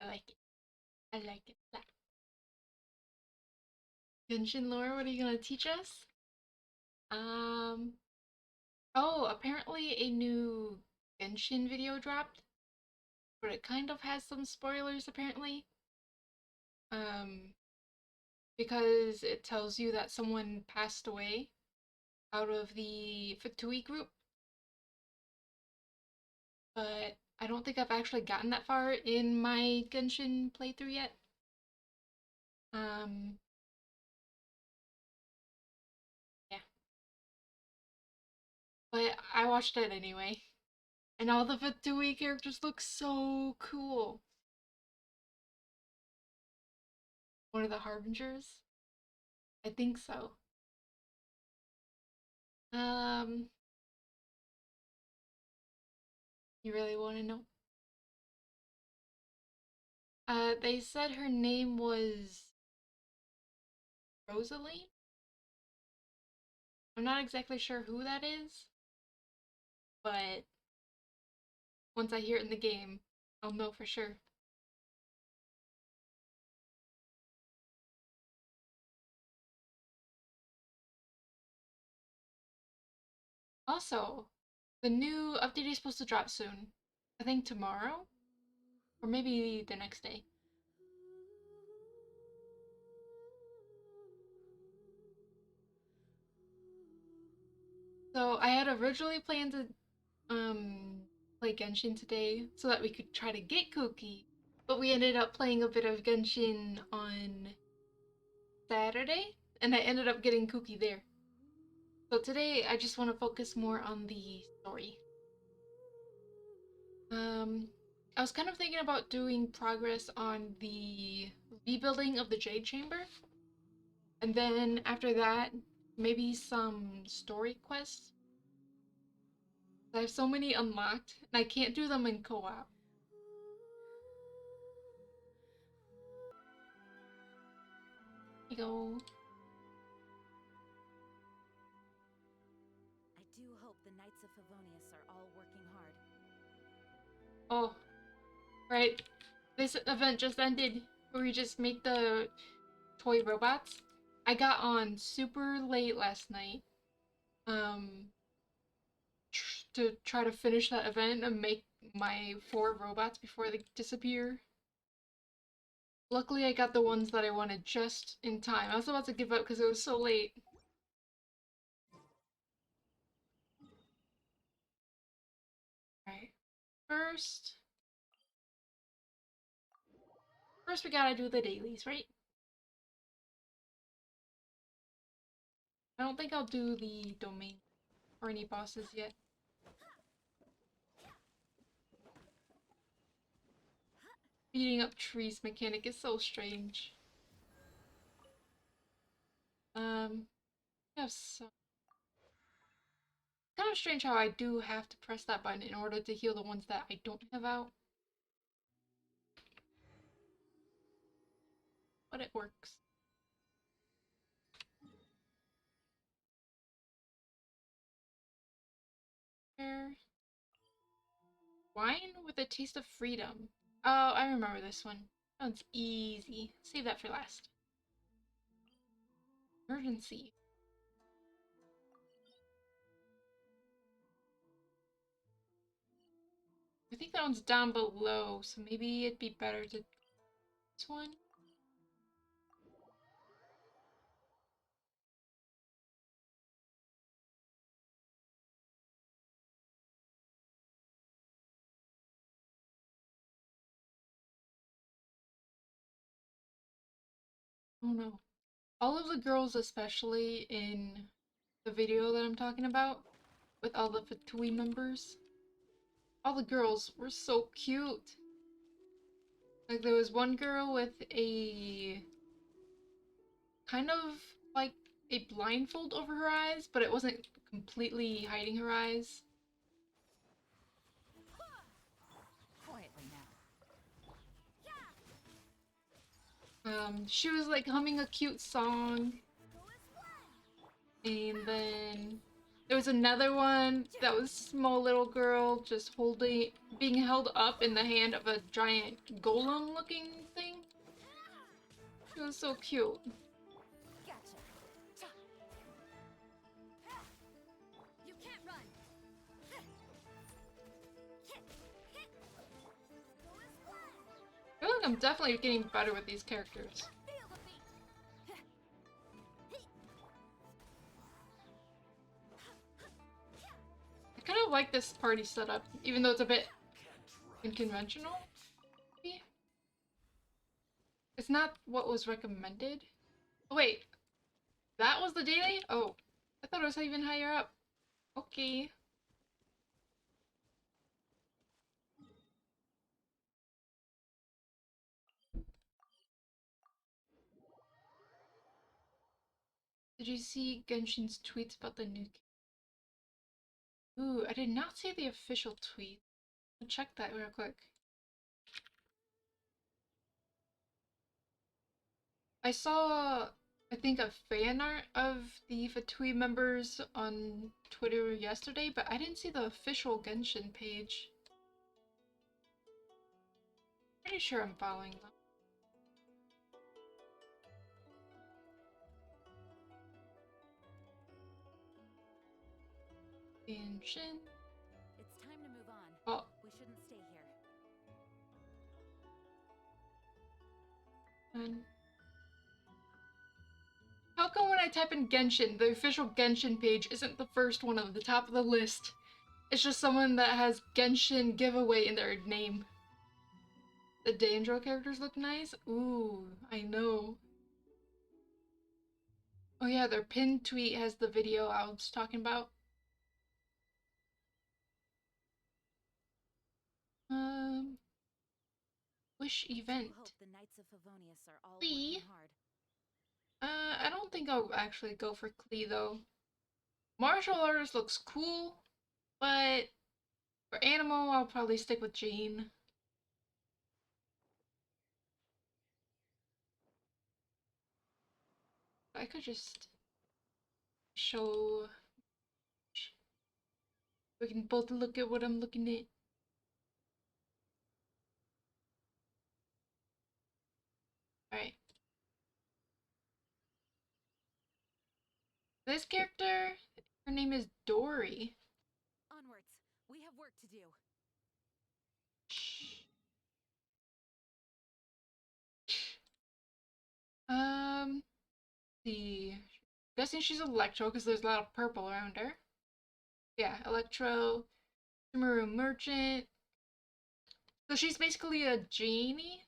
I like it. I like it. Genshin lore, what are you gonna teach us? Um, oh, apparently a new Genshin video dropped, but it kind of has some spoilers apparently. Um, because it tells you that someone passed away out of the Fatui group, but I don't think I've actually gotten that far in my Genshin playthrough yet. Um, yeah, but I watched it anyway, and all the Fatui characters look so cool. One of the Harbingers? I think so. Um, you really want to know? They said her name was Rosalie. I'm not exactly sure who that is, but once I hear it in the game, I'll know for sure. Also, the new update is supposed to drop soon. I think tomorrow, or maybe the next day. So I had originally planned to play Genshin today so that we could try to get Cookie, but we ended up playing a bit of Genshin on Saturday, and I ended up getting Cookie there. So today I just want to focus more on the story. Um, I was kind of thinking about doing progress on the rebuilding of the Jade Chamber, and then after that, maybe some story quests. I have so many unlocked, and I can't do them in co-op. You go. I do hope the Knights of Favonius are all working hard. Oh, right. This event just ended, where we just make the toy robots. I got on super late last night, um, to try to finish that event and make my 4 robots before they disappear. Luckily, I got the ones that I wanted just in time. I was about to give up because it was so late. Alright, first, first we gotta do the dailies, right? I don't think I'll do the domain or any bosses yet. Beating up trees mechanic is so strange. I have some. Kind of strange how I do have to press that button in order to heal the ones that I don't have out, but it works. There. Wine with a taste of freedom. Oh, I remember this one. That one's easy. Save that for last. Emergency. I think that one's down below, so maybe it'd be better to this one. Oh no. All of the girls, especially in the video that I'm talking about, with all the Fatui members, all the girls were so cute. Like there was one girl with a kind of like a blindfold over her eyes, but it wasn't completely hiding her eyes. Quietly now. She was like humming a cute song, and then There was another one that was small little girl just being held up in the hand of a giant golem looking thing. It was so cute. Gotcha. You can't run. I feel like I'm definitely getting better with these characters. Feel the beat. I kind of like this party setup, even though it's a bit unconventional. Maybe? It's not what was recommended. Oh, wait, that was the daily? Oh, I thought it was even higher up. Okay. Did you see Genshin's tweets about the new? Ooh, I did not see the official tweet. I'll check that real quick. I saw, I think, a fan art of the Fatui members on Twitter yesterday, but I didn't see the official Genshin page. Pretty sure I'm following them. Genshin. It's time to move on. Oh, We shouldn't stay here. and how come when I type in Genshin, the official Genshin page isn't the first one at the top of the list? It's just someone that has Genshin giveaway in their name. The Danger characters look nice. Ooh, I know. Oh yeah, their pinned tweet has the video I was talking about. Wish event. Hope the Knights of Favonius are all Klee? working hard. I don't think I'll actually go for Klee though. Martial artist looks cool, but for animal, I'll probably stick with Jane. I could just show. We can both look at what I'm looking at. Alright. This character, her name is Dory. Onwards. We have work to do. Shh. The guessing she's Electro because there's a lot of purple around her. Yeah, Electro, Sumeru Merchant. So she's basically a genie.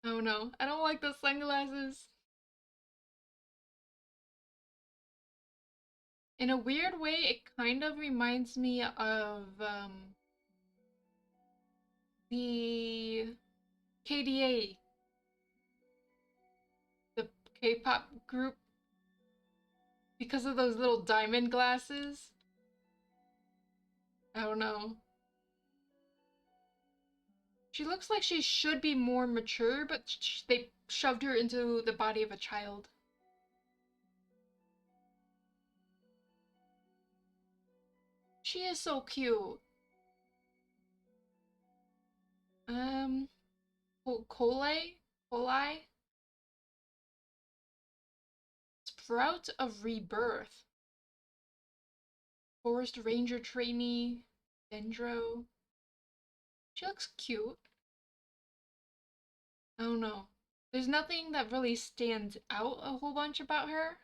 Oh no, I don't like those sunglasses. In a weird way, it kind of reminds me of the KDA, the K-pop group, because of those little diamond glasses. I don't know. She looks like she should be more mature, but they shoved her into the body of a child. She is so cute. Um, Kole? Kolai? Sprout of Rebirth. Forest Ranger trainee. Dendro. She looks cute. I don't know. There's nothing that really stands out a whole bunch about her.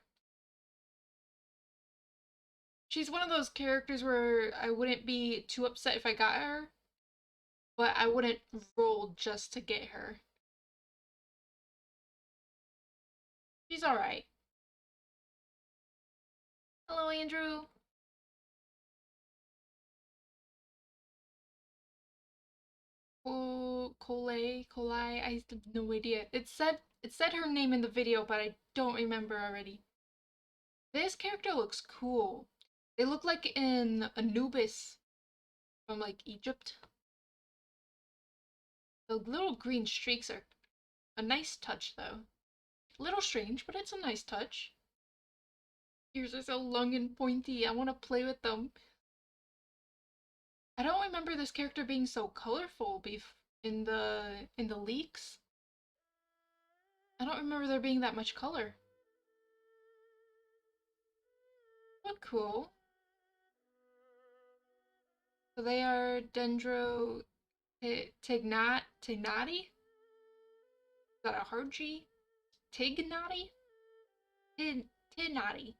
She's one of those characters where I wouldn't be too upset if I got her, but I wouldn't roll just to get her. She's alright. Hello, Andrew. Oh, Kolai, I have no idea. It said her name in the video, but I don't remember already. This character looks cool. They look like in Anubis from like Egypt. The little green streaks are a nice touch though. A little strange, but it's a nice touch. Ears are so long and pointy. I want to play with them. I don't remember this character being so colorful in the leaks. I don't remember there being that much color. But cool. So they are Dendro Tignati? Is that a hard G? Tignati? Tignati.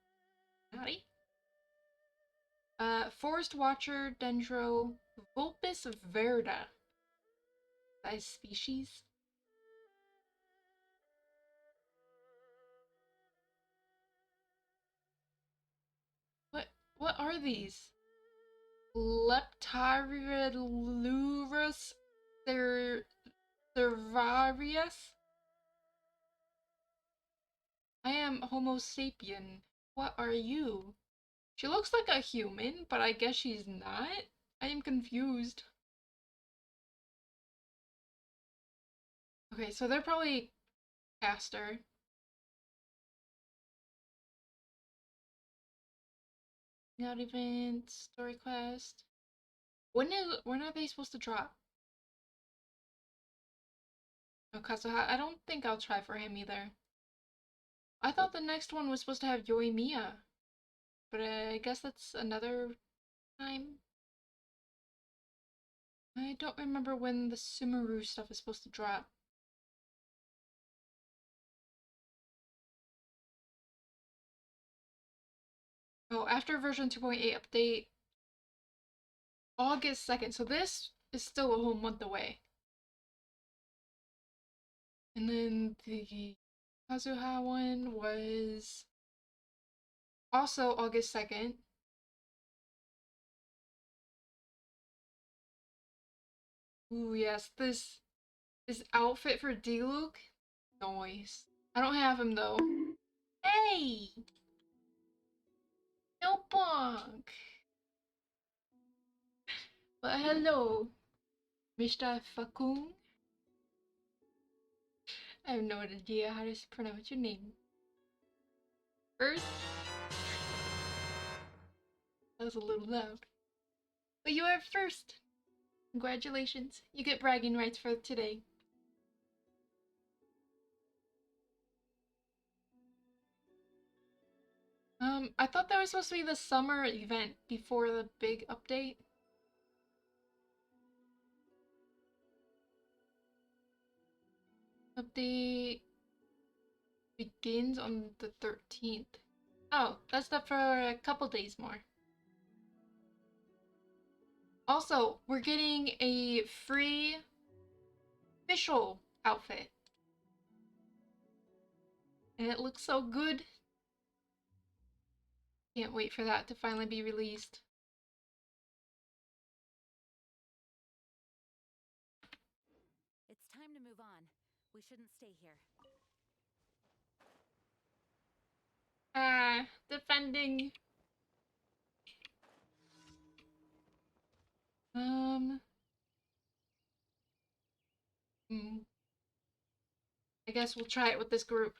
Naughty? Forest Watcher Dendro Vulpes verda. That is species. What what are these? Leptarilurus cervarius? I am Homo sapien. What are you? She looks like a human, but I guess she's not? I am confused. Okay, so they're probably caster. Not even story quest. When are they supposed to drop? Okay, so I don't think I'll try for him either. I thought the next one was supposed to have Yumi, but I guess that's another time. I don't remember when the Sumeru stuff is supposed to drop. Oh, after version 2.8 update, August 2nd. So this is still a whole month away. And then the Kazuha one was also August 2nd. Ooh, yes, this outfit for D-Luke. Noise. I don't have him though. Hey! No bonk! Well, hello, Mr. Fakung. I have no idea how to pronounce your name. First, that was a little loud. But you are first! Congratulations. You get bragging rights for today. I thought that was supposed to be the summer event before the big update. Update begins on the 13th. Oh, that's up for a couple days more. Also, we're getting a free official outfit. And it looks so good. Can't wait for that to finally be released. It's time to move on. We shouldn't stay here. Defending. Hmm. I guess we'll try it with this group.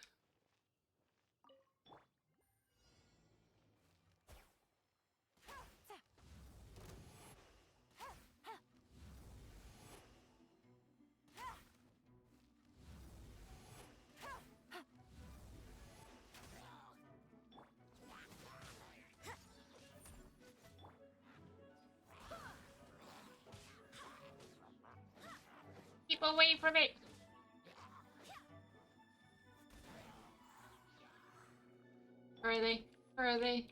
Keep away from it! Where are they? Where are they?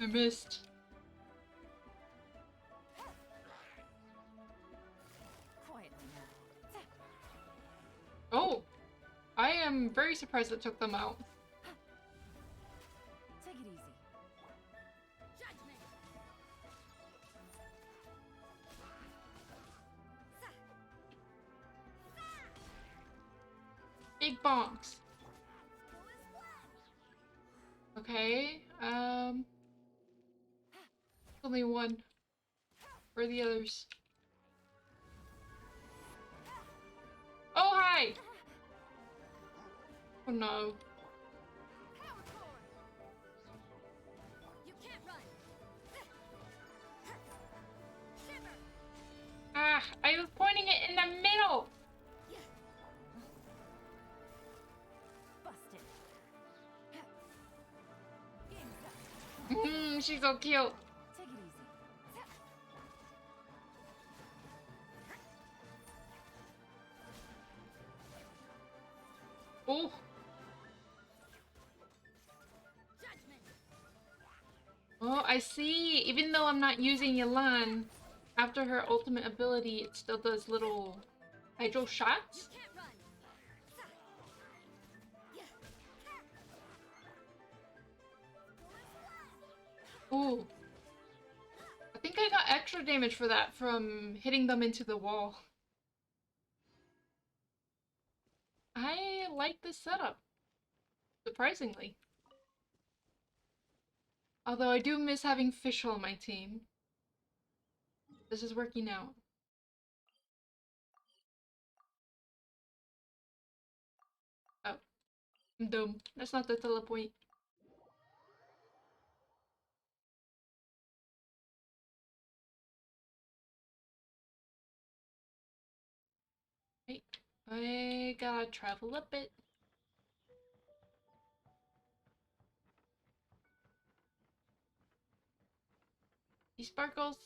I missed. Quietly now. Oh! I am very surprised it took them out. Take it easy. Judgment. Big bonks. Okay, only one. Where are the others? die! Oh no. Power core. You can't run. Shiver. Ah, I was pointing it in the middle! Busted. Game's up. She's so cute. Take it easy. Oh. Judgment. Oh, I see. Even though I'm not using Yelan, after her ultimate ability, it still does little hydro You shots. can't run. Ooh. I think I got extra damage for that from hitting them into the wall. I like this setup, surprisingly. Although I do miss having Fish on my team. This is working out. Oh, I'm dumb. That's not the telepoint. Right. I gotta travel a bit. These sparkles.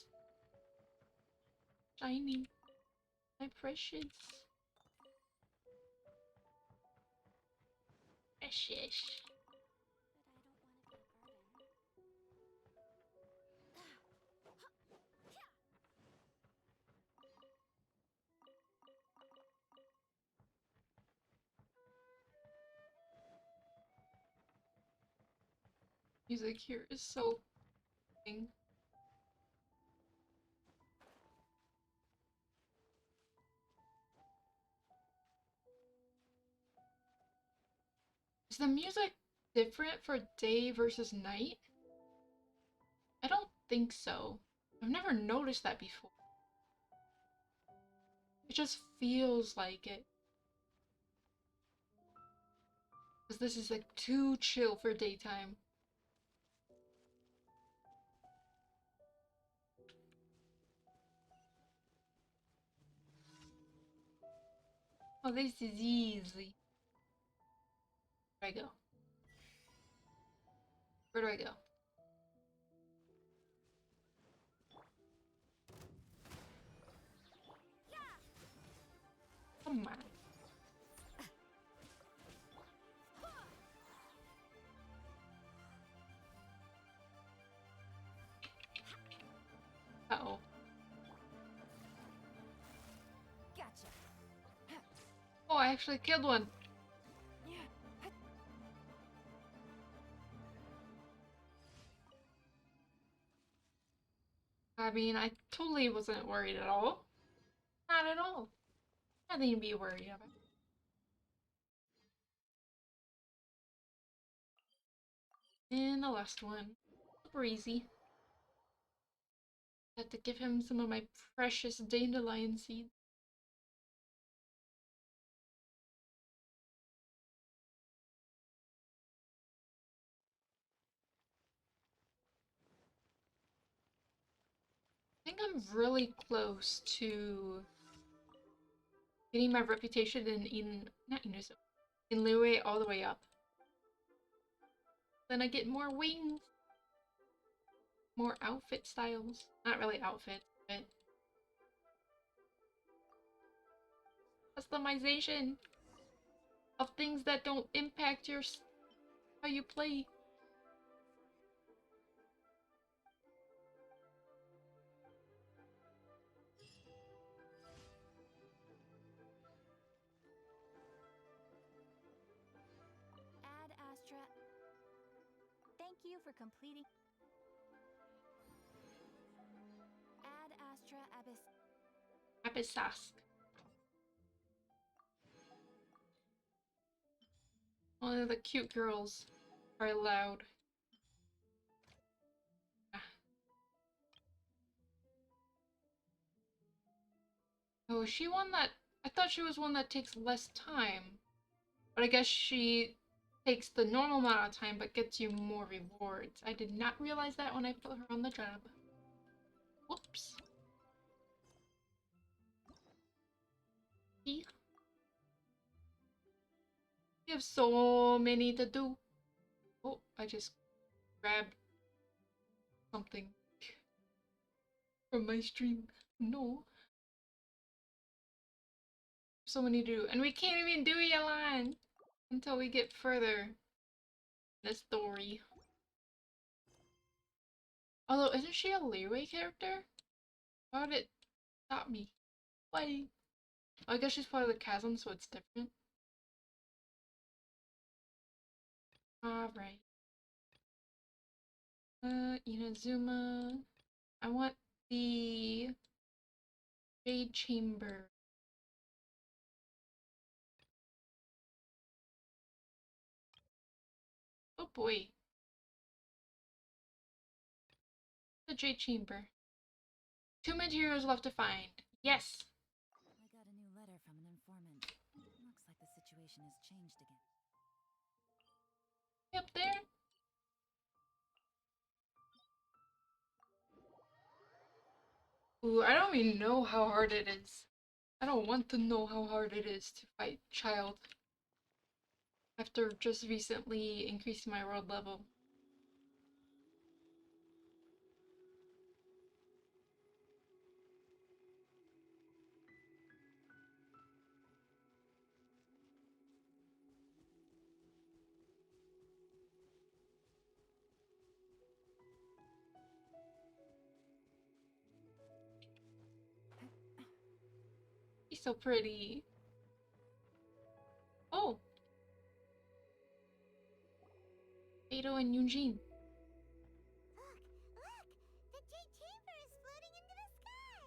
Shiny. My precious. Precious. Music here is so thing. Is the music different for day versus night? I don't think so. I've never noticed that before. It just feels like it. Because this is like too chill for daytime. Oh, this is easy. Where do I go? Where do I go? Come on. Uh-oh. Gotcha. Oh, I actually killed one. I mean, I totally wasn't worried at all. Not at all. Nothing to be worried about. And the last one. Super easy. I have to give him some of my precious dandelion seeds. I think I'm really close to getting my reputation not Inuzo, in Liyue all the way up. Then I get more wings, more outfit styles. Not really outfits, but customization of things that don't impact how you play. Ad Astra. Thank you for completing. Ad Astra Abyssosque. Only the cute girls are allowed. Ah. Oh, is she one that I thought she was one that takes less time. But I guess she takes the normal amount of time but gets you more rewards. I did not realize that when I put her on the job. Whoops. We have so many to do. Oh, I just grabbed something from my stream. No. So many to do. And we can't even do Yalan until we get further in the story. Although, isn't she a leeway character? Why would it stop me? Why? Oh, I guess she's part of the chasm, so it's different. Alright. Inazuma. I want the Jade Chamber. Oh boy. The Jade Chamber. 2 materials left to find. Yes! I got a new letter from an informant. Looks like the situation has changed again. Up there? Ooh, I don't even know how hard it is. I don't want to know how hard it is to fight Child. After just recently increasing my world level. He's so pretty. Oh! Beto and Eugene. Look! The Jade Chamber is floating into the sky!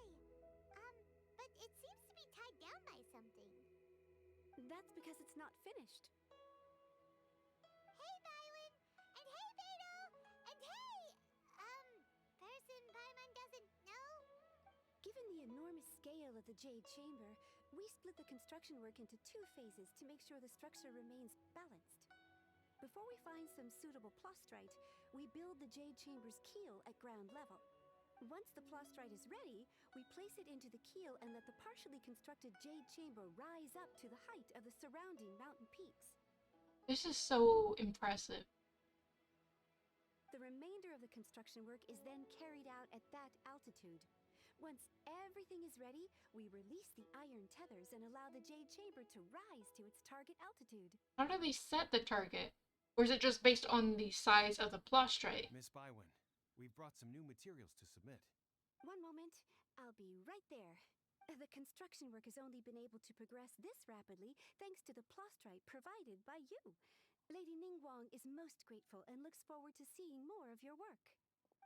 But it seems to be tied down by something. That's because it's not finished. Hey, Violet! And hey, Beto! And hey! Person Paimon doesn't know? Given the enormous scale of the Jade Chamber, we split the construction work into 2 phases to make sure the structure remains balanced. Before we find some suitable plastrite, we build the Jade Chamber's keel at ground level. Once the plastrite is ready, we place it into the keel and let the partially constructed Jade Chamber rise up to the height of the surrounding mountain peaks. This is so impressive. The remainder of the construction work is then carried out at that altitude. Once everything is ready, we release the iron tethers and allow the Jade Chamber to rise to its target altitude. How do they set the target? Or is it just based on the size of the plastrite? Miss Bywin, we've brought some new materials to submit. One moment, I'll be right there. The construction work has only been able to progress this rapidly thanks to the plastrite provided by you. Lady Ningguang is most grateful and looks forward to seeing more of your work.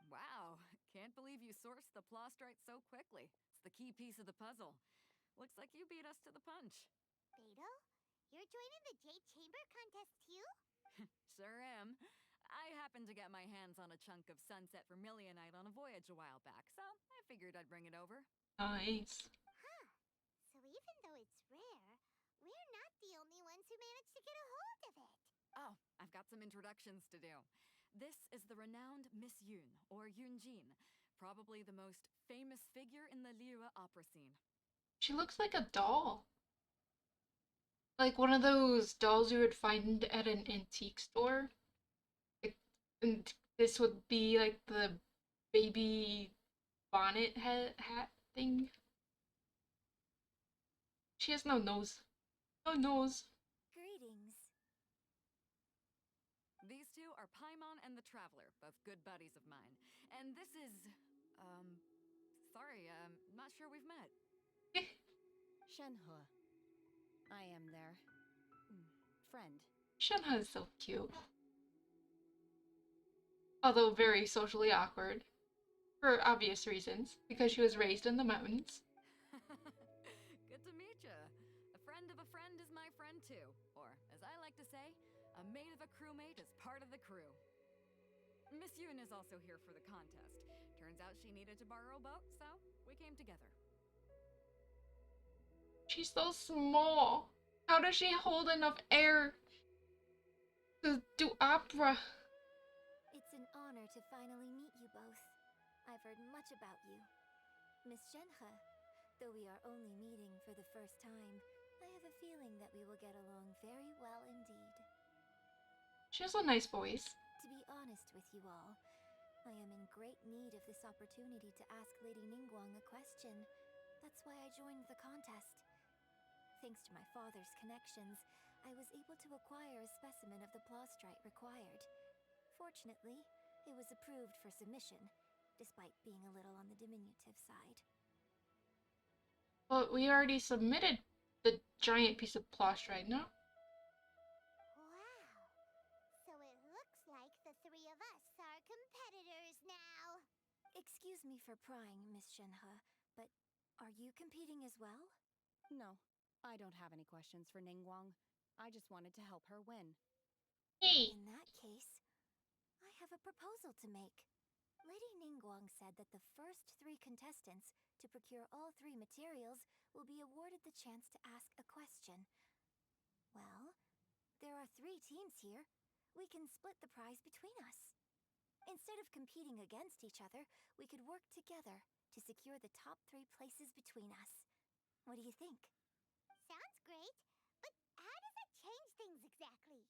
Wow, can't believe you sourced the plastrite so quickly. It's the key piece of the puzzle. Looks like you beat us to the punch. Beto? You're joining the Jade Chamber contest too? Sure am. I happened to get my hands on a chunk of sunset vermilionite on a voyage a while back, so I figured I'd bring it over. Nice. Huh. So even though it's rare, we're not the only ones who managed to get a hold of it. Oh, I've got some introductions to do. This is the renowned Miss Yun, or Yunjin, probably the most famous figure in the Liyue opera scene. She looks like a doll. Like one of those dolls you would find at an antique store. And this would be like the baby bonnet hat thing. She has no nose. No nose. Greetings. These two are Paimon and the Traveler, both good buddies of mine. And this is, sorry, not sure we've met. Shenhe. I am their friend. Shenhe is so cute. Although very socially awkward. For obvious reasons. Because she was raised in the mountains. Good to meet you. A friend of a friend is my friend too. Or, as I like to say, a mate of a crewmate is part of the crew. Miss Yun is also here for the contest. Turns out she needed to borrow a boat, so we came together. She's so small. How does she hold enough air to do opera? It's an honor to finally meet you both. I've heard much about you. Miss Shenhe, though we are only meeting for the first time, I have a feeling that we will get along very well indeed. She has a nice voice. To be honest with you all, I am in great need of this opportunity to ask Lady Ningguang a question. That's why I joined the contest. Thanks to my father's connections, I was able to acquire a specimen of the plaustrite required. Fortunately, it was approved for submission, despite being a little on the diminutive side. But we already submitted the giant piece of plaustrite, no? Wow. So it looks like the three of us are competitors now. Excuse me for prying, Miss Shenhe, but are you competing as well? No, I don't have any questions for Ningguang. I just wanted to help her win. Hey! In that case, I have a proposal to make. Lady Ningguang said that the first 3 contestants to procure all 3 materials will be awarded the chance to ask a question. Well, there are 3 teams here. We can split the prize between us. Instead of competing against each other, we could work together to secure the top 3 places between us. What do you think? Sounds great, but how does that change things exactly?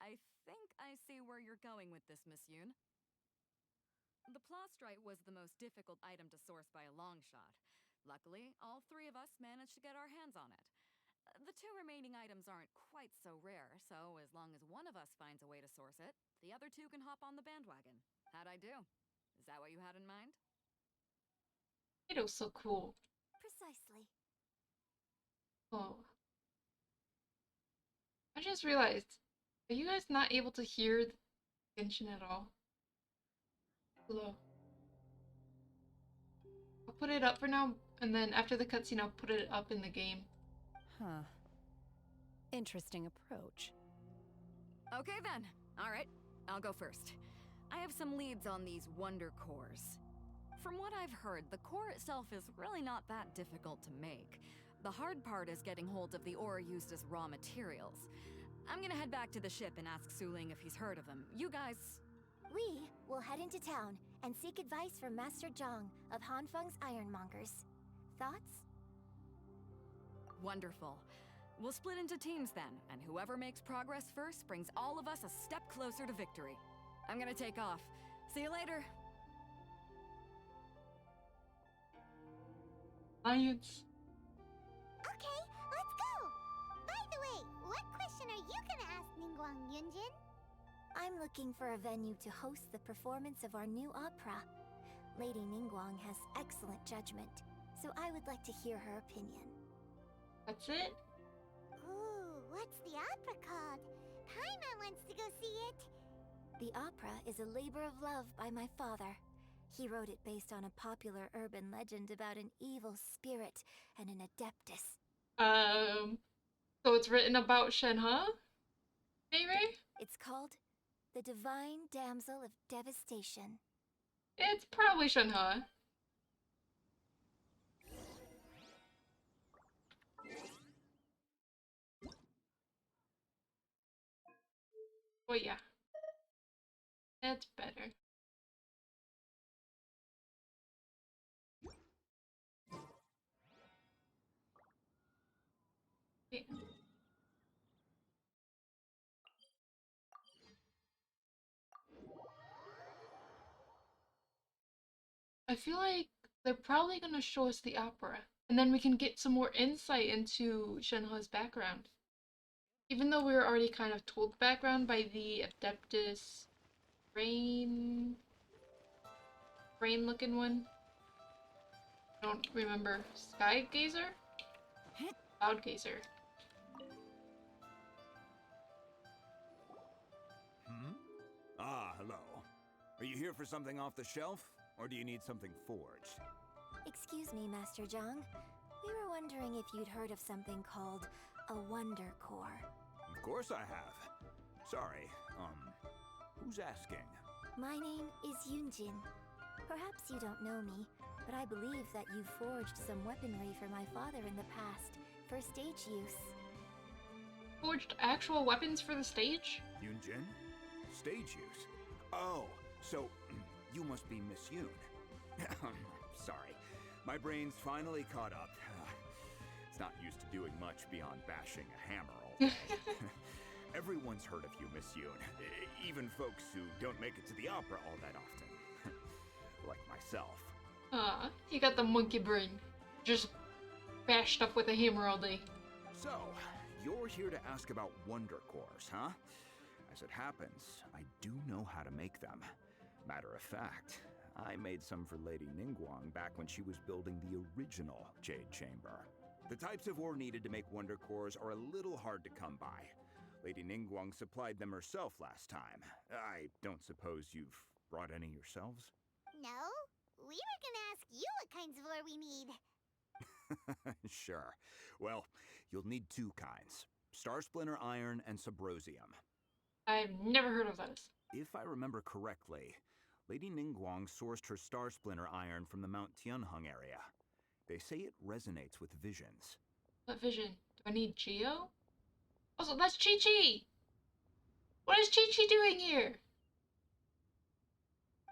I think I see where you're going with this, Miss Yoon. The plaustrite was the most difficult item to source by a long shot. Luckily, all 3 of us managed to get our hands on it. The 2 remaining items aren't quite so rare, so as long as one of us finds a way to source it, the other 2 can hop on the bandwagon. How'd I do? Is that what you had in mind? Kato's so cool. Precisely. Oh. I just realized, are you guys not able to hear the Genshin at all? Hello. I'll put it up for now, and then after the cutscene, I'll put it up in the game. Huh. Interesting approach. Okay then. All right, I'll go first. I have some leads on these wonder cores. From what I've heard, the core itself is really not that difficult to make. The hard part is getting hold of the ore used as raw materials. I'm gonna head back to the ship and ask Suling if he's heard of them. You guys... We will head into town and seek advice from Master Zhang of Hanfeng's Ironmongers. Thoughts? Wonderful. We'll split into teams then, and whoever makes progress first brings all of us a step closer to victory. I'm gonna take off. See you later. Science. Okay, let's go! By the way, what question are you gonna ask Ningguang Yunjin? I'm looking for a venue to host the performance of our new opera. Lady Ningguang has excellent judgment, so I would like to hear her opinion. That's it? Ooh, what's the opera called? Paimon wants to go see it. The opera is a labor of love by my father. He wrote it based on a popular urban legend about an evil spirit and an adeptus. So it's written about Shenhe? Maybe? It's called The Divine Damsel of Devastation. It's probably Shenhe. Oh yeah. That's better. Yeah. I feel like they're probably gonna show us the opera, and then we can get some more insight into Shenhe's background. Even though we were already kind of told the background by the Adeptus Rain looking one. I don't remember. Sky Gazer? Cloud Gazer. Ah, hello. Are you here for something off the shelf, or do you need something forged? Excuse me, Master Zhang. We were wondering if you'd heard of something called a Wonder Core. Of course I have. Sorry, who's asking? My name is Yunjin. Perhaps you don't know me, but I believe that you forged some weaponry for my father in the past, for stage use. Forged actual weapons for the stage? Yunjin? Stage use? Oh, so you must be Miss Yoon. Sorry, my brain's finally caught up. It's not used to doing much beyond bashing a hammer all day. Everyone's heard of you, Miss Yoon. Even folks who don't make it to the opera all that often. Like myself. You got the monkey brain. Just bashed up with a hammer all day. So, you're here to ask about Wonder Cores, huh? As it happens, I do know how to make them. Matter of fact, I made some for Lady Ningguang back when she was building the original Jade Chamber. The types of ore needed to make Wonder Cores are a little hard to come by. Lady Ningguang supplied them herself last time. I don't suppose you've brought any yourselves? No? We were gonna ask you what kinds of ore we need. Sure. Well, you'll need two kinds. Star Splinter Iron and Subrosium. I've never heard of those. If I remember correctly, Lady Ningguang sourced her Star Splinter Iron from the Mount Tianheng area. They say it resonates with visions. What vision? Do I need Geo? Also, that's Chi-Chi! What is Chi-Chi doing here?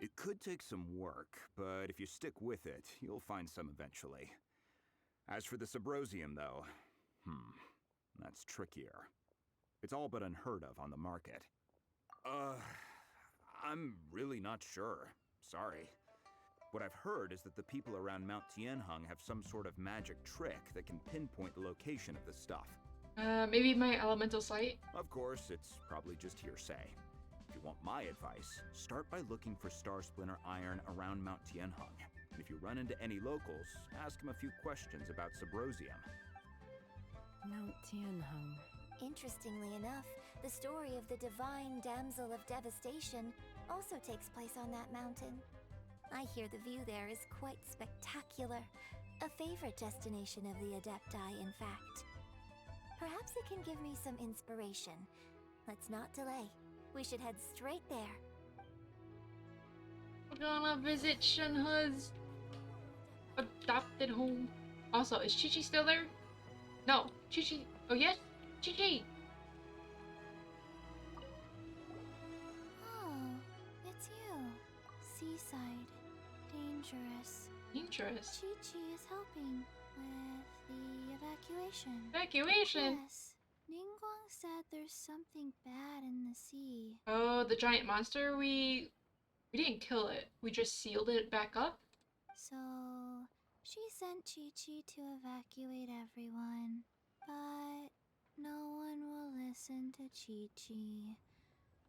It could take some work, but if you stick with it, you'll find some eventually. As for the Subrosium, though, that's trickier. It's all but unheard of on the market. I'm really not sure. Sorry. What I've heard is that the people around Mount Tianheng have some sort of magic trick that can pinpoint the location of the stuff. Maybe my elemental sight? Of course, it's probably just hearsay. If you want my advice, start by looking for Star Splinter Iron around Mount Tianheng. And if you run into any locals, ask them a few questions about Subrosium. Mount Tianheng. Interestingly enough, the story of the divine damsel of devastation also takes place on that mountain. I hear the view there is quite spectacular. A favorite destination of the Adepti, in fact. Perhaps it can give me some inspiration. Let's not delay. We should head straight there. We're gonna visit Shenhe's adopted home. Also, is Chi-Chi still there? No. Chi-Chi. Oh, yes? Chi-Chi! Oh, it's you. Seaside. Dangerous. Dangerous. Chi-Chi is helping with the evacuation. Evacuation? Yes. Ningguang said there's something bad in the sea. Oh, the giant monster? We didn't kill it. We just sealed it back up? So, she sent Chi-Chi to evacuate everyone. But no one will listen to Chi-Chi.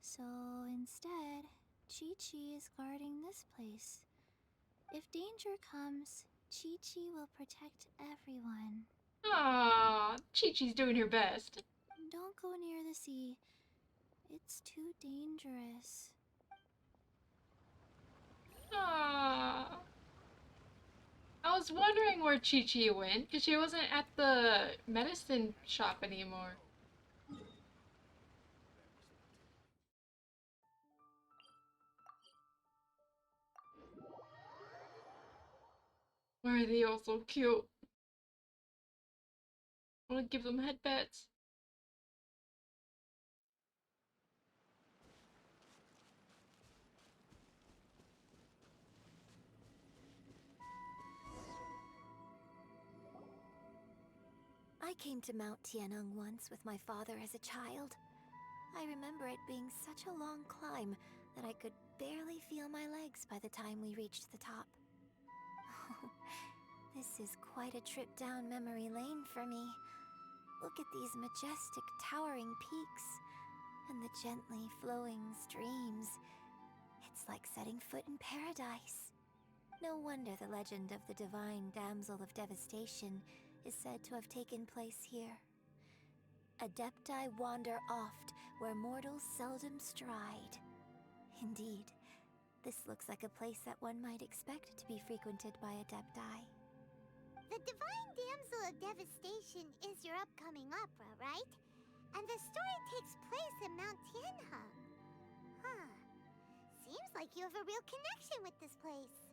So instead, Chi-Chi is guarding this place. If danger comes, Chi-Chi will protect everyone. Aww, Chi-Chi's doing her best. Don't go near the sea. It's too dangerous. Aww. I was wondering where Chi-Chi went, because she wasn't at the medicine shop anymore. Why are they all so cute? I want to give them headbats. I came to Mount Tianheng once with my father as a child. I remember it being such a long climb that I could barely feel my legs by the time we reached the top. This is quite a trip down memory lane for me. Look at these majestic, towering peaks and the gently flowing streams. It's like setting foot in paradise. No wonder the legend of the divine damsel of devastation is said to have taken place here. Adepti wander oft where mortals seldom stride. Indeed, this looks like a place that one might expect to be frequented by Adepti. The Divine Damsel of Devastation is your upcoming opera, right? And the story takes place in Mount Tianheng. Huh. Seems like you have a real connection with this place.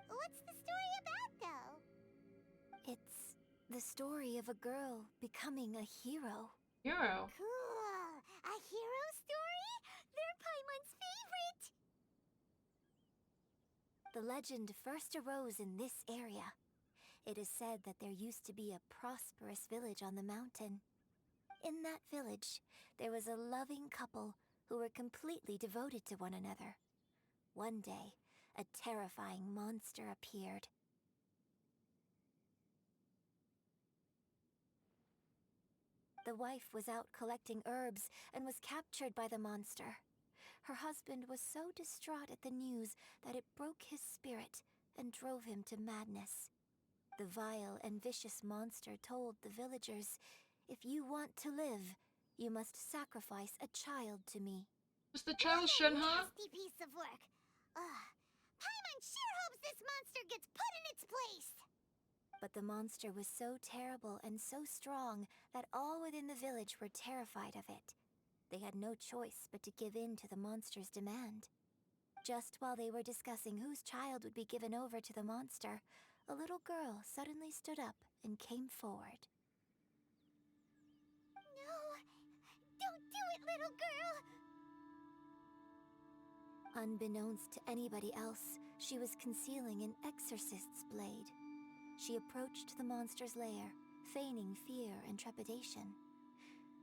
What's the story about, though? It's the story of a girl becoming a hero. Hero. Cool! A hero story? They're Paimon's favorite! The legend first arose in this area. It is said that there used to be a prosperous village on the mountain. In that village, there was a loving couple who were completely devoted to one another. One day, a terrifying monster appeared. The wife was out collecting herbs and was captured by the monster. Her husband was so distraught at the news that it broke his spirit and drove him to madness. The vile and vicious monster told the villagers, "If you want to live, you must sacrifice a child to me." Was the child Shenhe? Nasty piece of work. Ugh. Paimon sure hopes this monster gets put in its place. But the monster was so terrible and so strong that all within the village were terrified of it. They had no choice but to give in to the monster's demand. Just while they were discussing whose child would be given over to the monster, a little girl suddenly stood up and came forward. No! Don't do it, little girl! Unbeknownst to anybody else, she was concealing an exorcist's blade. She approached the monster's lair, feigning fear and trepidation.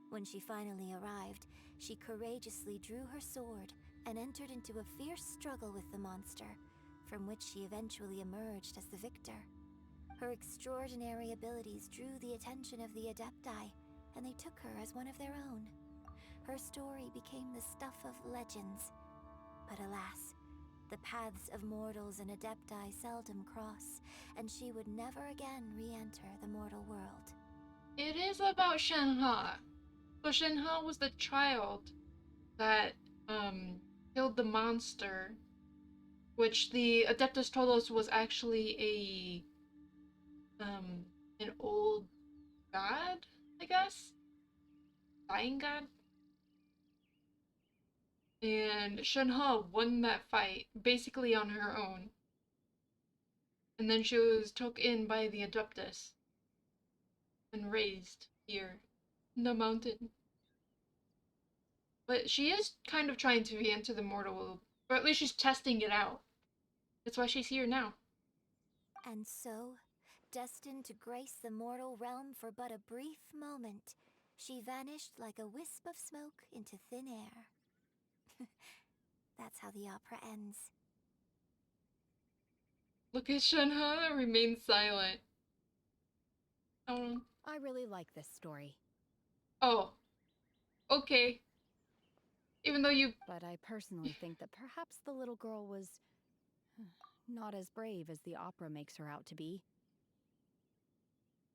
When she finally arrived, she courageously drew her sword and entered into a fierce struggle with the monster, from which she eventually emerged as the victor. Her extraordinary abilities drew the attention of the Adepti, and they took her as one of their own. Her story became the stuff of legends. But alas, the paths of mortals and Adepti seldom cross, and she would never again re-enter the mortal world. It is about Shenhe. So Shenhe was the child that killed the monster, which the Adeptus told us was actually an old god, I guess? Dying god? And Shenhe won that fight basically on her own. And then she was took in by the Adeptus and raised here in the mountain. But she is kind of trying to re-enter the mortal world, or at least she's testing it out. That's why she's here now. And so, destined to grace the mortal realm for but a brief moment, she vanished like a wisp of smoke into thin air. That's how the opera ends. Look at Shenhe remain silent. I really like this story. Oh. Okay. Even though you... But I personally think that perhaps the little girl was not as brave as the opera makes her out to be.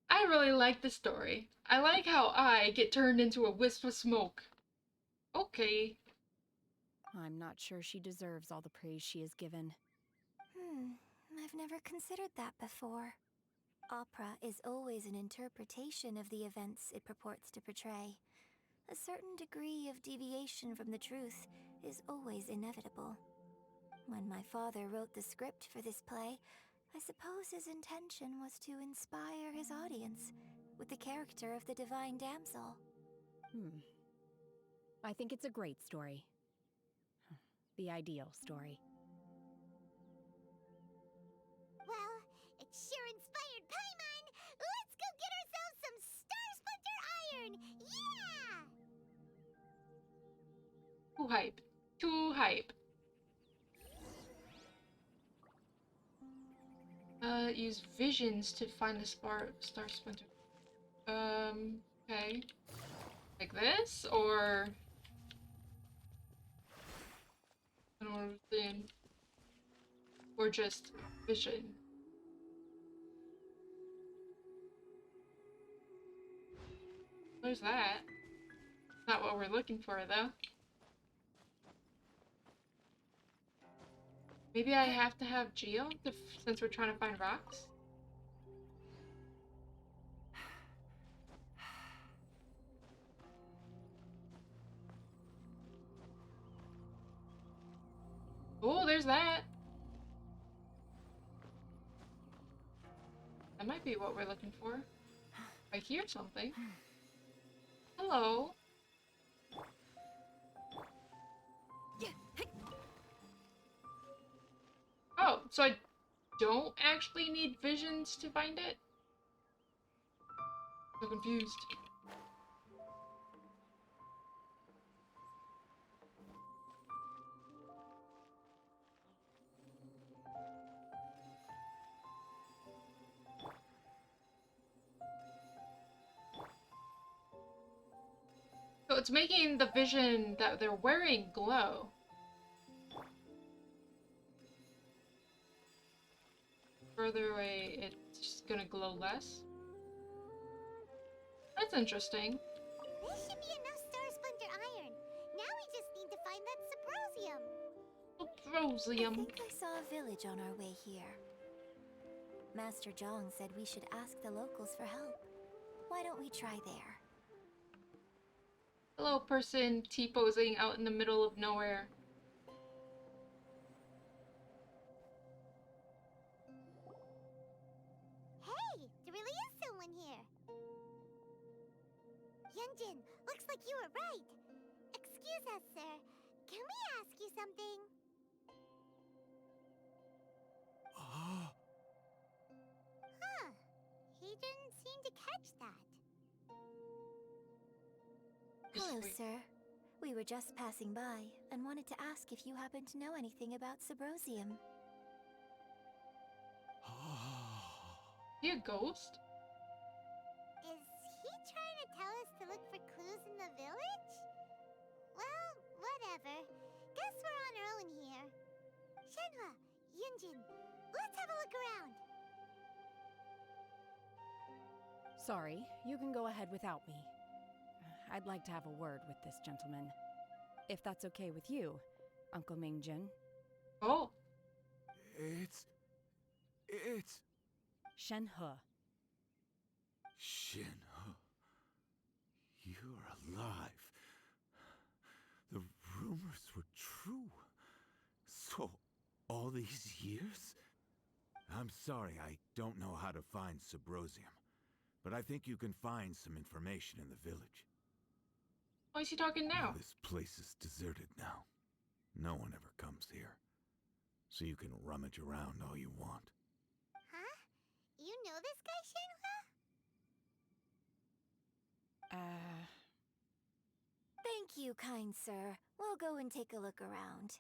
I really like the story. I like how I get turned into a wisp of smoke. Okay. I'm not sure she deserves all the praise she is given. I've never considered that before. Opera is always an interpretation of the events it purports to portray. A certain degree of deviation from the truth is always inevitable. When my father wrote the script for this play, I suppose his intention was to inspire his audience with the character of the divine damsel. I think it's a great story. The ideal story. Well, it sure inspired Paimon! Let's go get ourselves some Star Splinter Iron! Yeah! Too hype. Too hype. Use visions to find the Star Splinter. Okay. Like this, or... I don't understand. Or just vision. There's that. Not what we're looking for, though. Maybe I have to have Geo since we're trying to find rocks? Oh, there's that. might be what we're looking for. I hear something. Hello. Oh, so I don't actually need visions to find it? So confused. So it's making the vision that they're wearing glow. Further away, it's just gonna glow less. That's interesting. This should be enough star splinter iron. Now we just need to find that Sabrosium. Rosium. I think I saw a village on our way here. Master Zhang said we should ask the locals for help. Why don't we try there? Hello, person T-posing out in the middle of nowhere. Hey, there really is someone here. Yunjin, looks like you were right. Excuse us, sir. Can we ask you something? Huh. He didn't seem to catch that. Hello, sir. We were just passing by and wanted to ask if you happen to know anything about Sabrosium. You a ghost? Is he trying to tell us to look for clues in the village? Well, whatever. Guess we're on our own here. Shenhua, Yunjin, let's have a look around. Sorry, you can go ahead without me. I'd like to have a word with this gentleman. If that's okay with you, Uncle Mingjin. Oh. It's... Shenhe. Shinho. You're alive. The rumors were true. So, all these years? I'm sorry, I don't know how to find Sabrosium. But I think you can find some information in the village. Why is he talking now? This place is deserted now. No one ever comes here. So you can rummage around all you want. Huh? You know this guy, Shenhua? Thank you, kind sir. We'll go and take a look around.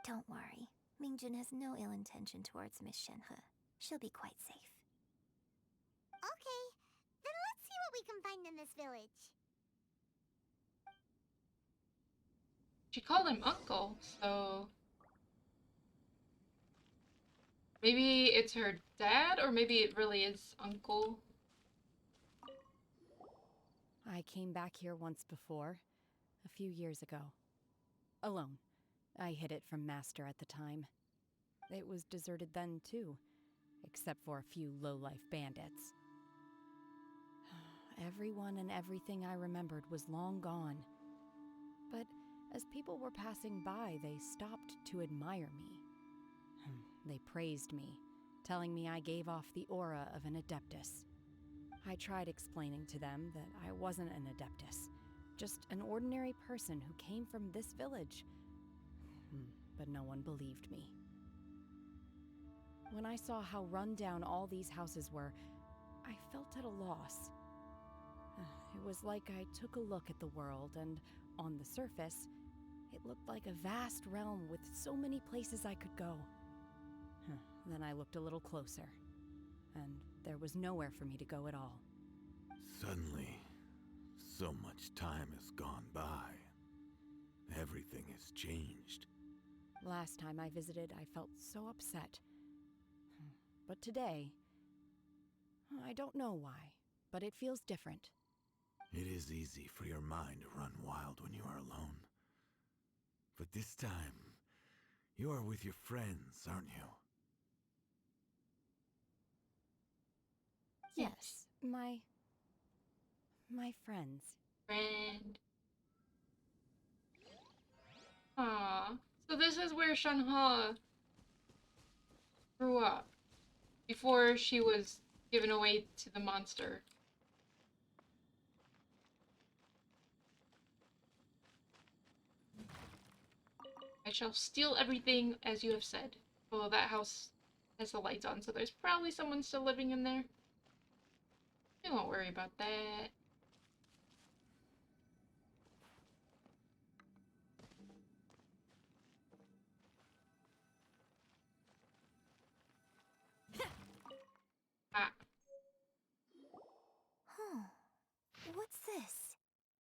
Don't worry. Mingjin has no ill intention towards Miss Shenhe. She'll be quite safe. Okay, then let's see what we can find in this village. She called him uncle, so... Maybe it's her dad, or maybe it really is uncle. I came back here once before, a few years ago. Alone. I hid it from Master at the time. It was deserted then, too, except for a few low-life bandits. Everyone and everything I remembered was long gone. But as people were passing by, they stopped to admire me. They praised me, telling me I gave off the aura of an Adeptus. I tried explaining to them that I wasn't an Adeptus, just an ordinary person who came from this village. But no one believed me. When I saw how run down all these houses were, I felt at a loss. It was like I took a look at the world, and on the surface, it looked like a vast realm with so many places I could go. Then I looked a little closer, and there was nowhere for me to go at all. Suddenly, so much time has gone by. Everything has changed. Last time I visited, I felt so upset. But today, I don't know why, but it feels different. It is easy for your mind to run wild when you are alone. But this time, you are with your friends, aren't you? Yes, my friends. Friend. Aww. So this is where Shenhe grew up. Before she was given away to the monster. I shall steal everything as you have said. Well, that house has the lights on, so there's probably someone still living in there. I won't worry about that. Ah, Huh. What's this?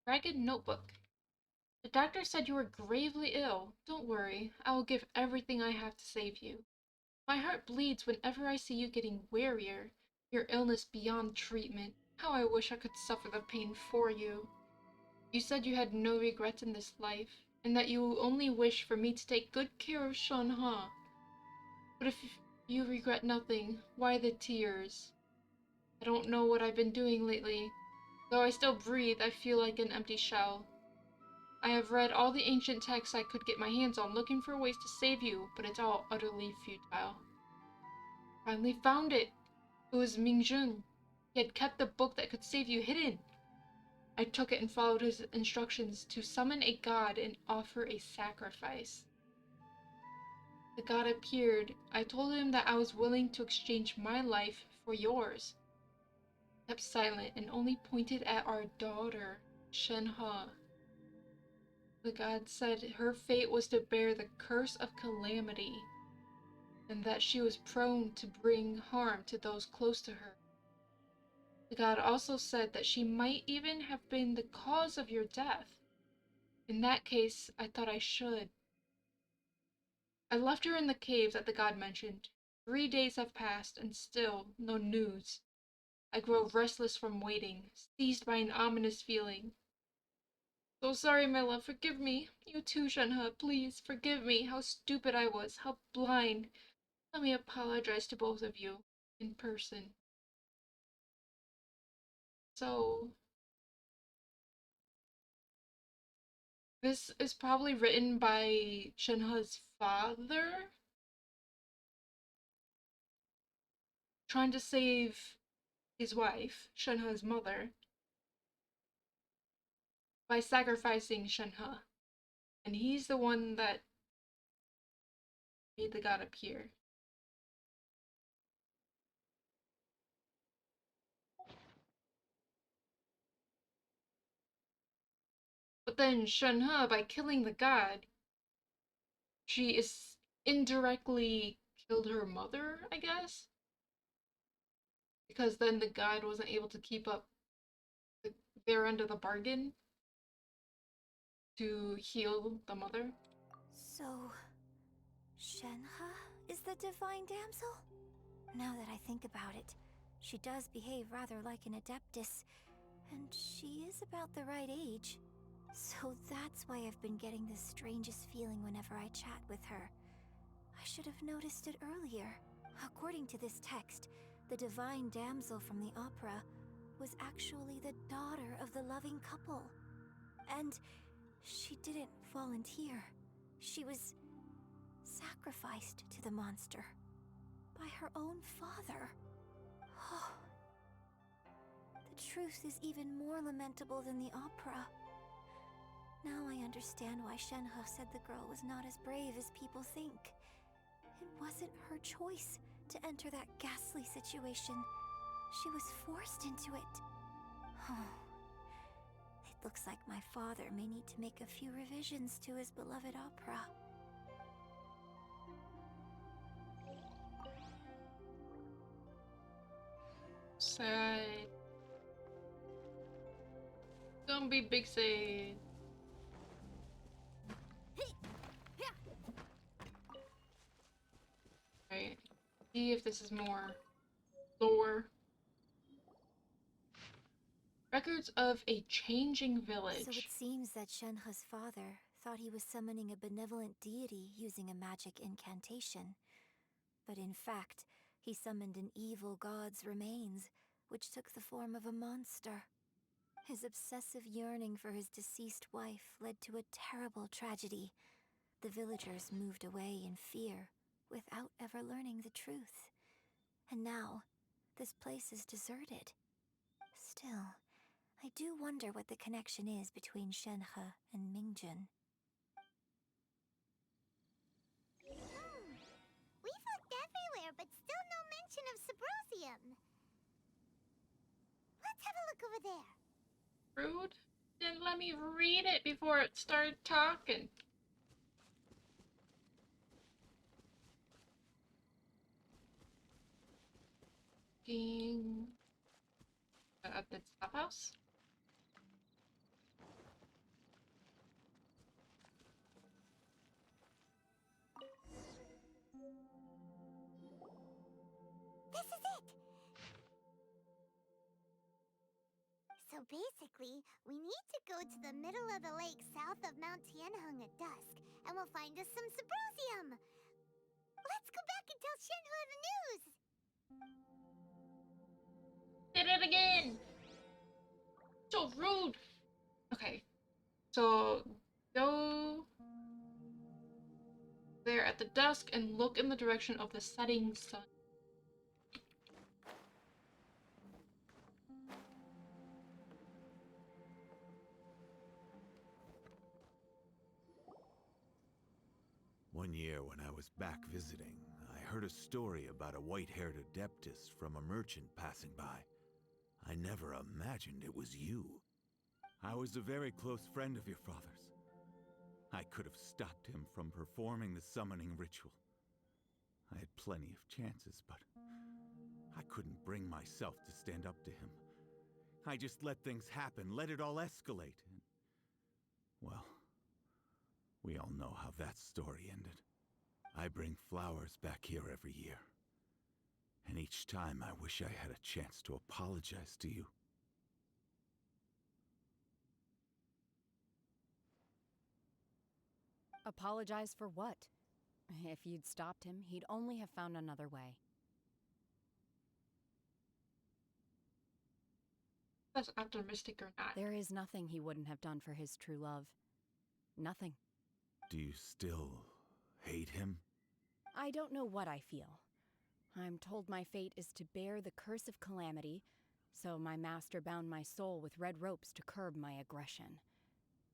ragged notebook. The doctor said you were gravely ill. Don't worry, I will give everything I have to save you. My heart bleeds whenever I see you getting wearier, your illness beyond treatment. How I wish I could suffer the pain for you. You said you had no regrets in this life, and that you only wish for me to take good care of Shanha. But if you regret nothing, why the tears? I don't know what I've been doing lately. Though I still breathe, I feel like an empty shell. I have read all the ancient texts I could get my hands on looking for ways to save you, but it's all utterly futile. Finally found it! It was Mingjun. He had kept the book that could save you hidden. I took it and followed his instructions to summon a god and offer a sacrifice. The god appeared. I told him that I was willing to exchange my life for yours. He kept silent and only pointed at our daughter, Shenhe. The god said her fate was to bear the curse of calamity, and that she was prone to bring harm to those close to her. The god also said that she might even have been the cause of your death. In that case, I thought I should. I left her in the cave that the god mentioned. 3 days have passed, and still no news. I grow restless from waiting, seized by an ominous feeling. So sorry, my love, forgive me. You too, Shenhe, please, forgive me. How stupid I was, how blind. Let me apologize to both of you, in person. So, this is probably written by Shenhe's father, trying to save his wife, Shenhe's mother, by sacrificing Shenhe. And he's the one that made the god appear. But then Shenhe, by killing the god, she is indirectly killed her mother, I guess? Because then the god wasn't able to keep up their end of the bargain to heal the mother. So, Shenhe is the divine damsel? Now that I think about it, she does behave rather like an adeptus, and she is about the right age. So that's why I've been getting the strangest feeling whenever I chat with her. I should have noticed it earlier. According to this text, the divine damsel from the opera was actually the daughter of the loving couple. And she didn't volunteer. She was sacrificed to the monster by her own father. Oh, the truth is even more lamentable than the opera. Now I understand why Shenhe said the girl was not as brave as people think. It wasn't her choice to enter that ghastly situation. She was forced into it. Oh, it looks like my father may need to make a few revisions to his beloved opera. Sad. Don't be big sad. Right. See if this is more lore. Records of a changing village. So it seems that Shenhe's father thought he was summoning a benevolent deity using a magic incantation. But in fact, he summoned an evil god's remains, which took the form of a monster. His obsessive yearning for his deceased wife led to a terrible tragedy. The villagers moved away in fear, without ever learning the truth. And now, this place is deserted. Still, I do wonder what the connection is between Shenhe and Mingjun. We've looked everywhere, but still no mention of Subrosium. Let's have a look over there. Rude. Didn't let me read it before it started talking. At the top house? This is it! So basically, we need to go to the middle of the lake south of Mount Tianheng at dusk, and we'll find us some Subrosium! Let's go back and tell Shenhe the news! Did it again! So rude! Okay, so go there at the dusk and look in the direction of the setting sun. One year when I was back visiting, I heard a story about a white-haired adeptus from a merchant passing by. I never imagined it was you. I was a very close friend of your father's. I could have stopped him from performing the summoning ritual. I had plenty of chances, but I couldn't bring myself to stand up to him. I just let things happen, let it all escalate. And, well, we all know how that story ended. I bring flowers back here every year. And each time I wish I had a chance to apologize to you. Apologize for what? If you'd stopped him, he'd only have found another way. That's optimistic or not. There is nothing he wouldn't have done for his true love. Nothing. Do you still hate him? I don't know what I feel. I'm told my fate is to bear the curse of calamity, so my master bound my soul with red ropes to curb my aggression.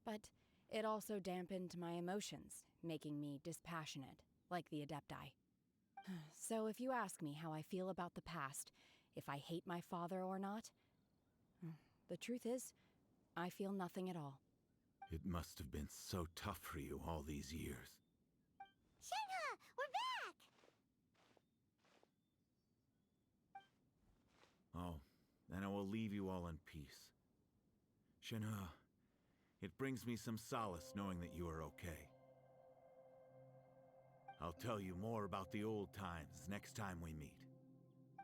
But it also dampened my emotions, making me dispassionate, like the Adepti. So if you ask me how I feel about the past, if I hate my father or not, the truth is, I feel nothing at all. It must have been so tough for you all these years. Shenhe, we're back! Oh, then I will leave you all in peace. Shenhe, it brings me some solace knowing that you are okay. I'll tell you more about the old times next time we meet.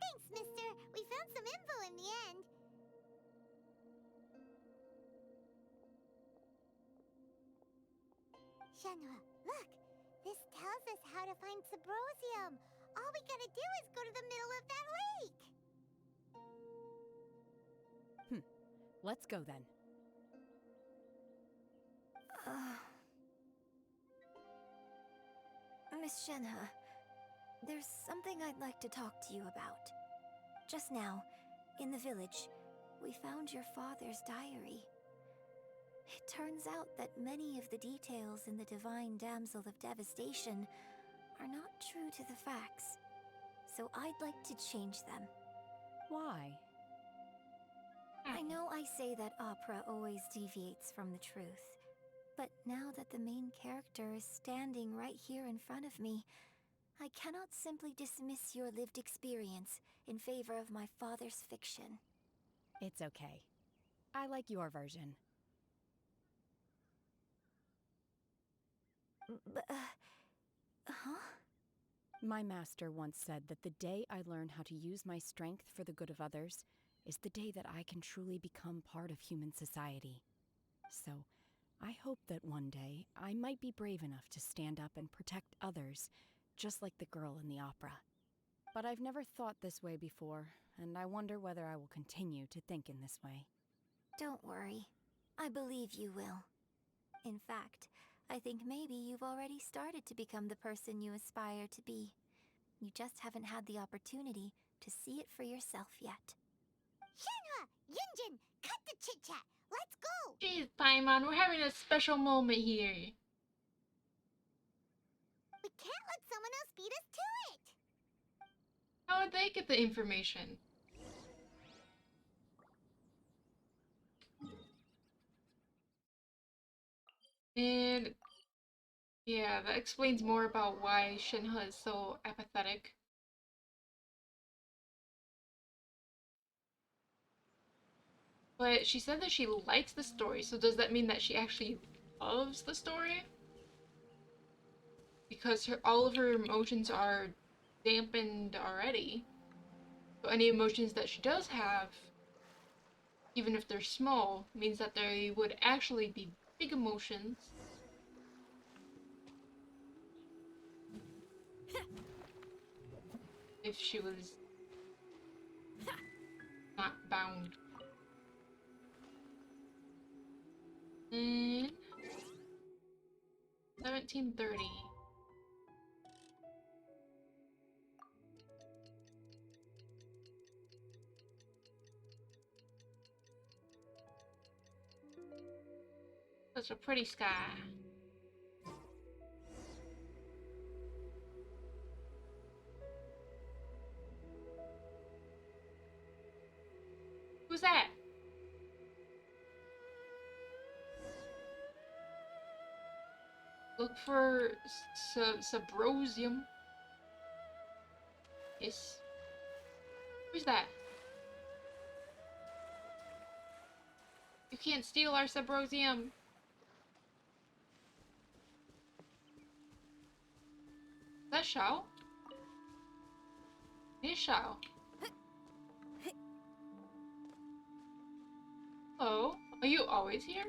Thanks, mister. We found some info in the end. Shenhe, look! This tells us how to find Subrosium. All we gotta do is go to the middle of that lake! Let's go then. Miss Shenhe, there's something I'd like to talk to you about. Just now, in the village, we found your father's diary. It turns out that many of the details in the Divine Damsel of Devastation are not true to the facts, so I'd like to change them. Why? I know I say that opera always deviates from the truth, but now that the main character is standing right here in front of me, I cannot simply dismiss your lived experience in favor of my father's fiction. It's okay. I like your version. Huh? My master once said that the day I learn how to use my strength for the good of others is the day that I can truly become part of human society. So, I hope that one day I might be brave enough to stand up and protect others, just like the girl in the opera. But I've never thought this way before, and I wonder whether I will continue to think in this way. Don't worry. I believe you will. In fact, I think maybe you've already started to become the person you aspire to be. You just haven't had the opportunity to see it for yourself yet. Shenhua, Yunjin, cut the chit-chat. Let's go. Jeez, Paimon, we're having a special moment here. We can't let someone else beat us to it. How would they get the information? And yeah, that explains more about why Shinha is so apathetic. But she said that she likes the story, so does that mean that she actually loves the story? Because all of her emotions are dampened already. So any emotions that she does have, even if they're small, means that they would actually be big emotions. If she was not bound. And 1730. Such a pretty sky. Who's that? Look for Subrosium. Yes. Who's that? You can't steal our Subrosium. Is that Shao? It is Shao. Hello. Are you always here?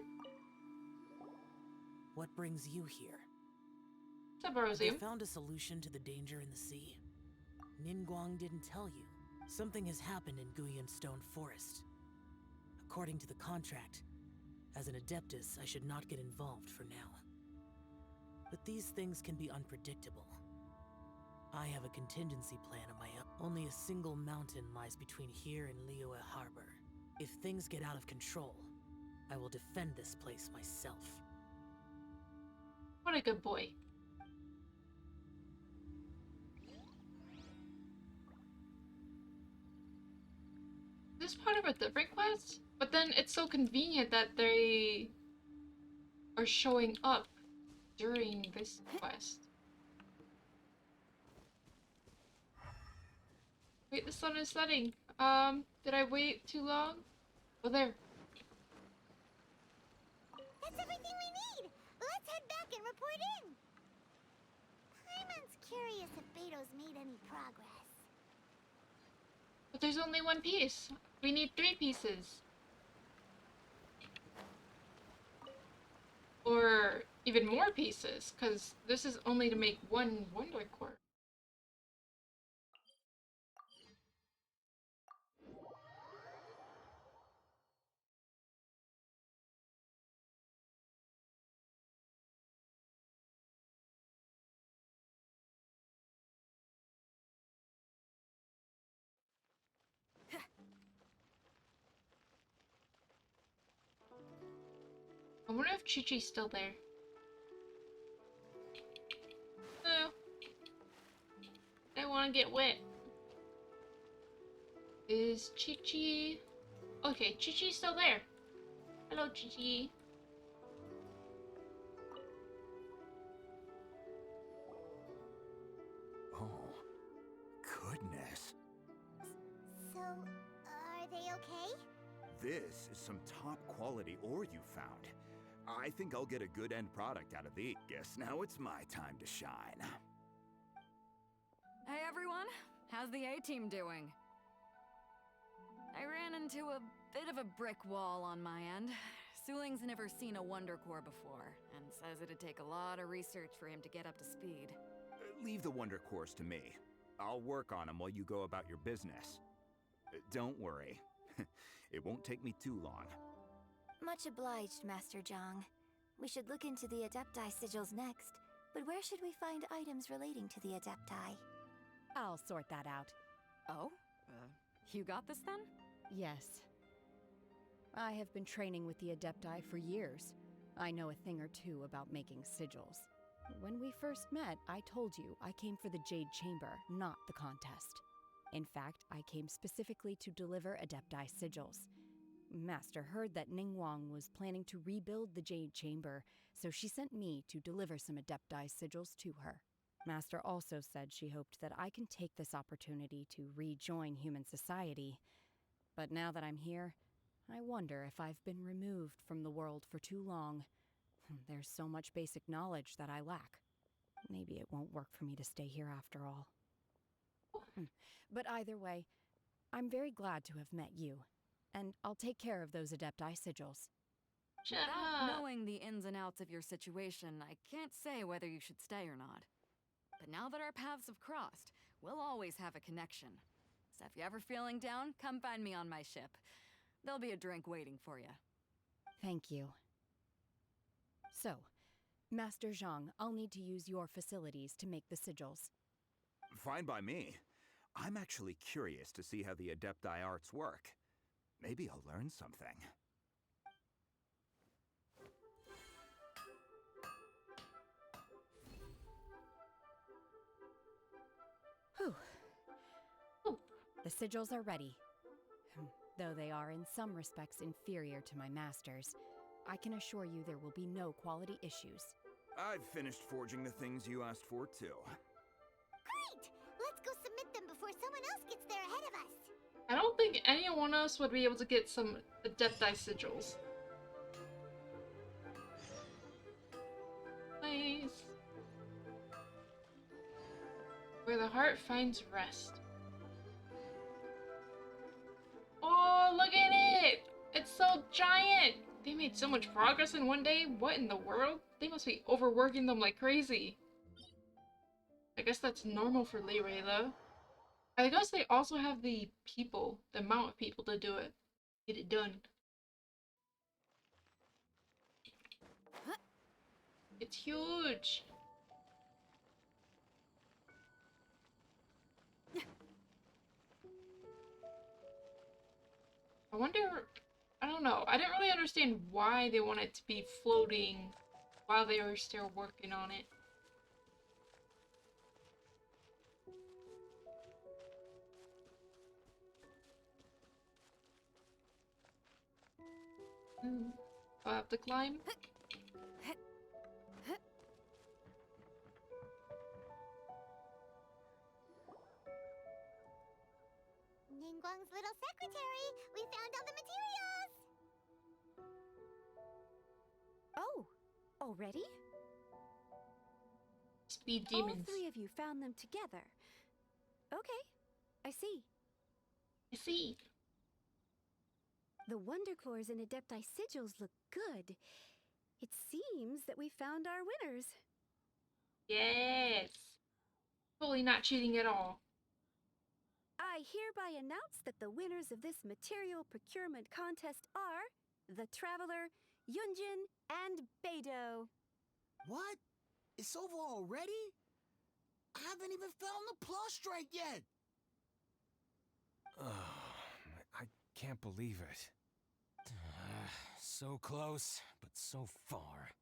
What brings you here? Have Subrosium. you found a solution to the danger in the sea? Ningguang didn't tell you. Something has happened in Guyan Stone Forest. According to the contract, as an Adeptus, I should not get involved for now. But these things can be unpredictable. I have a contingency plan of my own. Only a single mountain lies between here and Liyue Harbor. If things get out of control, I will defend this place myself. What a good boy. Is this part of a different quest? But then it's so convenient that they are showing up during this quest. Wait, the sun is setting. Did I wait too long? Oh, there. That's everything we need. Let's head back and report in. Paimon's curious if Beto's made any progress. But there's only one piece. We need 3 pieces. Or even more pieces, because this is only to make 1 Wonder Core. I wonder if Chi-Chi's still there. No. I want to get wet. Is Chi-Chi... Okay, Chi-Chi's still there. Hello, Chi-Chi. Oh, goodness. So, are they okay? This is some top quality ore you found. I think I'll get a good end product out of these. Guess now it's my time to shine. Hey everyone, how's the A-team doing? I ran into a bit of a brick wall on my end. Suling's never seen a Wonder Core before, and says it'd take a lot of research for him to get up to speed. Leave the Wonder Cores to me. I'll work on them while you go about your business. Don't worry. It won't take me too long. Much obliged, Master Zhang. We should look into the Adepti sigils next, but where should we find items relating to the Adepti? I'll sort that out. Oh? You got this then? Yes. I have been training with the Adepti for years. I know a thing or two about making sigils. When we first met, I told you I came for the Jade Chamber, not the contest. In fact, I came specifically to deliver Adepti sigils. Master heard that Ningguang was planning to rebuild the Jade Chamber, so she sent me to deliver some Adepti sigils to her. Master also said she hoped that I can take this opportunity to rejoin human society. But now that I'm here, I wonder if I've been removed from the world for too long. There's so much basic knowledge that I lack. Maybe it won't work for me to stay here after all. But either way, I'm very glad to have met you. And I'll take care of those Adepti sigils. Shut Without up. knowing the ins and outs of your situation, I can't say whether you should stay or not. But now that our paths have crossed, we'll always have a connection. So if you're ever feeling down, come find me on my ship. There'll be a drink waiting for you. Thank you. So, Master Zhang, I'll need to use your facilities to make the sigils. Fine by me. I'm actually curious to see how the Adepti arts work. Maybe I'll learn something. Whew. The sigils are ready. Though they are in some respects inferior to my master's, I can assure you there will be no quality issues. I've finished forging the things you asked for, too. Great! Let's go submit them before someone else gets there ahead of us. I don't think anyone else would be able to get some Adepti sigils. Please. Where the heart finds rest. Oh, look at it! It's so giant! They made so much progress in one day. What in the world? They must be overworking them like crazy. I guess that's normal for Leeway, though. I guess they also have the people, the amount of people to do it. Get it done. It's huge! I wonder, I don't know, I didn't really understand why they wanted to be floating while they were still working on it. I have to climb? Ningguang's little secretary! We found all the materials! Oh, already? Speed All demons. three of you found them together. Okay, I see. I see. The Wonderclaws and Adepti sigils look good. It seems that we found our winners. Yes. Totally not cheating at all. I hereby announce that the winners of this material procurement contest are the Traveler, Yunjin, and Beidou. What? It's over already? I haven't even found the prostrate yet! I can't believe it. So close, but so far.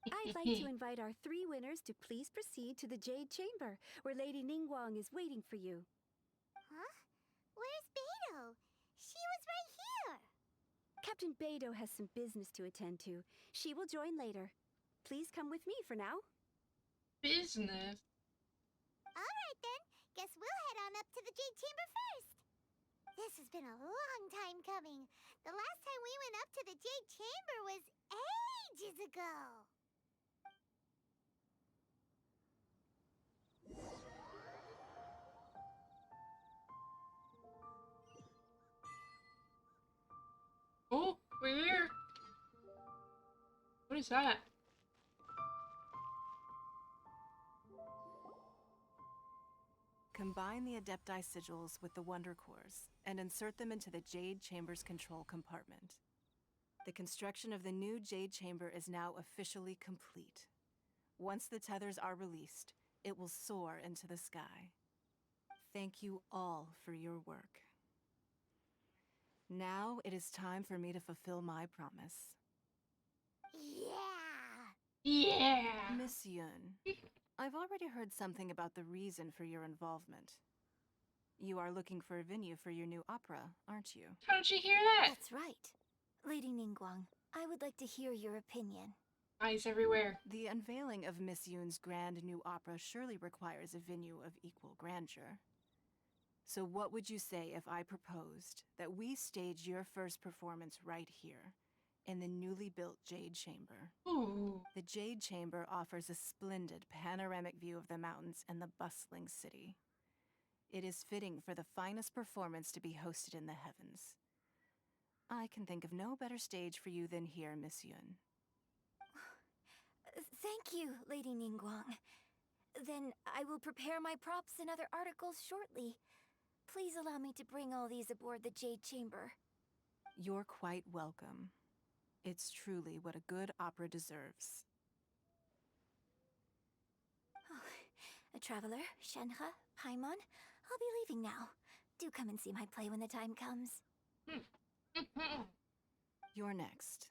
I'd like to invite our three winners to please proceed to the Jade Chamber, where Lady Ningguang is waiting for you. Huh? Where's Beidou? She was right here! Captain Beidou has some business to attend to. She will join later. Please come with me for now. Business? Alright then, guess we'll head on up to the Jade Chamber first. This has been a long time coming. The last time we went up to the Jade Chamber was ages ago. Oh, we're here. What is that? Combine the Adepti sigils with the Wonder Cores and insert them into the Jade Chamber's control compartment. The construction of the new Jade Chamber is now officially complete. Once the tethers are released, it will soar into the sky. thank you all for your work. Now it is time for me to fulfill my promise. Yeah! Yeah! Miss Yun, I've already heard something about the reason for your involvement. You are looking for a venue for your new opera, aren't you? How did she hear that? That's right. Lady Ningguang, I would like to hear your opinion. Eyes everywhere. The unveiling of Miss Yun's grand new opera surely requires a venue of equal grandeur. So what would you say if I proposed that we stage your first performance right here, in the newly built Jade Chamber? Ooh. The Jade Chamber offers a splendid panoramic view of the mountains and the bustling city. It is fitting for the finest performance to be hosted in the heavens. I can think of no better stage for you than here, Miss Yun. Thank you, Lady Ningguang. Then I will prepare my props and other articles shortly. Please allow me to bring all these aboard the Jade Chamber. You're quite welcome. It's truly what a good opera deserves. A traveler, Shenhe, Paimon, I'll be leaving now. Do come and see my play when the time comes. You're next.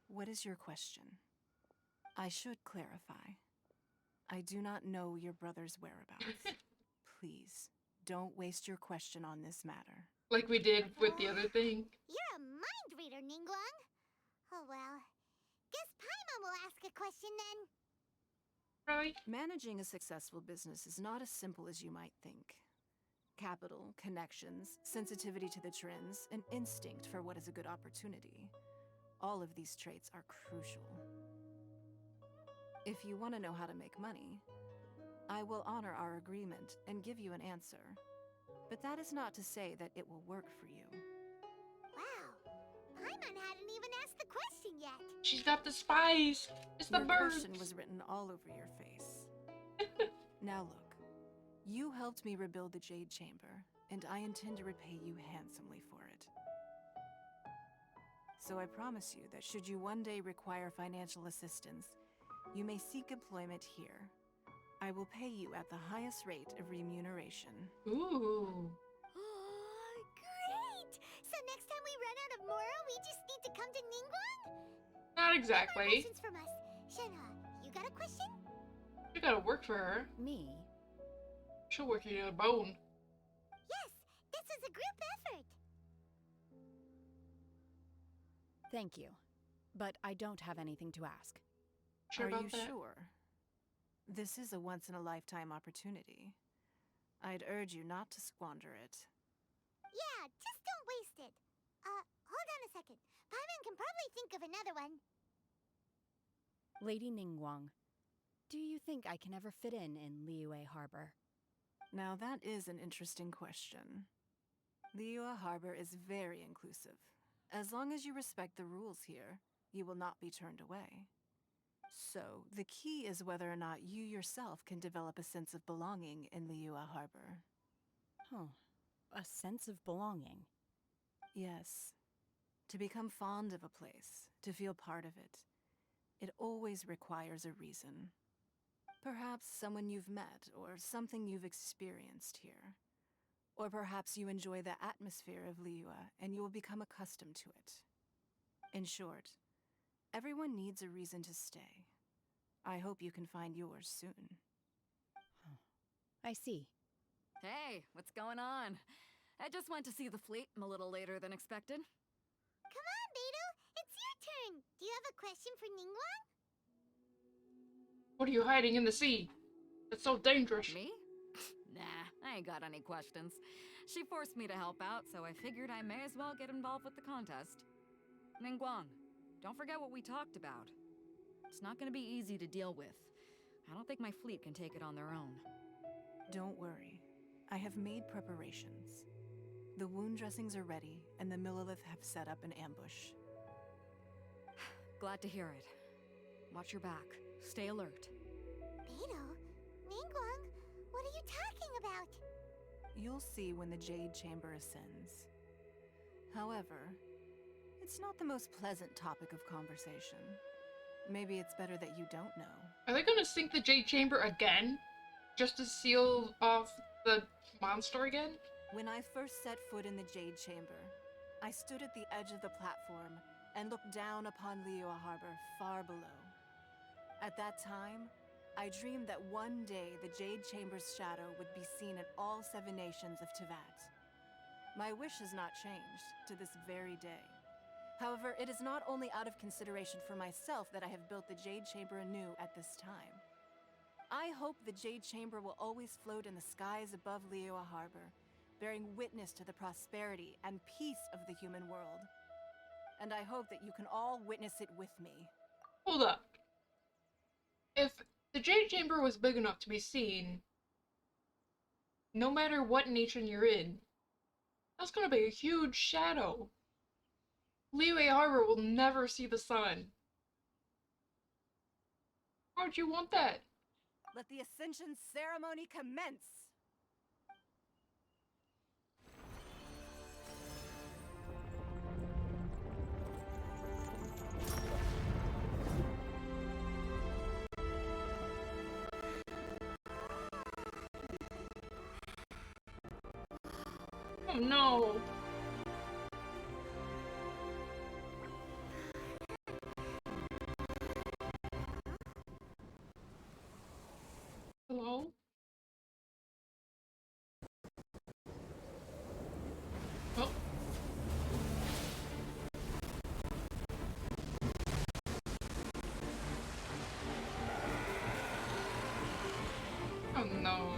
What is your question? I should clarify. I do not know your brother's whereabouts. Please, don't waste your question on this matter. Like we did with the other thing. You're a mind reader, Ningguang. Oh well. Guess Paimon will ask a question then. Really? Managing a successful business is not as simple as you might think. Capital, connections, sensitivity to the trends, and instinct for what is a good opportunity. All of these traits are crucial. If you want to know how to make money, I will honor our agreement and give you an answer. But that is not to say that it will work for you. Wow. Paimon hadn't even asked the question yet. She's got the spies. It's the Your birds. question was written all over your face. Now look. You helped me rebuild the Jade Chamber, and I intend to repay you handsomely for it. So I promise you that should you one day require financial assistance, you may seek employment here. I will pay you at the highest rate of remuneration. Ooh. Oh, great! So next time we run out of Moro, we just need to come to Ningguang? Not No more exactly. questions from us. Shenhe, you got a question? You gotta work for her. Me? She'll work you to the bone. Yes, this is a group effort. Thank you. But I don't have anything to ask. Sure Are about you that? sure? This is a once-in-a-lifetime opportunity. I'd urge you not to squander it. Yeah, just don't waste it. Hold on a second. Paimon can probably think of another one. Lady Ningguang, do you think I can ever fit in Liyue Harbor? Now that is an interesting question. Liyue Harbor is very inclusive. As long as you respect the rules here, you will not be turned away. So, the key is whether or not you yourself can develop a sense of belonging in Liyue Harbor. Huh. A sense of belonging. Yes. To become fond of a place, to feel part of it, it always requires a reason. Perhaps someone you've met, or something you've experienced here. Or perhaps you enjoy the atmosphere of Liyue and you will become accustomed to it. In short, everyone needs a reason to stay. I hope you can find yours soon. I see. Hey, what's going on? I just went to see the fleet. I'm a little later than expected. Come on, Beidou. It's your turn. Do you have a question for Ningguang? What are you hiding in the sea? It's so dangerous. Me? Nah, I ain't got any questions. She forced me to help out, so I figured I may as well get involved with the contest. Ningguang, don't forget what we talked about. It's not gonna be easy to deal with. I don't think my fleet can take it on their own. Don't worry. I have made preparations. The wound dressings are ready, and the Millilith have set up an ambush. Glad to hear it. Watch your back. Stay alert. Beidou? Ningguang? What are you talking about? You'll see when the Jade Chamber ascends. However, it's not the most pleasant topic of conversation. Maybe it's better that you don't know. Are they gonna sink the Jade Chamber again? Just to seal off the monster again? When I first set foot in the Jade Chamber, I stood at the edge of the platform and looked down upon Liyue Harbor far below. At that time, I dreamed that one day the Jade Chamber's shadow would be seen in all 7 nations of Teyvat. My wish has not changed to this very day. However, it is not only out of consideration for myself that I have built the Jade Chamber anew at this time. I hope the Jade Chamber will always float in the skies above Liyue Harbor, bearing witness to the prosperity and peace of the human world. And I hope that you can all witness it with me. Hold up. If the Jade Chamber was big enough to be seen, no matter what nation you're in, that's gonna be a huge shadow. Liyue Harbor will never see the sun. How'd you want that? Let the Ascension ceremony commence! Oh no. Hello? Oh. Oh no.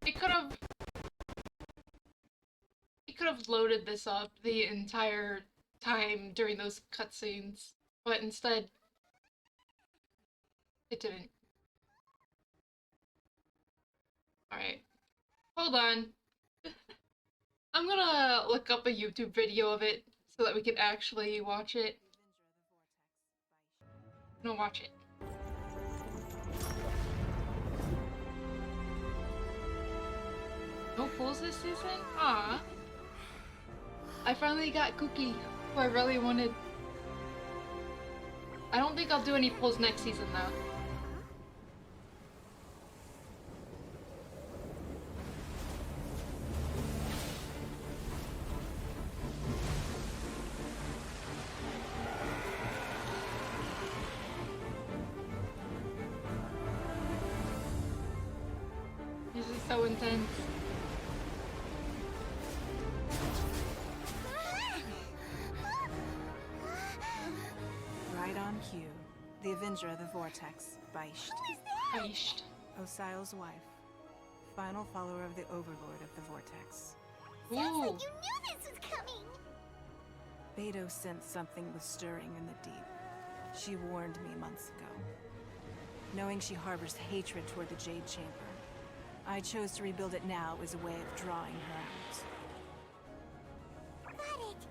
It could have loaded this up the entire time during those cutscenes, but instead it didn't. Alright. Hold on. I'm gonna look up a YouTube video of it so that we can actually watch it. I'm gonna watch it. No pulls this season? Aw. I finally got Cookie, who I really wanted. I don't think I'll do any pulls next season though. This is so intense. Right on cue. The Avenger of the Vortex, Beisht. Beisht. Osial's wife. Final follower of the Overlord of the Vortex. Sounds like you knew this was coming! Beidou sensed something was stirring in the deep. She warned me months ago. Knowing she harbors hatred toward the Jade Chamber, I chose to rebuild it now as a way of drawing her out. Got it!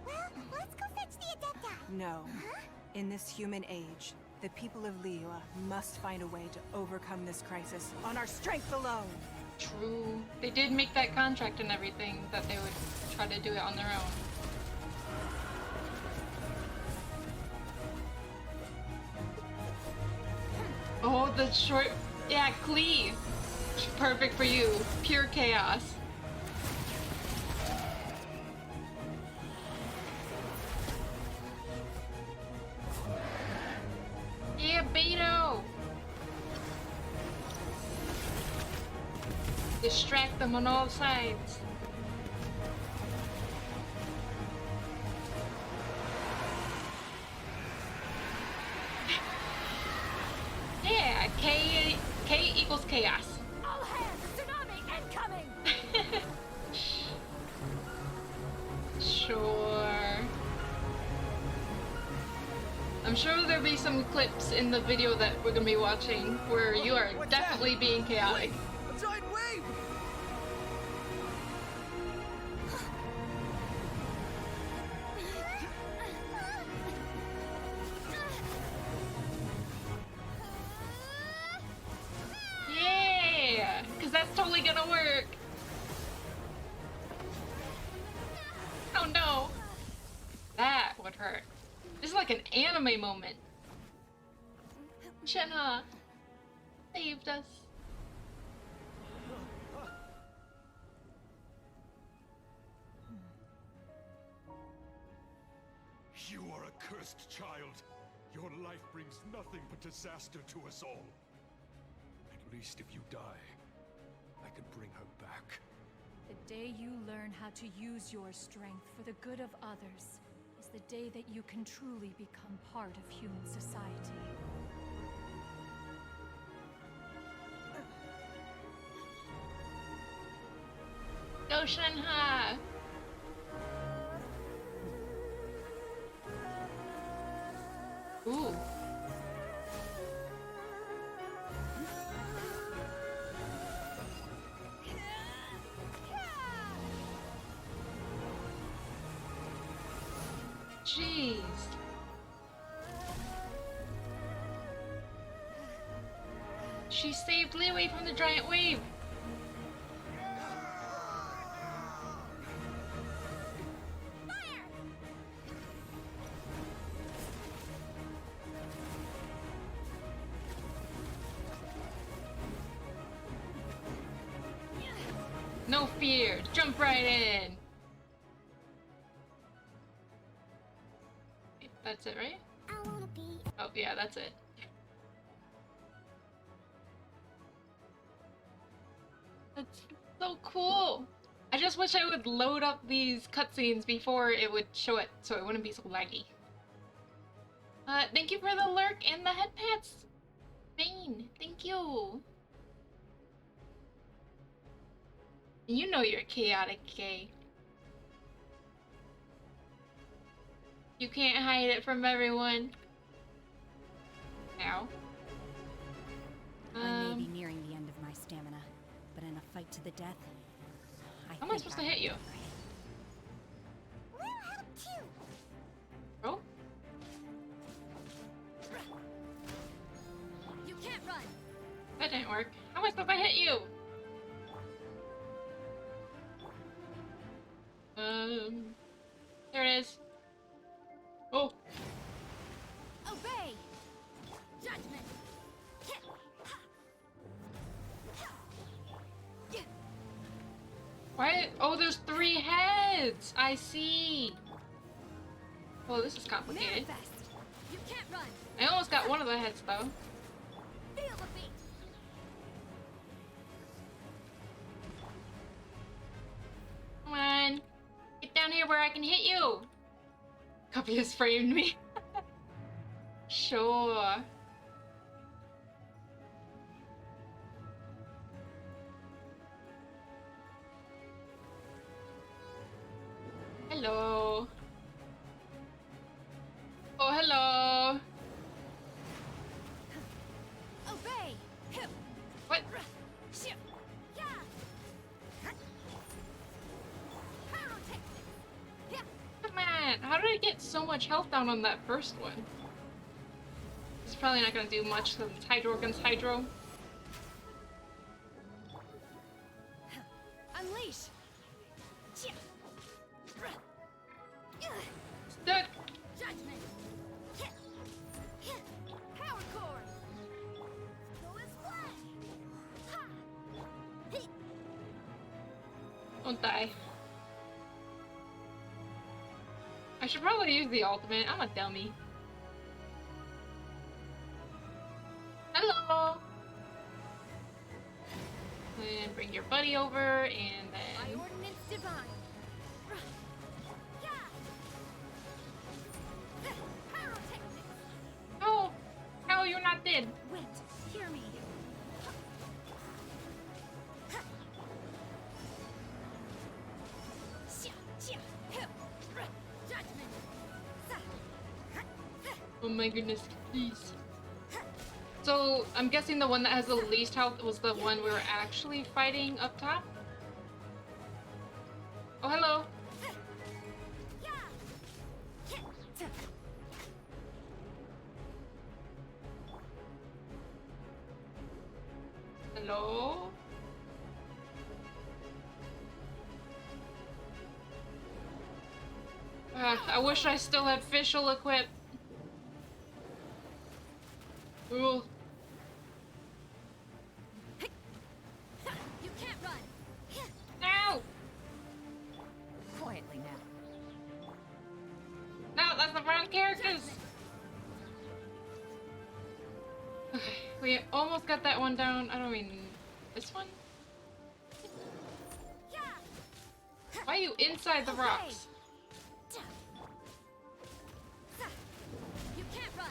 Well, let's go fetch the Adepti! No. Huh? In this human age, the people of Liyue must find a way to overcome this crisis on our strength alone! True. They did make that contract and everything that they would try to do it on their own. Oh, the short... Yeah, Klee! Perfect for you. Pure chaos. Yeah, Beidou! Distract them on all sides. Yeah, K equals chaos. All hands, tsunami incoming! Sure. I'm sure there'll be some clips in the video that we're gonna be watching where you are definitely being chaotic. A giant wave! Yeah! Because that's totally gonna work. Oh no! That would hurt. This is like an anime moment. Shenhe saved us. You are a cursed child. Your life brings nothing but disaster to us all. At least if you die, I can bring her back. The day you learn how to use your strength for the good of others is the day that you can truly become part of human society. Go Shenhe! Ooh. Jeez. She saved Leeway from the giant wave. No fear, jump right in. That's it, right? Oh yeah, that's it. That's so cool. I just wish I would load up these cutscenes before it would show it, so it wouldn't be so laggy. Thank you for the lurk and the head pats. Bane, thank you. You know you're chaotic gay. You can't hide it from everyone. Ow. I may be nearing the end of my stamina, but in a fight to the death, how am I supposed to hit you? Oh? You can't run. That didn't work. How am I supposed to hit you? There it is. Oh. Obey. Judgment. Why? Oh, there's 3 heads. I see. Oh, this is complicated. You can't run. I almost got one of the heads though. Feel the beat. Come on. Get down here where I can hit you. Copy has framed me. Sure. Hello. Oh, hello. Obey. What? Come on. How did I get so much health down on that first one? It's probably not gonna do much because it's Hydro against Hydro. Unleash. Stuck. Judgment. Power core. Don't die. I should probably use the ultimate. I'm a dummy. Hello! And bring your buddy over, and By then... ordinance divine. Oh! How you're not dead? Wait, hear me. Oh my goodness, please. So, I'm guessing the one that has the least health was the one we were actually fighting up top? Oh, hello! Hello? I wish I still had Fischl equipped. Ooh, the wrong characters! Okay, we almost got that one down. I don't mean this one? Why are you inside the rocks? You can't run.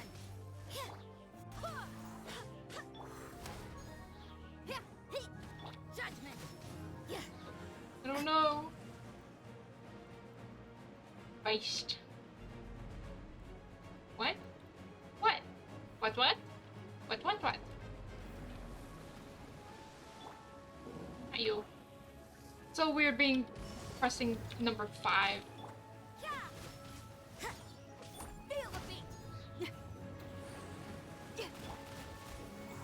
Judgment. I don't know. Feist. What? What? What? What? Are you? So weird being pressing number 5.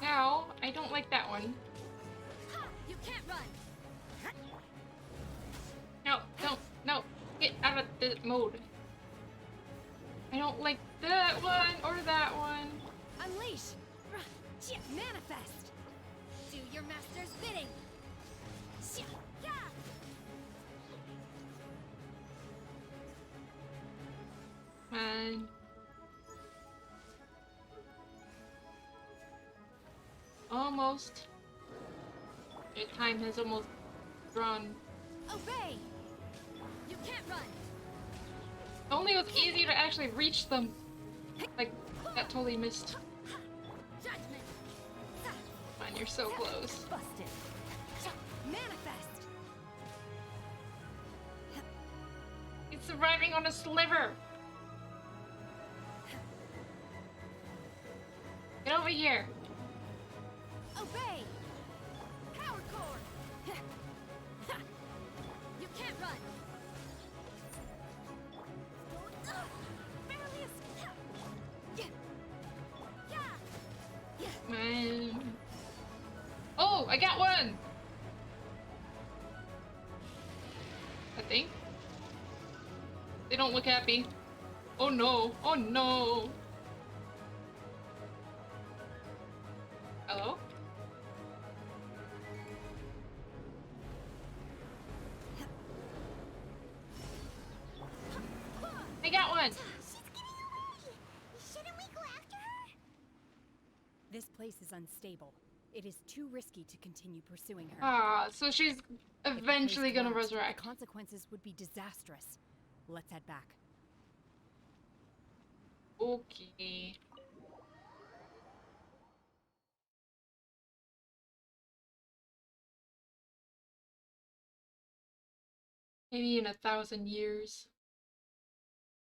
Now, I don't like that one. You can't run. No. Get out of the mode. I don't like that one or that one. Unleash. Manifest. Do your master's bidding. Man. Almost. Your time has almost drawn. Obey. You can't run. If only it was easier to actually reach them. Like, that totally missed. Judgment. Man, you're so close. Busted. Manifest. It's surviving on a sliver. Get over here. Obey. Power core. You can't run. Barely Man. Oh, I got one. I think. They don't look happy. Oh no. Oh no. Hello? I got one. She's getting away! Shouldn't we go after her? This place is unstable. It is too risky to continue pursuing her. Ah, so she's eventually If the place gonna collapsed, resurrect. The consequences would be disastrous. Let's head back. Okay. Maybe in 1,000 years.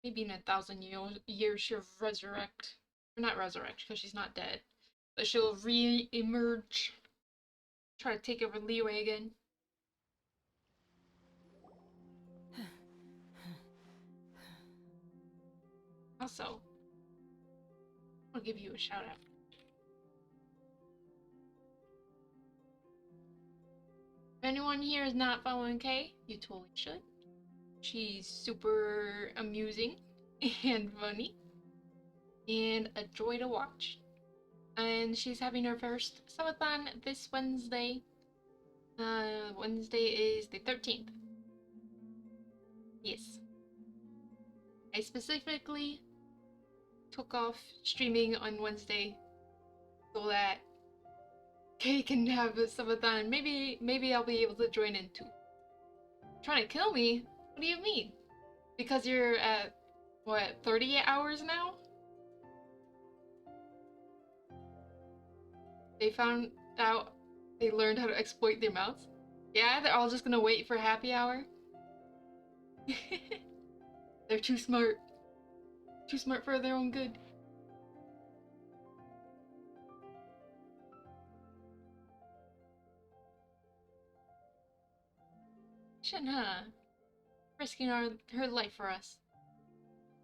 Maybe in 1,000 years she'll resurrect. Or not resurrect, because she's not dead. But she'll re-emerge. Try to take over Leeway again. Also, I'll give you a shout out. If anyone here is not following Kay, you totally should. She's super amusing and funny and a joy to watch. And she's having her first subathon this Wednesday. Wednesday is the 13th. Yes. I specifically took off streaming on Wednesday so that Kay can have a subathon. Maybe I'll be able to join in too. Trying to kill me? What do you mean? Because you're at, what, 38 hours now? They found out they learned how to exploit their mouths? Yeah, they're all just gonna wait for happy hour? They're too smart. Too smart for their own good. Shouldn't, huh? Risking her life for us.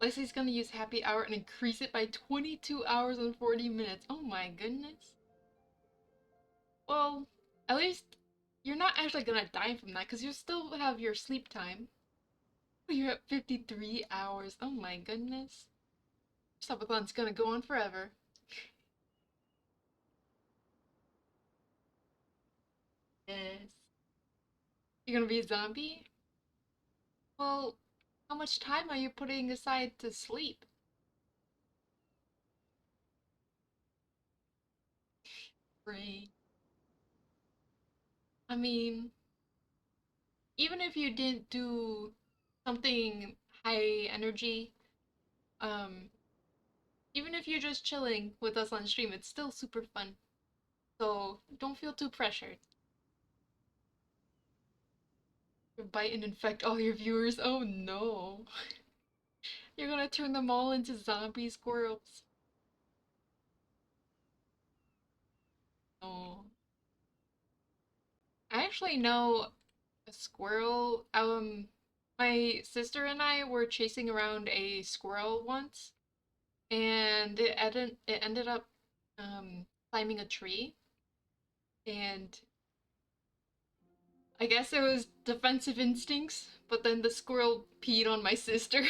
Leslie's gonna use happy hour and increase it by 22 hours and 40 minutes. Oh my goodness. Well, at least you're not actually gonna die from that because you still have your sleep time. You're at 53 hours. Oh my goodness. Subathon's gonna go on forever. Yes. You're gonna be a zombie? Well, how much time are you putting aside to sleep? Great. I mean, even if you didn't do something high energy, um, even if you're just chilling with us on stream, it's still super fun. So don't feel too pressured. Bite and infect all your viewers. Oh no. You're gonna turn them all into zombie squirrels. Oh. I actually know a squirrel. My sister and I were chasing around a squirrel once, and it ended up climbing a tree, and I guess it was defensive instincts, but then the squirrel peed on my sister.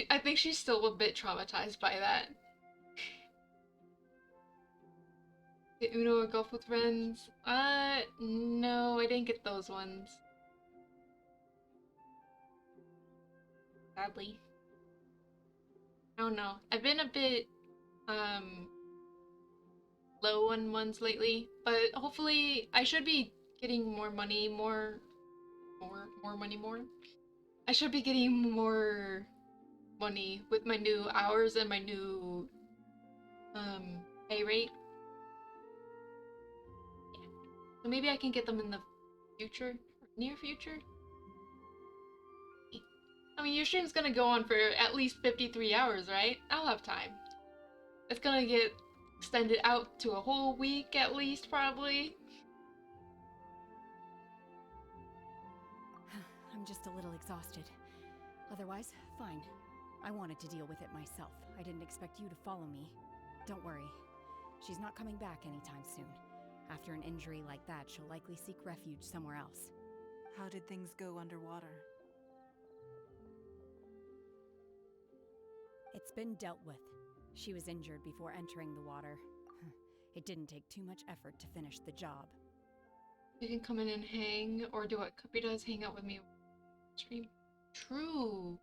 I think she's still a bit traumatized by that. Get Uno or golf with friends? No, I didn't get those ones. Sadly. I don't know. I've been a bit, low on ones lately, but hopefully I should be getting more money, more money, more. I should be getting more money with my new hours and my new, pay rate. Yeah. So maybe I can get them in the future, near future. I mean, your stream's gonna go on for at least 53 hours, right? I'll have time. It's gonna get extended out to a whole week at least, probably. I'm just a little exhausted. Otherwise, fine. I wanted to deal with it myself. I didn't expect you to follow me. Don't worry. She's not coming back anytime soon. After an injury like that, she'll likely seek refuge somewhere else. How did things go underwater? It's been dealt with. She was injured before entering the water. It didn't take too much effort to finish the job. You can come in and hang, or do what Cuppy does, hang out with me on stream. True.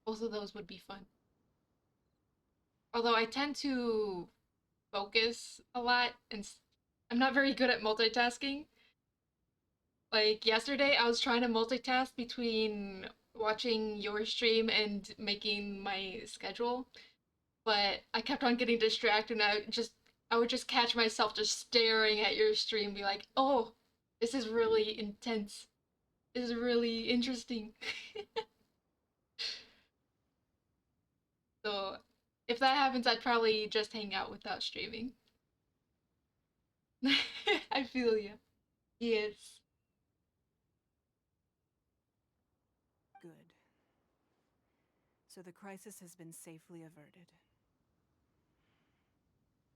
Both of those would be fun. Although I tend to focus a lot, and I'm not very good at multitasking. Like yesterday, I was trying to multitask between watching your stream and making my schedule, but I kept on getting distracted, and I would just catch myself just staring at your stream, be like, "Oh, this is really intense. This is really interesting." So, if that happens, I'd probably just hang out without streaming. I feel you. Yes. Good. So the crisis has been safely averted.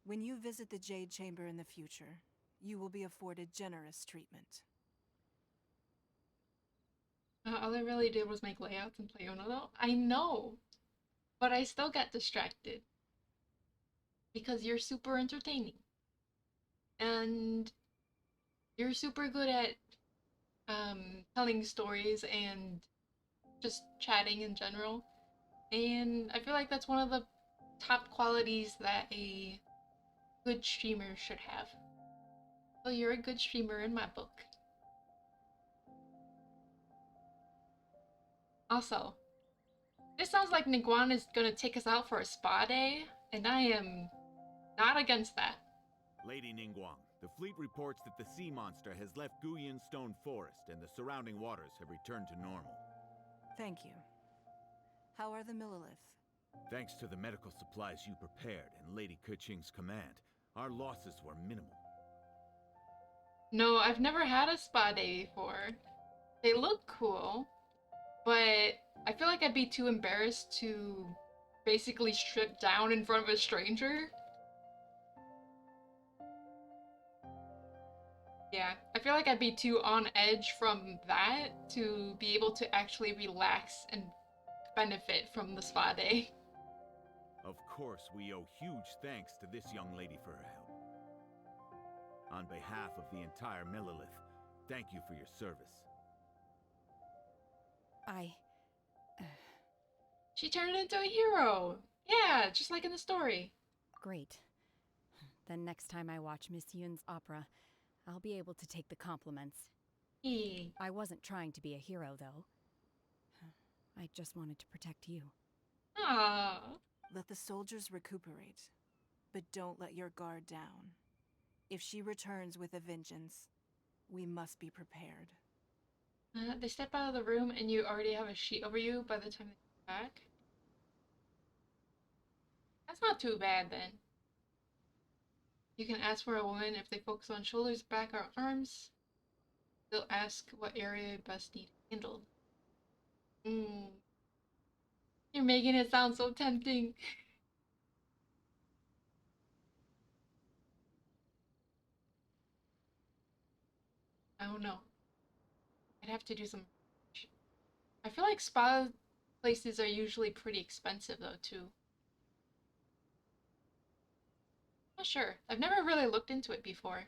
When you visit the Jade Chamber in the future, you will be afforded generous treatment. All I really did was make layouts and play Uno, though. I know, but I still got distracted because you're super entertaining, and you're super good at telling stories and just chatting in general. And I feel like that's one of the top qualities that a good streamer should have. So you're a good streamer in my book. Also, this sounds like Niguan is gonna take us out for a spa day, and I am not against that. Lady Ningguang, the fleet reports that the sea monster has left Guyan Stone Forest and the surrounding waters have returned to normal. Thank you. How are the Millilith? Thanks to the medical supplies you prepared and Lady Keqing's command, our losses were minimal. No, I've never had a spa day before. They look cool, but I feel like I'd be too embarrassed to basically strip down in front of a stranger. Yeah, I feel like I'd be too on edge from that to be able to actually relax and benefit from the spa day. Of course, we owe huge thanks to this young lady for her help. On behalf of the entire Millilith, thank you for your service. She turned into a hero! Yeah, just like in the story. Great. Then next time I watch Miss Yun's opera, I'll be able to take the compliments. I wasn't trying to be a hero, though. I just wanted to protect you. Ah. Let the soldiers recuperate, but don't let your guard down. If she returns with a vengeance, we must be prepared. They step out of the room and you already have a sheet over you by the time they come back. That's not too bad then. You can ask for a woman if they focus on shoulders, back, or arms. They'll ask what area best need handled. You're making it sound so tempting. I don't know. I'd have to do some. I feel like spa places are usually pretty expensive though too. Not sure. I've never really looked into it before.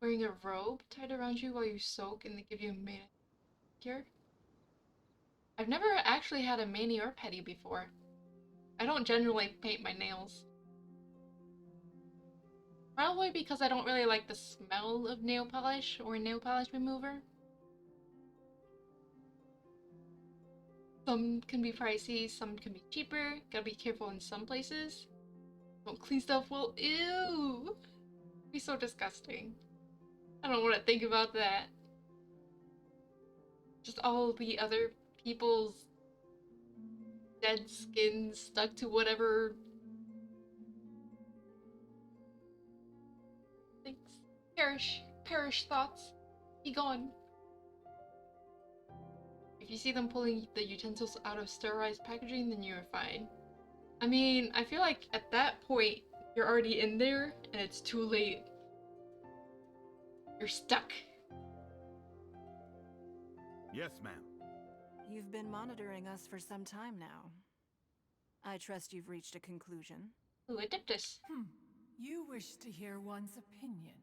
Wearing a robe tied around you while you soak and they give you a manicure? I've never actually had a mani or pedi before. I don't generally paint my nails. Probably because I don't really like the smell of nail polish or nail polish remover. Some can be pricey, some can be cheaper. Gotta be careful in some places. Don't clean stuff well. Ew! It'd be so disgusting. I don't want to think about that. Just all the other people's dead skin stuck to whatever things. Perish thoughts. Be gone. If you see them pulling the utensils out of sterilized packaging, then you're fine. I mean, I feel like at that point, you're already in there, and it's too late. You're stuck. Yes, ma'am. You've been monitoring us for some time now. I trust you've reached a conclusion. Ooh, Adeptus. You wish to hear one's opinion.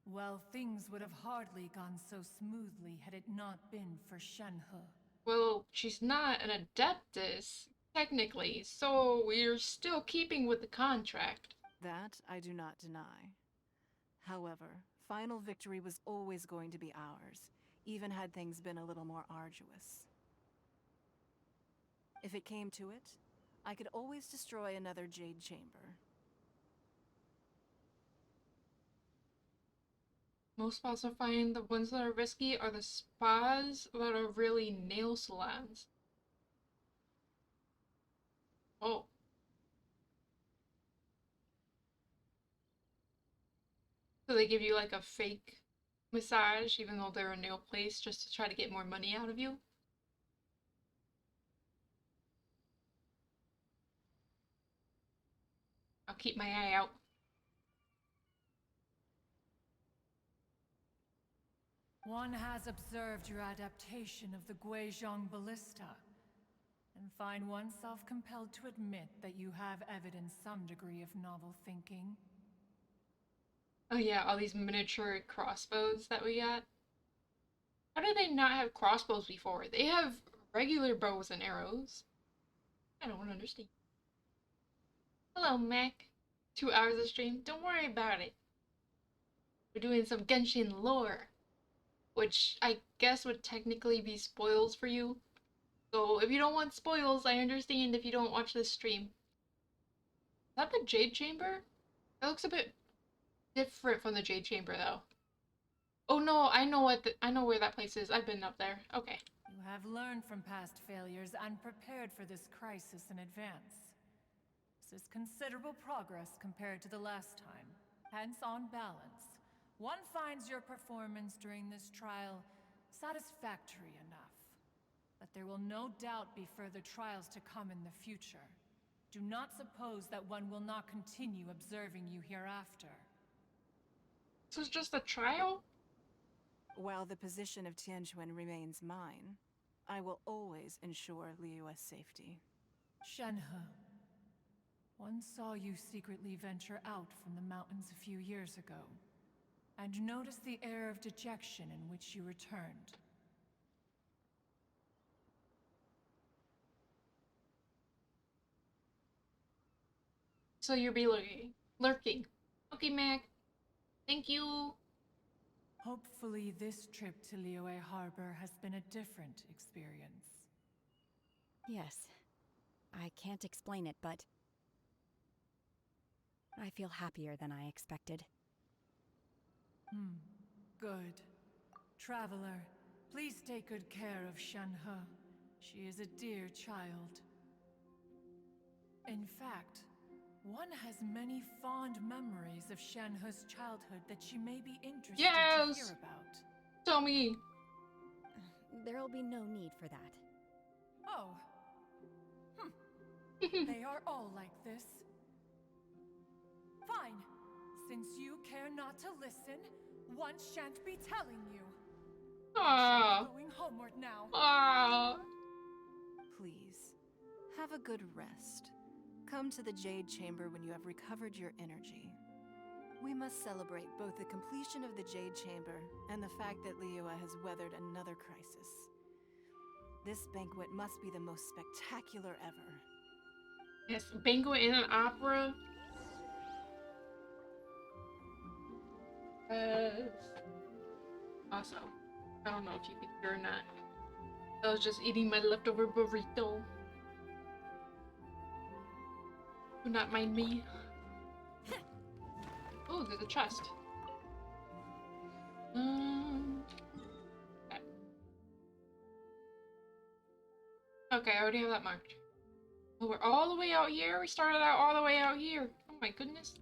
Well, things would have hardly gone so smoothly had it not been for Shenhe. Well, she's not an Adeptus, technically, so we're still keeping with the contract. That I do not deny. However, final victory was always going to be ours, even had things been a little more arduous. If it came to it, I could always destroy another Jade chamber. Most spas are fine. The ones that are risky are the spas that are really nail salons. Oh. So they give you like a fake massage even though they're a nail place just to try to get more money out of you? I'll keep my eye out. One has observed your adaptation of the Guizhong ballista, and find oneself compelled to admit that you have evidenced some degree of novel thinking. Oh yeah, all these miniature crossbows that we got. How did they not have crossbows before? They have regular bows and arrows. I don't understand. Hello, Mac. 2 hours of stream. Don't worry about it. We're doing some Genshin lore, which I guess would technically be spoils for you. So if you don't want spoils, I understand if you don't watch this stream. Is that the Jade Chamber? It looks a bit different from the Jade Chamber, though. Oh no, I know where that place is. I've been up there. Okay. You have learned from past failures and prepared for this crisis in advance. This is considerable progress compared to the last time. Hence, on balance, one finds your performance during this trial satisfactory enough. But there will no doubt be further trials to come in the future. Do not suppose that one will not continue observing you hereafter. This was just a trial? While the position of Tianquan remains mine, I will always ensure Liyue's safety. Shenhe, one saw you secretly venture out from the mountains a few years ago, and noticed the air of dejection in which you returned. So you'll be lurking. Okay, Mac. Thank you. Hopefully this trip to Liyue Harbor has been a different experience. Yes. I can't explain it, but I feel happier than I expected. Good. Traveler, please take good care of Shenhe. She is a dear child. In fact, one has many fond memories of Shenhe's childhood that she may be interested to hear about. Tell me. There'll be no need for that. Oh. They are all like this. Fine. Since you care not to listen, one shan't be telling you. Ah. Going homeward now. Ah. Please, have a good rest. Come to the Jade Chamber when you have recovered your energy. We must celebrate both the completion of the Jade Chamber and the fact that Liyue has weathered another crisis. This banquet must be the most spectacular ever. Yes, banquet in an opera. Also, I don't know if you could hear or not. I was just eating my leftover burrito. Do not mind me. Oh, there's a chest. Okay, I already have that marked. Oh, we're all the way out here? We started out all the way out here. Oh my goodness.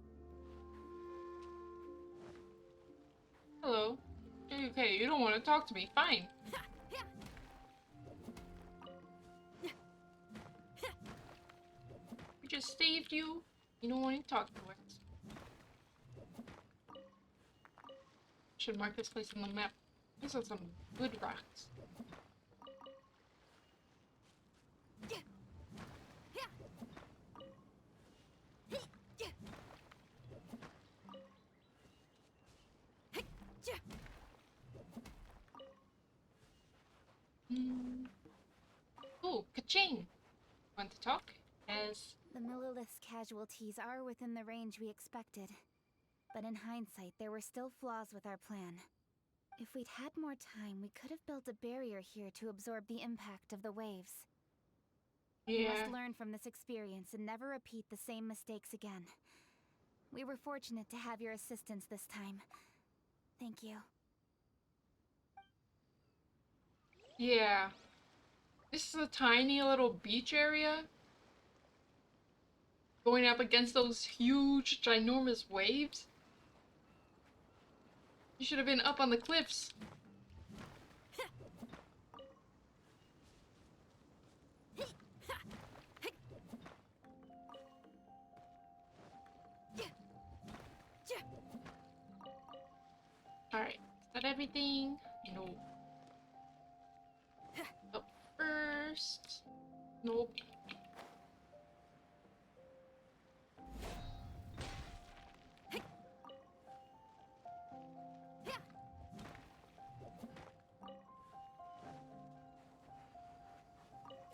Hello. Okay, you don't want to talk to me. Fine. We just saved you. You don't want to talk to us. Should mark this place on the map. These are some good rocks. Oh, ka-ching! Want to talk? Yes. The Millilith's casualties are within the range we expected. But in hindsight, there were still flaws with our plan. If we'd had more time, we could have built a barrier here to absorb the impact of the waves. Yeah. We must learn from this experience and never repeat the same mistakes again. We were fortunate to have your assistance this time. Thank you. Yeah. This is a tiny little beach area. Going up against those huge, ginormous waves. You should have been up on the cliffs. Alright, is that everything? No. Up first. Nope.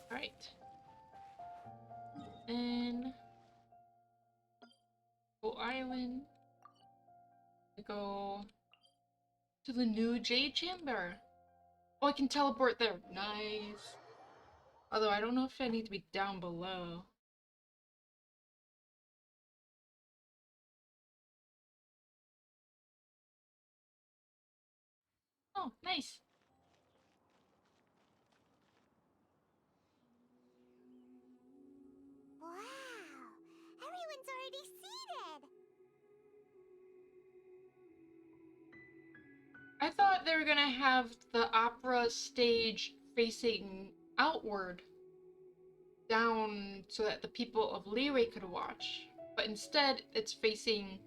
Alright. Then go island. We go to the new Jade Chamber. Oh, I can teleport there. Nice. Although I don't know if I need to be down below. Oh, nice. Wow! Everyone's already seated! I thought they were gonna have the opera stage facing outward down so that the people of Liyue could watch. But instead, it's facing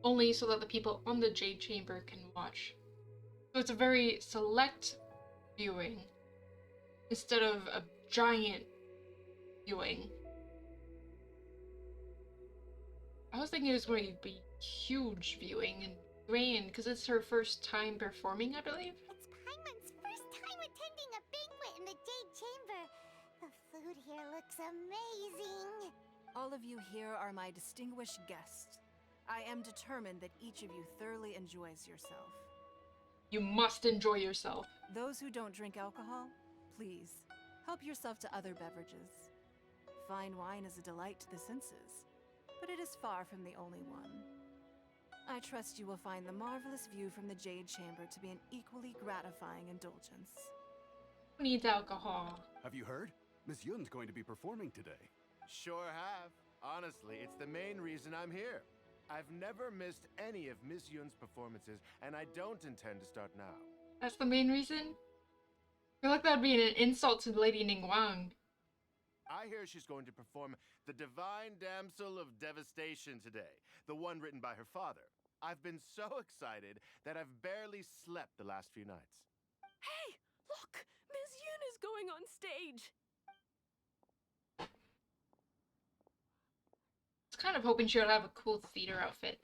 only so that the people on the Jade Chamber can watch. So it's a very select viewing instead of a giant viewing. I was thinking it was going to be huge viewing and grand because it's her first time performing, I believe. It's Paimon's first time attending a banquet in the Jade Chamber. The food here looks amazing. All of you here are my distinguished guests. I am determined that each of you thoroughly enjoys yourself. You must enjoy yourself. Those who don't drink alcohol, please, help yourself to other beverages. Fine wine is a delight to the senses, but it is far from the only one. I trust you will find the marvelous view from the Jade Chamber to be an equally gratifying indulgence. Who needs alcohol? Have you heard? Miss Yun's going to be performing today. Sure have. Honestly, it's the main reason I'm here. I've never missed any of Miss Yun's performances, and I don't intend to start now. That's the main reason? I feel like that'd be an insult to Lady Ningguang. I hear she's going to perform The Divine Damsel of Devastation today, the one written by her father. I've been so excited that I've barely slept the last few nights. Hey, look! Miss Yun is going on stage! I was kind of hoping she would have a cool theater outfit.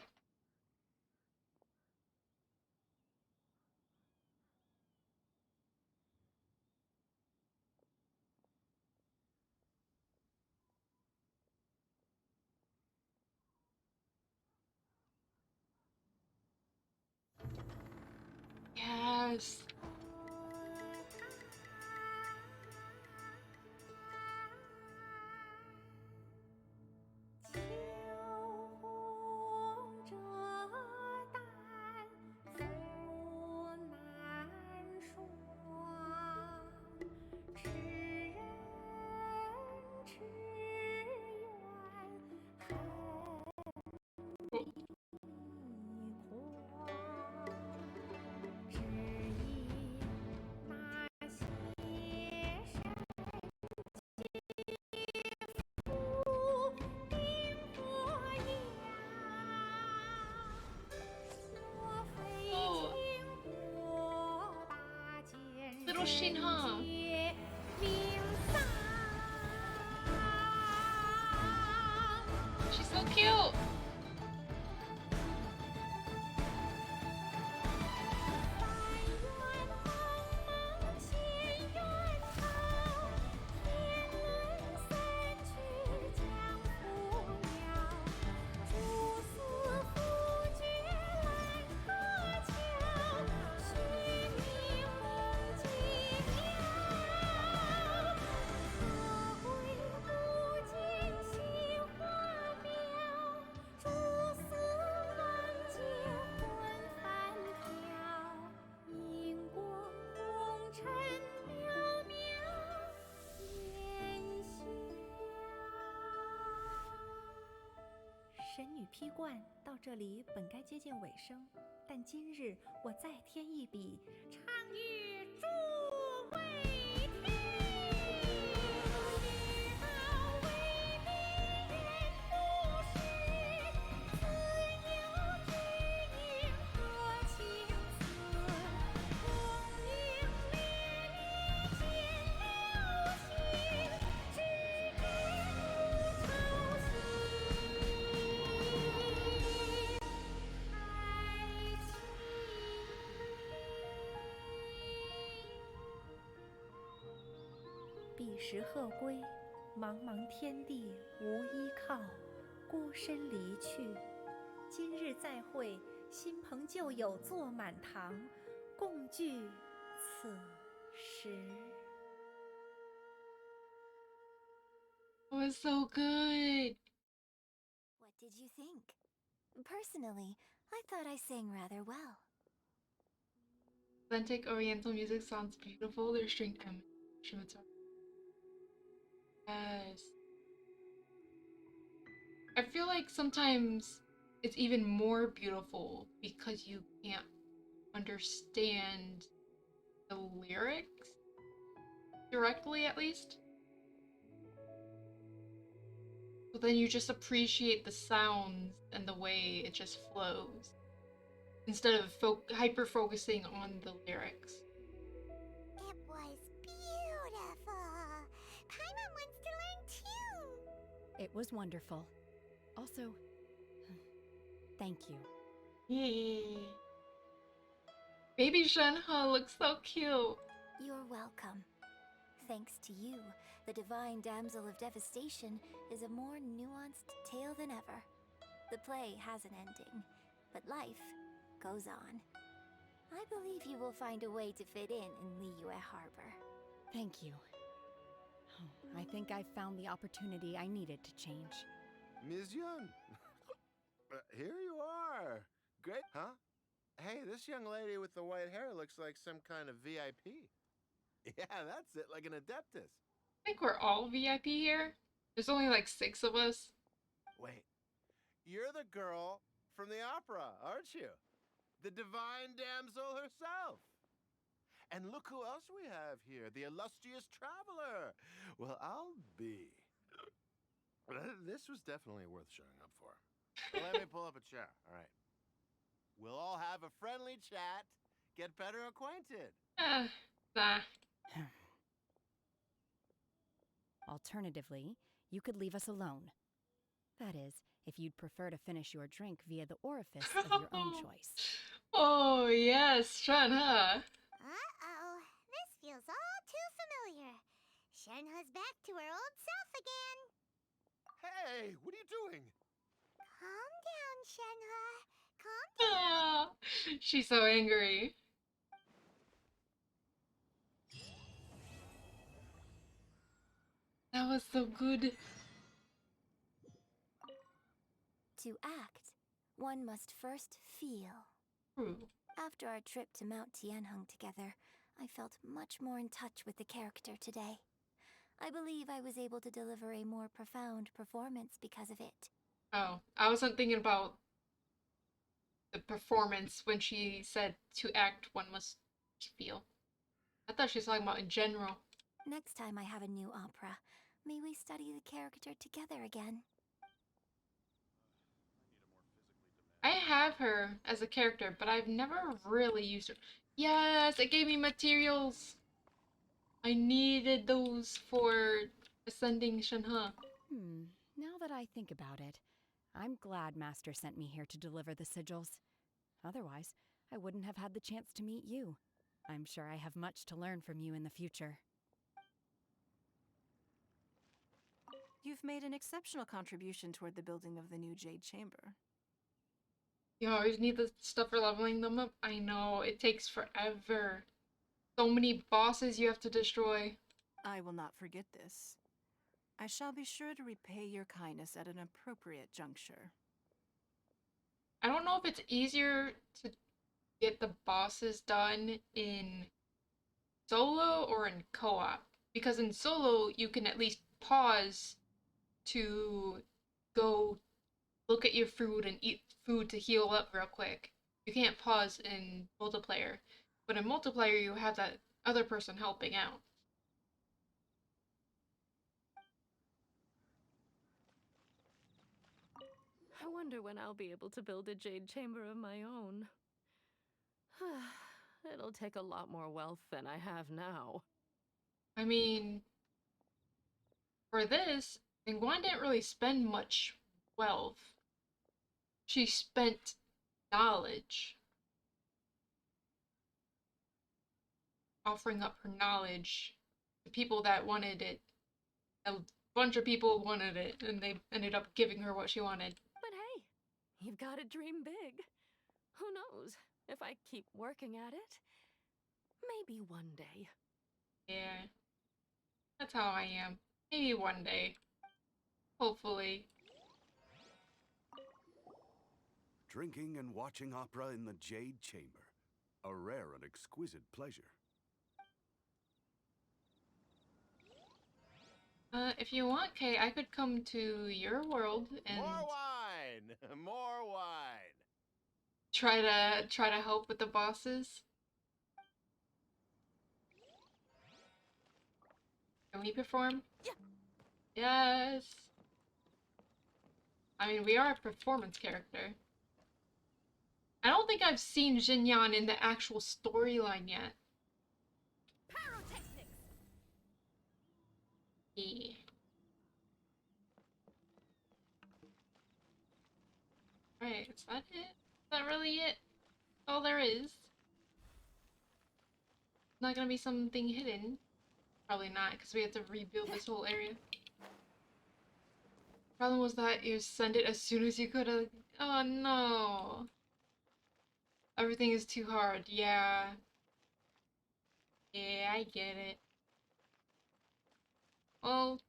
Yes. Little Shinha. She's so cute.神女披冠到这里本该接近尾声，但今日我再添一笔，唱与诸位听。知道为民人不是，自有知音和情思，功名烈烈见了心，只知不操心。彼时鹤归，茫茫天地无依靠，孤身离去。今日再会，新朋旧友坐满堂，共聚此时。It was so good. What did you think? Personally, I thought I sang rather well. Authentic Oriental music sounds beautiful. Their string instruments are. Yes. I feel like sometimes it's even more beautiful because you can't understand the lyrics directly, at least. But then you just appreciate the sounds and the way it just flows instead of hyper focusing on the lyrics. It was beautiful. Paimon wants to learn too. It was wonderful. Also, thank you. Yay. Baby Shenhe looks so cute. You're welcome. Thanks to you, the Divine Damsel of Devastation is a more nuanced tale than ever. The play has an ending, but life goes on. I believe you will find a way to fit in Liyue Harbor. Thank you. Oh, I think I've found the opportunity I needed to change. Ms. Yun, here you are. Great, huh? Hey, this young lady with the white hair looks like some kind of VIP. Yeah, that's it, like an adeptus. I think we're all VIP here. There's only like 6 of us. Wait, you're the girl from the opera, aren't you? The divine damsel herself. And look who else we have here, the illustrious traveler. Well, I'll be. This was definitely worth showing up for. Let me pull up a chair, all right. We'll all have a friendly chat, get better acquainted. Nah. Alternatively, you could leave us alone. That is, if you'd prefer to finish your drink via the orifice of your own choice. Oh, yes, Shenhe. Uh-oh, this feels all too familiar. Shenhe's back to her old self again. Hey, what are you doing? Calm down, Shenhe. Calm down. Oh, she's so angry. That was so good. To act, one must first feel. After our trip to Mount Tianheng together, I felt much more in touch with the character today. I believe I was able to deliver a more profound performance because of it. Oh, I wasn't thinking about the performance when she said to act one must feel. I thought she was talking about in general. Next time I have a new opera, may we study the character together again. I have her as a character, but I've never really used her. Yes, it gave me materials. I needed those for ascending Shenhe. Now that I think about it, I'm glad Master sent me here to deliver the sigils. Otherwise, I wouldn't have had the chance to meet you. I'm sure I have much to learn from you in the future. You've made an exceptional contribution toward the building of the new Jade Chamber. You always need the stuff for leveling them up. I know, it takes forever. So many bosses you have to destroy. I will not forget this. I shall be sure to repay your kindness at an appropriate juncture. I don't know if it's easier to get the bosses done in solo or in co-op. Because in solo, you can at least pause to go look at your food and eat food to heal up real quick. You can't pause in multiplayer. But in multiplayer, you have that other person helping out. I wonder when I'll be able to build a Jade Chamber of my own. It'll take a lot more wealth than I have now. I mean, for this, Ningguang didn't really spend much wealth. She spent knowledge. Offering up her knowledge to people that wanted it. A bunch of people wanted it, and they ended up giving her what she wanted. But hey, you've got to dream big. Who knows? If I keep working at it, maybe one day. Yeah. That's how I am. Maybe one day. Hopefully. Drinking and watching opera in the Jade Chamber. A rare and exquisite pleasure. If you want, Kay, I could come to your world and More wine! More wine! try to help with the bosses. Can we perform? Yeah. Yes. I mean, we are a performance character. I don't think I've seen Jinyan in the actual storyline yet. Pyrotechnics! Yeah. Right, is that it? Is that really it? All there is? Not gonna be something hidden. Probably not, because we had to rebuild this whole area. Problem was that you send it as soon as you could have. Oh no. Everything is too hard. Yeah. Yeah, I get it. Well,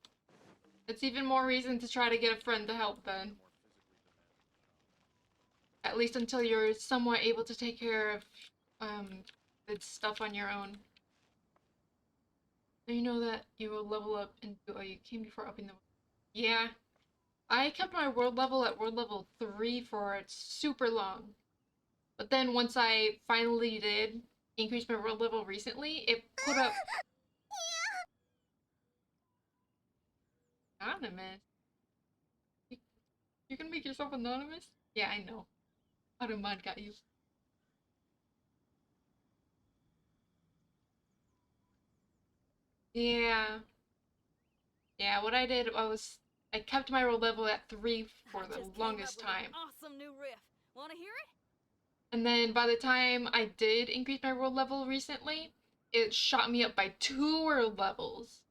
it's even more reason to try to get a friend to help then. At least until you're somewhat able to take care of the stuff on your own. So you know that you will level up and oh, you came before upping the. Yeah. I kept my world level at world level 3 for super long. But then once I finally did increase my world level recently, it put up anonymous. You're gonna make yourself anonymous? Yeah, I know. Automod got you. Yeah. Yeah, what I did was I kept my world level at 3 for the longest time. Awesome new riff. Want to hear it? And then by the time I did increase my world level recently, it shot me up by 2 world levels.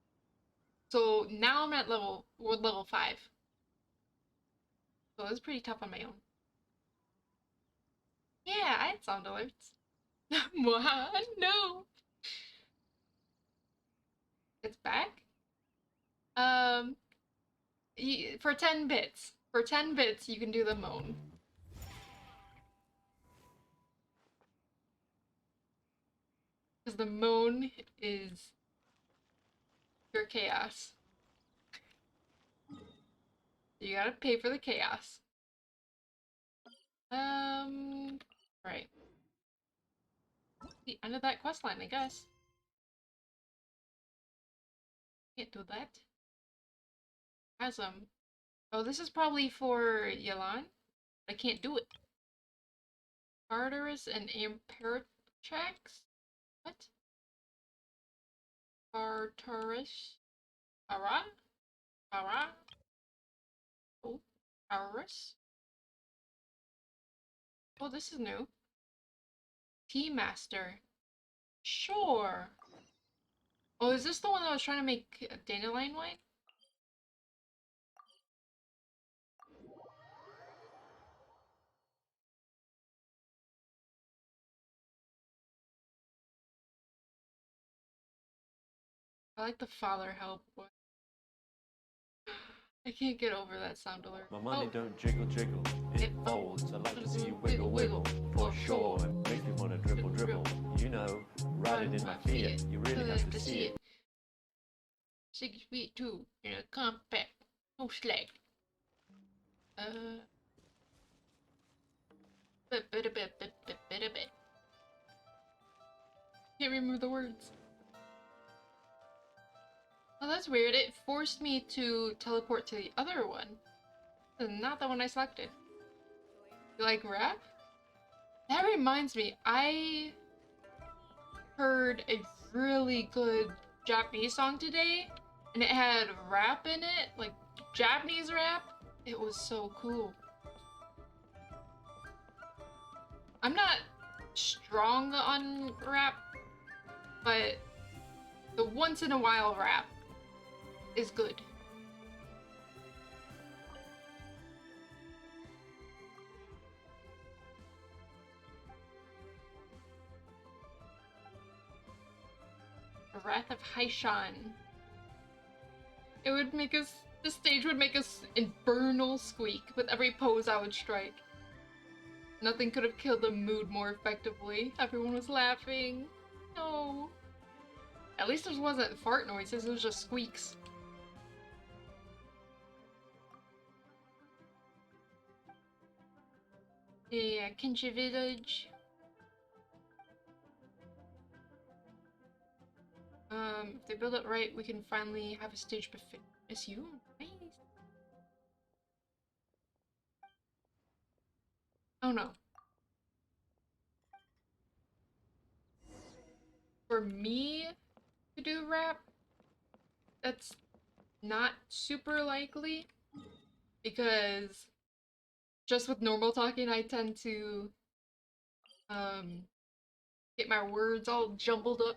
So now I'm at world level 5. So it's pretty tough on my own. Yeah, I had sound alerts. No. It's back? For 10 bits. For 10 bits, you can do the moan. Because the moan is pure chaos. You gotta pay for the chaos. Right. The end of that quest line, I guess. Can't do that. Chasm. Oh, this is probably for Yelan. I can't do it. Tartarus and Imperatrix? What? Tartarus? Ara? Ara? Oh, Tartarus? Oh, this is new. Tea Master. Sure. Oh, is this the one that was trying to make dandelion wine? I like the father help one. I can't get over that sound alert. My money don't jiggle jiggle, it folds. I like to see you wiggle wiggle, for sure. It makes me wanna dribble dribble. You know, riding in my Fiat, you really have to see it. 6 feet 2 in a compact, no slack. Can't remember the words. Oh, that's weird. It forced me to teleport to the other one. Not the one I selected. You like rap? That reminds me, I heard a really good Japanese song today, and it had rap in it, like Japanese rap. It was so cool. I'm not strong on rap, but the once in a while rap is good. The Wrath of Haishan. It would make us, the stage would make us infernal squeak with every pose I would strike. Nothing could have killed the mood more effectively. Everyone was laughing. No. At least it wasn't fart noises, it was just squeaks. Yeah, Kenshi Village. If they build it right, we can finally have a stage befit you. Nice. Oh no. For me to do rap, that's not super likely, because just with normal talking, I tend to get my words all jumbled up.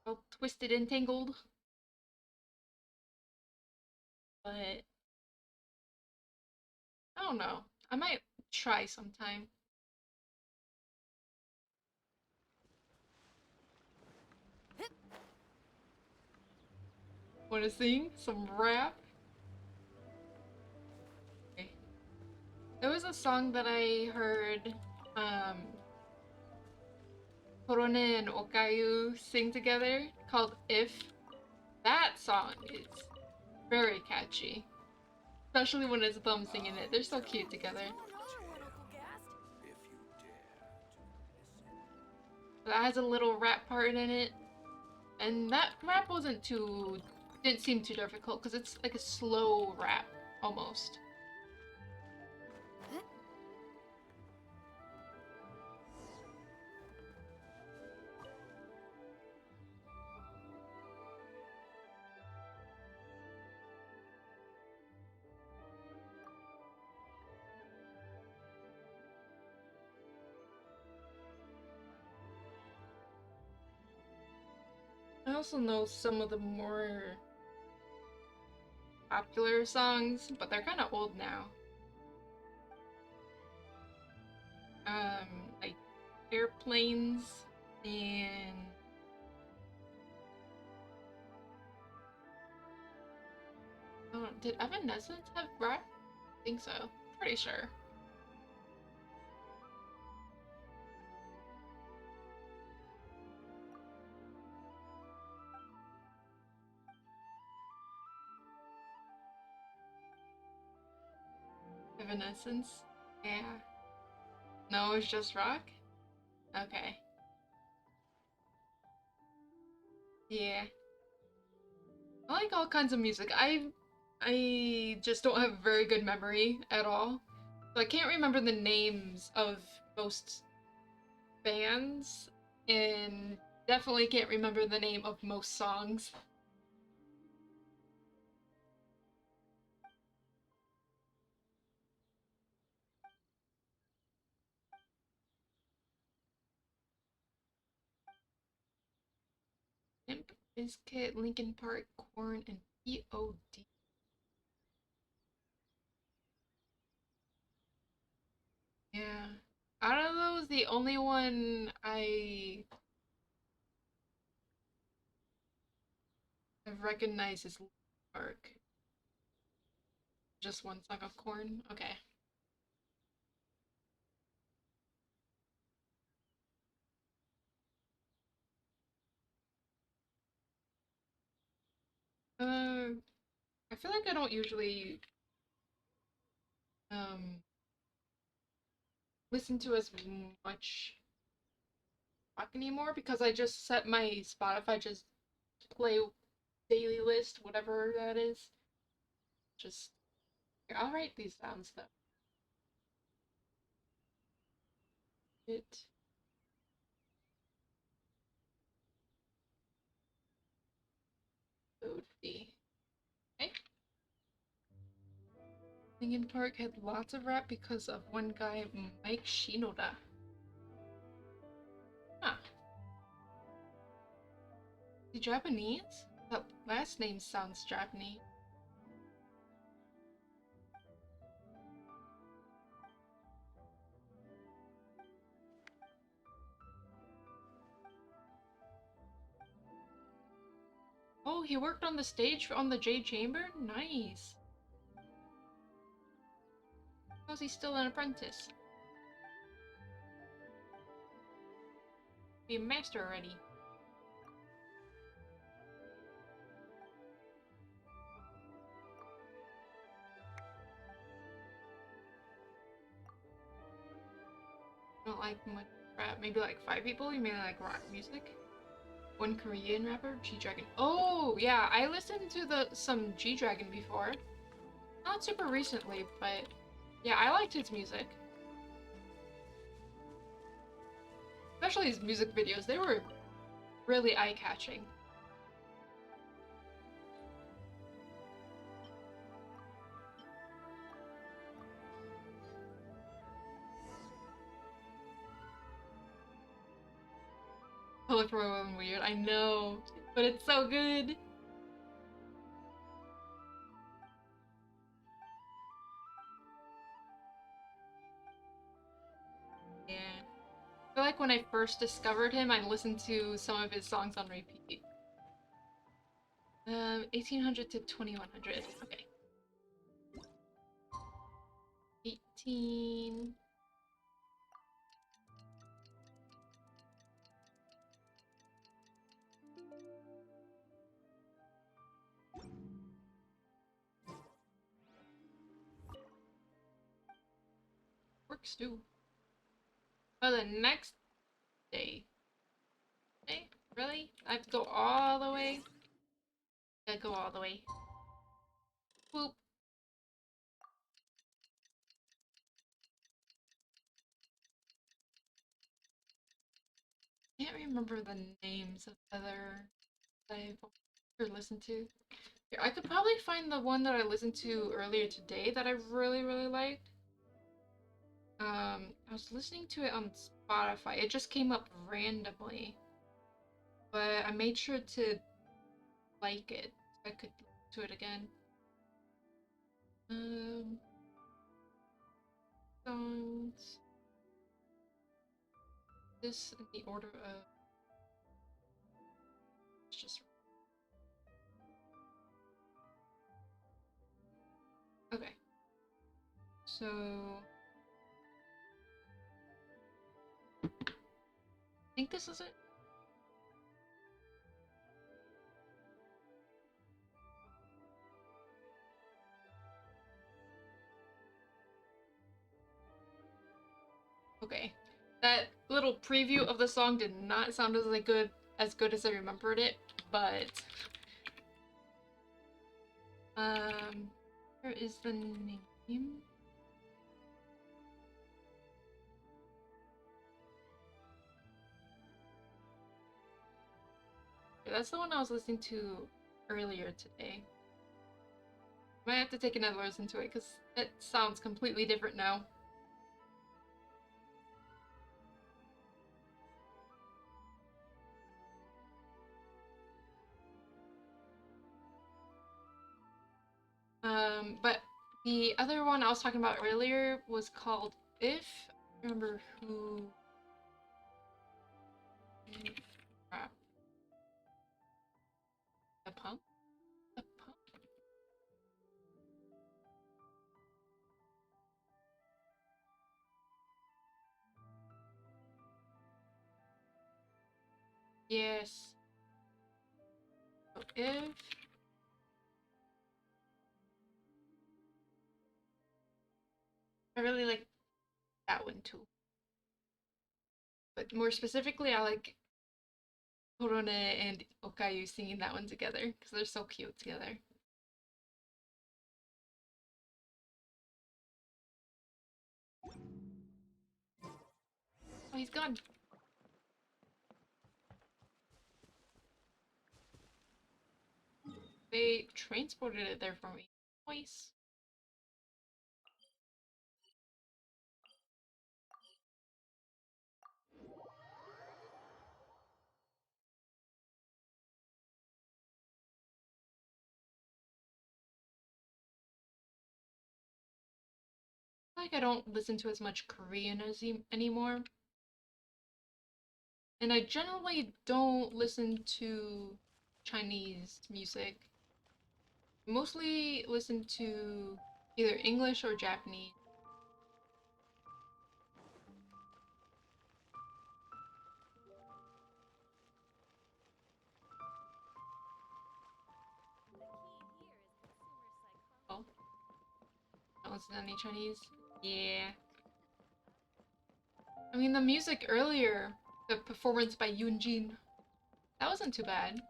all twisted and tangled. But I don't know. I might try sometime. Wanna sing some rap? Okay. There was a song that I heard Korone and Okayu sing together called If. That song is very catchy. Especially when it's them singing it. They're so cute together. That has a little rap part in it. And that rap didn't seem too difficult because it's like a slow rap almost. I also know some of the more popular songs, but they're kind of old now. Like Airplanes and did Evanescence have rap? I think so. Pretty sure. Evanescence? Yeah. No, it's just rock? Okay. Yeah. I like all kinds of music. I just don't have very good memory at all. So I can't remember the names of most bands, and definitely can't remember the name of most songs. Limp Bizkit, Linkin Park, Korn, and POD. Yeah. Out of those, the only one I have recognized is Linkin Park. Just one song of Korn? Okay. I feel like I don't usually listen to as much rock anymore because I just set my Spotify just play daily list, whatever that is. Just here, I'll write these down stuff. It OD. Okay. Linkin Park had lots of rap because of one guy, Mike Shinoda. Huh. Is he Japanese? That last name sounds Japanese. Oh, he worked on the stage on the Jade Chamber? Nice. How's he still an apprentice? Be a master already. Don't like much rap. Maybe like 5 people? You mean like rock music? One Korean rapper? G-Dragon. Oh, yeah, I listened to some G-Dragon before. Not super recently, but yeah, I liked his music. Especially his music videos. They were really eye-catching. Colorful and weird. I know. But it's so good. Yeah. I feel like when I first discovered him, I listened to some of his songs on repeat. 1800 to 2100. Okay. 18. Works too. Oh, the next day. Day? Really? I have to go all the way? Gotta go all the way. Boop. Can't remember the names of other I've ever listened to. Here, I could probably find the one that I listened to earlier today that I really, really liked. I was listening to it on Spotify. It just came up randomly. But I made sure to like it so I could listen to it again. Songs. This in the order of. It's just. Okay. So. I think this is it. Okay. That little preview of the song did not sound as good as I remembered it, but where is the name? Yeah, that's the one I was listening to earlier today. Might have to take another listen to it because it sounds completely different now. But the other one I was talking about earlier was called If. I don't remember who. Crap. The punk? The punk? Yes. So if. I really like that one too. But more specifically, I like Korone and Okayu singing that one together because they're so cute together. Oh, he's gone. They transported it there for me. Nice. Like I don't listen to as much Korean anymore. And I generally don't listen to Chinese music. Mostly listen to either English or Japanese. Oh. Don't listen to any Chinese? Yeah. I mean, the music earlier, the performance by Yoonjin, that wasn't too bad.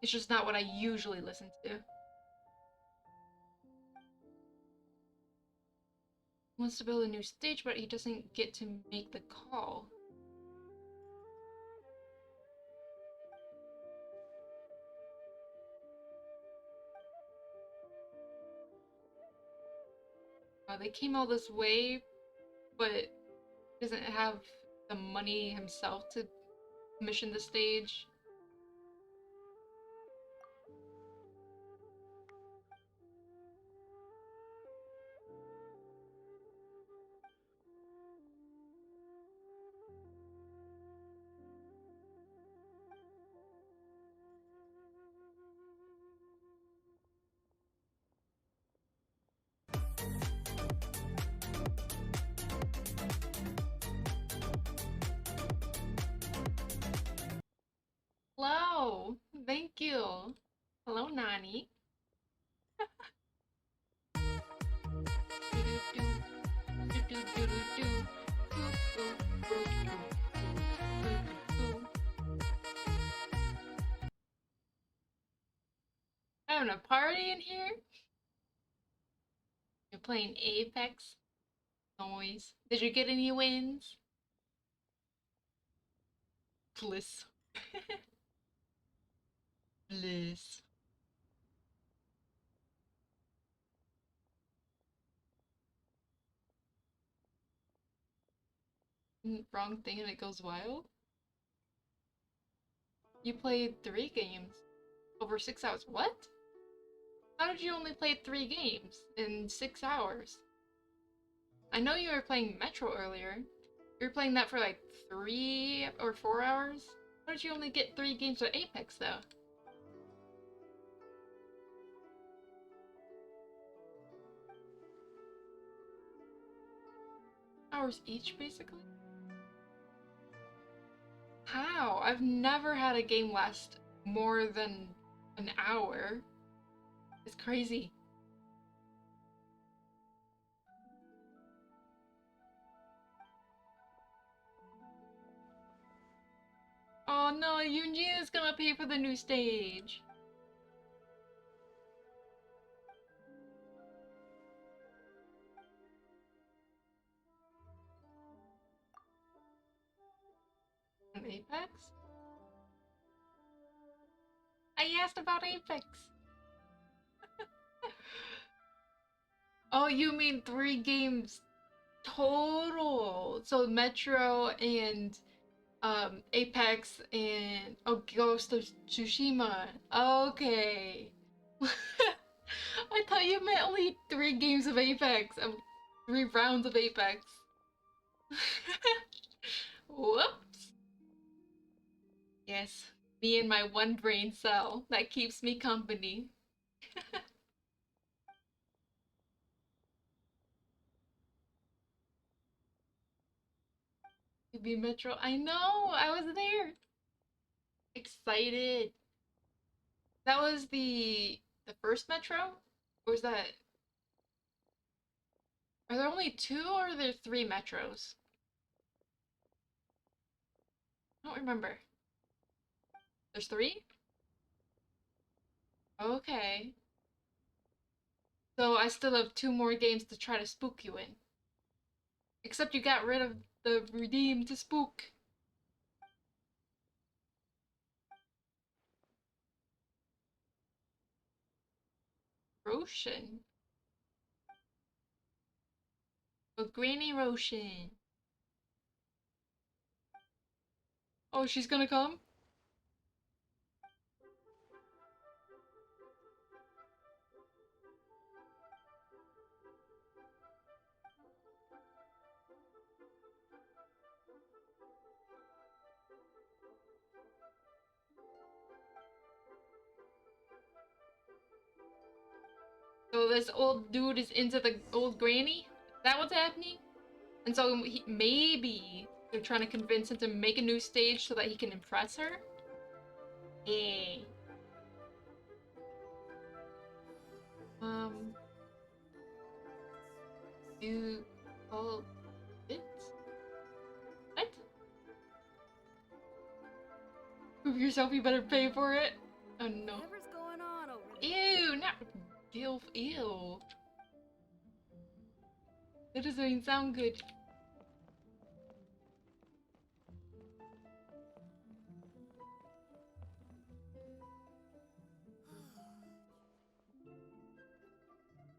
It's just not what I usually listen to. He wants to build a new stage, but he doesn't get to make the call. They came all this way, but doesn't have the money himself to Mission the stage. Hello, thank you. Hello, Nani. Having a party in here? You're playing Apex? Noise. Did you get any wins? Bliss. Bliss. Wrong thing and it goes wild? You played 3 games. Over 6 hours. What? How did you only play 3 games in 6 hours? I know you were playing Metro earlier. You were playing that for like 3 or 4 hours? How did you only get 3 games of Apex though? Hours each basically? How? I've never had a game last more than an hour. It's crazy. Oh no, Yunjin is gonna pay for the new stage. An Apex? I asked about Apex. Oh, you mean 3 games total. So Metro and Apex and Ghost of Tsushima. Okay. I thought you meant only 3 games of Apex. 3 rounds of Apex. Whoops. Yes, me and my one brain cell that keeps me company. UB Metro. I know, I was there. Excited. That was the first Metro? Or was that... Are there only 2 or are there 3 Metros? I don't remember. There's 3? Okay. So I still have 2 more games to try to spook you in. Except you got rid of the redeem to spook. Roshan. Oh, Granny Roshan. Oh, she's gonna come? So this old dude is into the old granny? Is that what's happening? And so maybe they're trying to convince him to make a new stage so that he can impress her? Hey. You call it? What? Prove yourself, you better pay for it. Oh no. Whatever's going on over there. Ew, not Gilf, ew. That doesn't even sound good.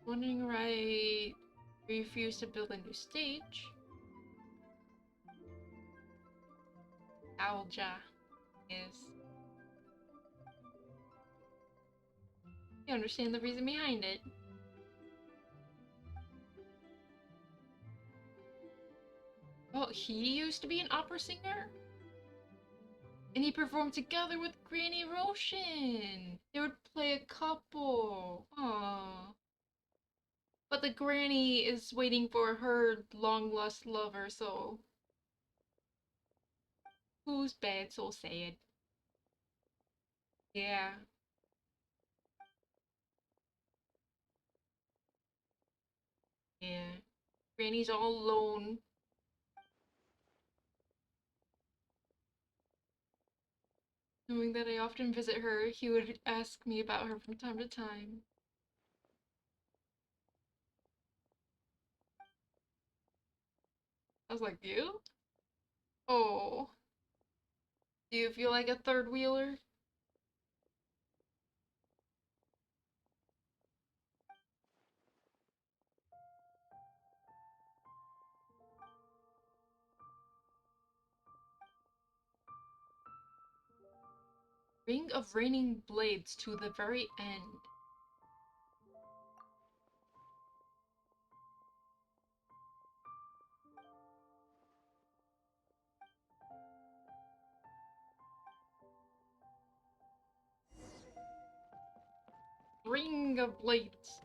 Wondering right. Refuse to build a new stage. Alja. Yes. You understand the reason behind it. Oh, he used to be an opera singer? And he performed together with Granny Roshan. They would play a couple. Aww. But the granny is waiting for her long-lost lover, so... Who's bad, so sad. Yeah. Yeah. Granny's all alone. Knowing that I often visit her, he would ask me about her from time to time. I was like, you? Oh. Do you feel like a third wheeler? Ring of Raining Blades to the very end. Ring of Blades.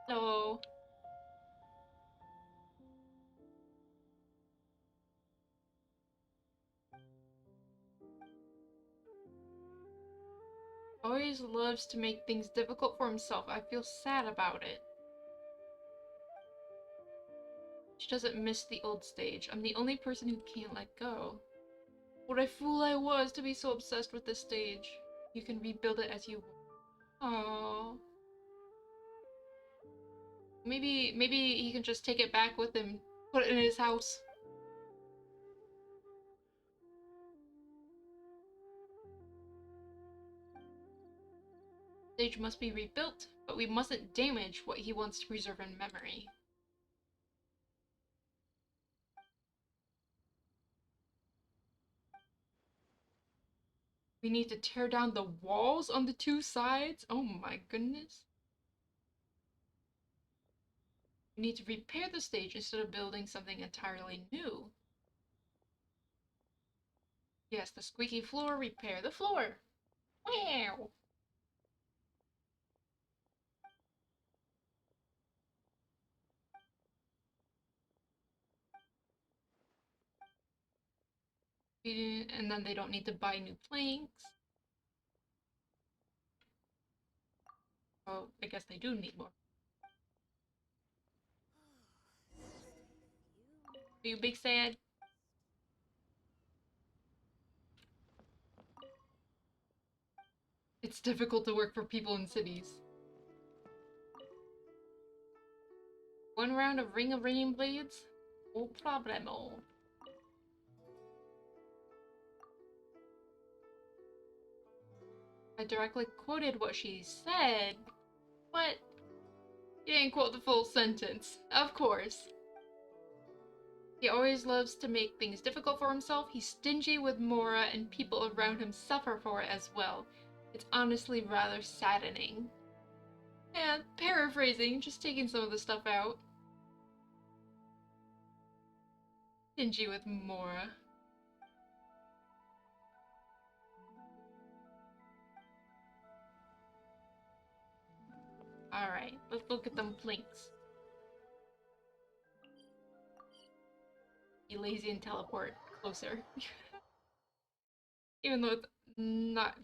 Hello. Always loves to make things difficult for himself. I feel sad about it. She doesn't miss the old stage. I'm the only person who can't let go. What a fool I was to be so obsessed with this stage. You can rebuild it as you want. Aww. Maybe he can just take it back with him. Put it in his house. Stage must be rebuilt, but we mustn't damage what he wants to preserve in memory. We need to tear down the walls on the two sides? Oh my goodness. We need to repair the stage instead of building something entirely new. Yes, the squeaky floor, repair the floor. Wow. And then they don't need to buy new planks. Oh, I guess they do need more. Are you big sad? It's difficult to work for people in cities. One round of Ring of Raining Blades? No problemo. I directly quoted what she said, but you didn't quote the full sentence. Of course. He always loves to make things difficult for himself. He's stingy with Mora, and people around him suffer for it as well. It's honestly rather saddening. Yeah, paraphrasing, just taking some of the stuff out. Stingy with Mora. Alright, let's look at them plinks. Be lazy and teleport closer. Even though it's not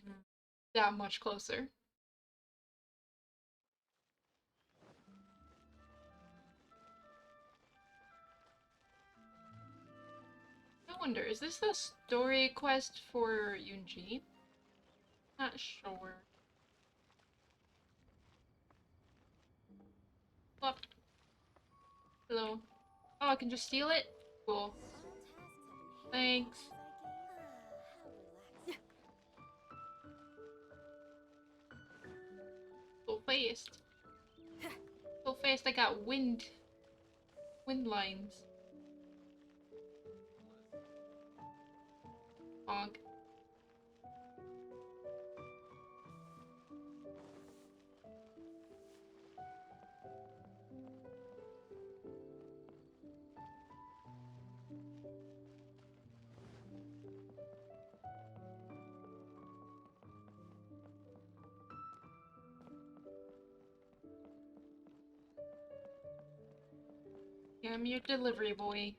that much closer. I wonder, is this the story quest for Yunji? Not sure. Oh. Hello. Oh, I can just steal it? Cool. Thanks. So fast. So fast I got wind lines. Honk. Yeah, I'm your delivery boy.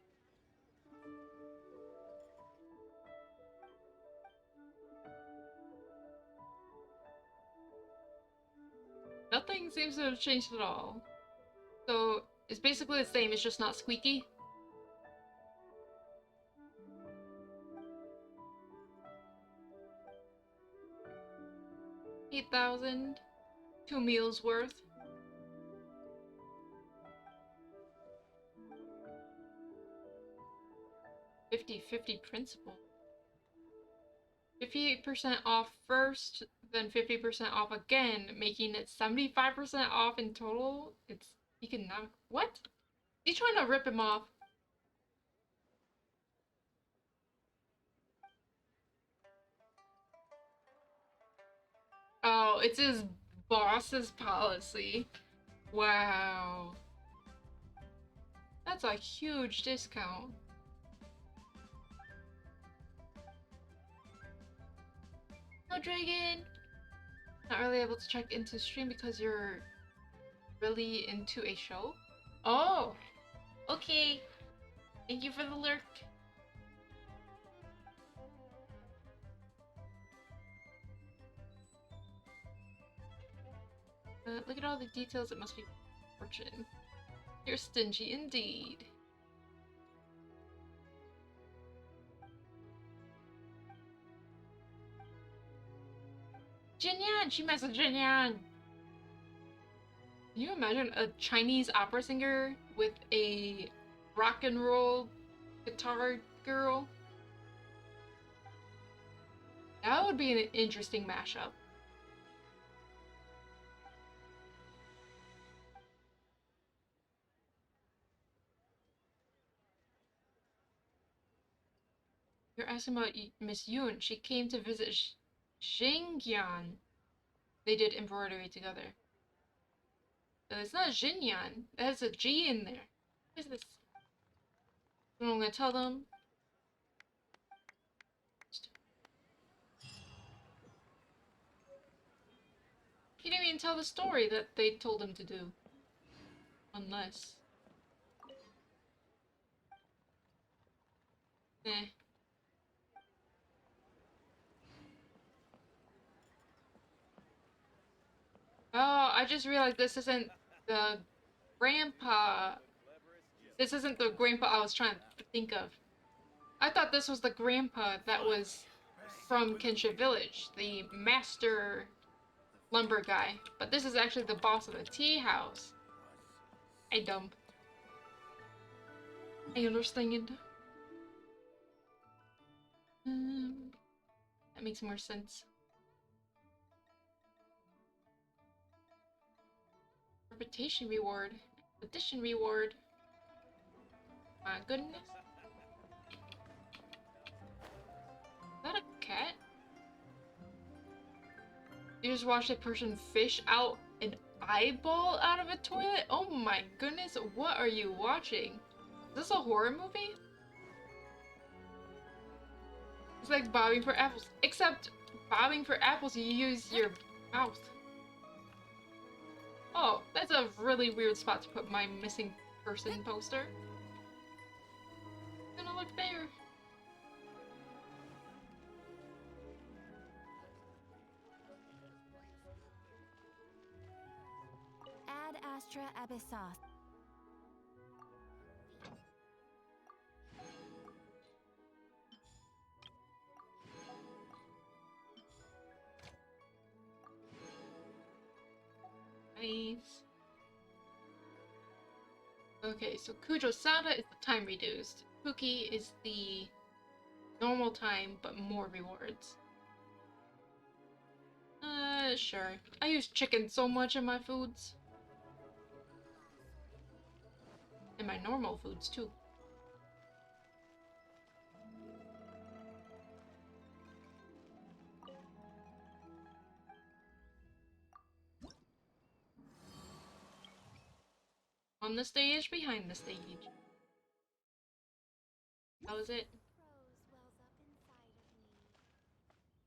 Nothing seems to have changed at all. So, it's basically the same, it's just not squeaky. $8,000. 2 meals worth. 50/50 principle. 50% off first, then 50% off again, making it 75% off in total. It's economic. What? He's trying to rip him off. Oh, it's his boss's policy. Wow. That's a huge discount. No, Dragon! Not really able to check into stream because you're really into a show? Oh! Okay. Thank you for the lurk. Look at all the details, it must be fortune. You're stingy indeed. Jinyan! She messaged Jinyan! Can you imagine a Chinese opera singer with a rock and roll guitar girl? That would be an interesting mashup. You're asking about Miss Yoon. She came to visit Xingyan. They did embroidery together. But it's not Xinyan. It has a G in there. What is this? I'm gonna tell them. He didn't even tell the story that they told him to do. Unless. Eh. Oh, I just realized this isn't the grandpa. This isn't the grandpa I was trying to think of. I thought this was the grandpa that was from Kenshin Village, the master lumber guy. But this is actually the boss of the tea house. I dumb. I understand. That makes more sense. Reputation reward. Addition reward. My goodness. Is that a cat? You just watched a person fish out an eyeball out of a toilet? Oh my goodness, what are you watching? Is this a horror movie? It's like bobbing for apples. Except bobbing for apples, you use your mouth. Oh, that's a really weird spot to put my missing person poster. It's gonna look there. Ad Astra Abyssos. Nice. Okay, so Kujo Sada is the time reduced. Pookie is the normal time, but more rewards. Sure. I use chicken so much in my foods. And my normal foods, too. On the stage, behind the stage. How is it?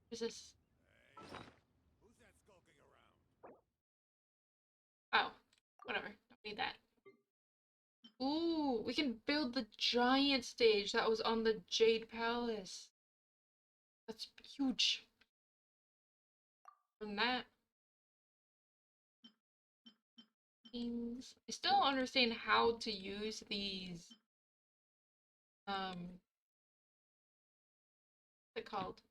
Who's this? Oh, whatever. Don't need that. Ooh, we can build the giant stage that was on the Jade Palace. That's huge. From that. Things. I still don't understand how to use these. What's it called?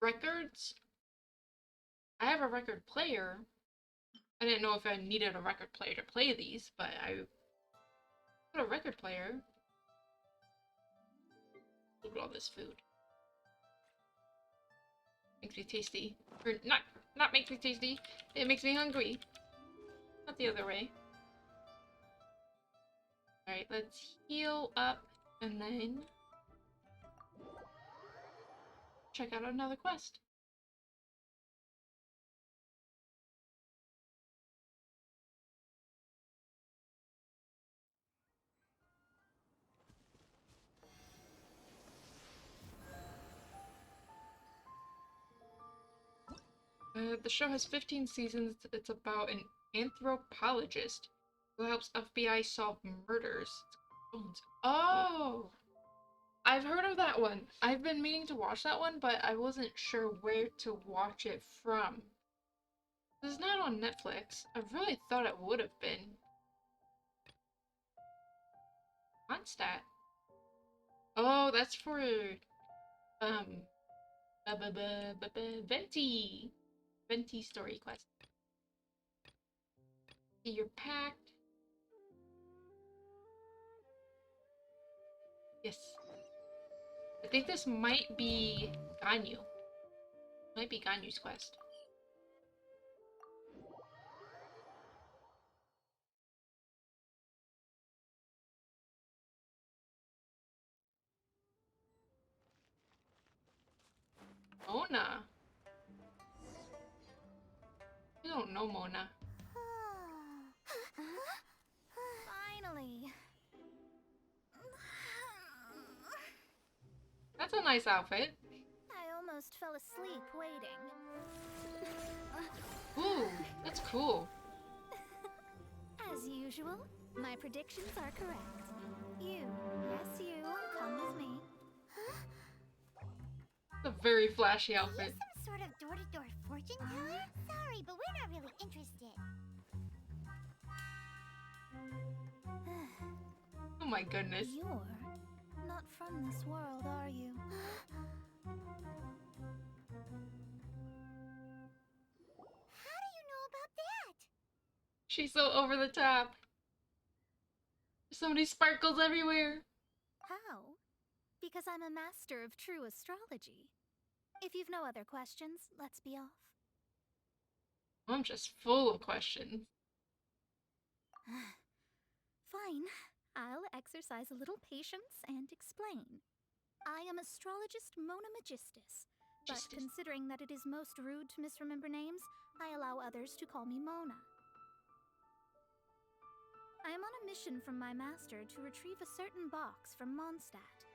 Records? I have a record player. I didn't know if I needed a record player to play these, but I got a record player. Look at all this food. Makes me tasty. Or not makes me tasty. It makes me hungry. Not the other way. Alright, let's heal up and then check out another quest. The show has 15 seasons. It's about an anthropologist who helps FBI solve murders. Oh! I've heard of that one. I've been meaning to watch that one, but I wasn't sure where to watch it from. It's not on Netflix. I really thought it would have been. Mondstadt. Oh, that's for Venti. Venti story quest. You're packed. Yes. I think this might be Ganyu. Might be Ganyu's quest. Mona. I don't know Mona. Finally. That's a nice outfit. I almost fell asleep waiting. Ooh, that's cool. As usual, my predictions are correct. You, yes you, come with me. It's a very flashy Are you outfit. some sort of door-to-door fortune teller? Sorry, but we're not really interested. Oh my goodness. You're not from this world, are you? How do you know about that? She's so over the top. There's so many sparkles everywhere. How? Because I'm a master of true astrology. If you've no other questions, let's be off. I'm just full of questions. Fine. I'll exercise a little patience and explain. I am astrologist Mona Magistus, but considering that it is most rude to misremember names, I allow others to call me Mona. I am on a mission from my master to retrieve a certain box from Mondstadt.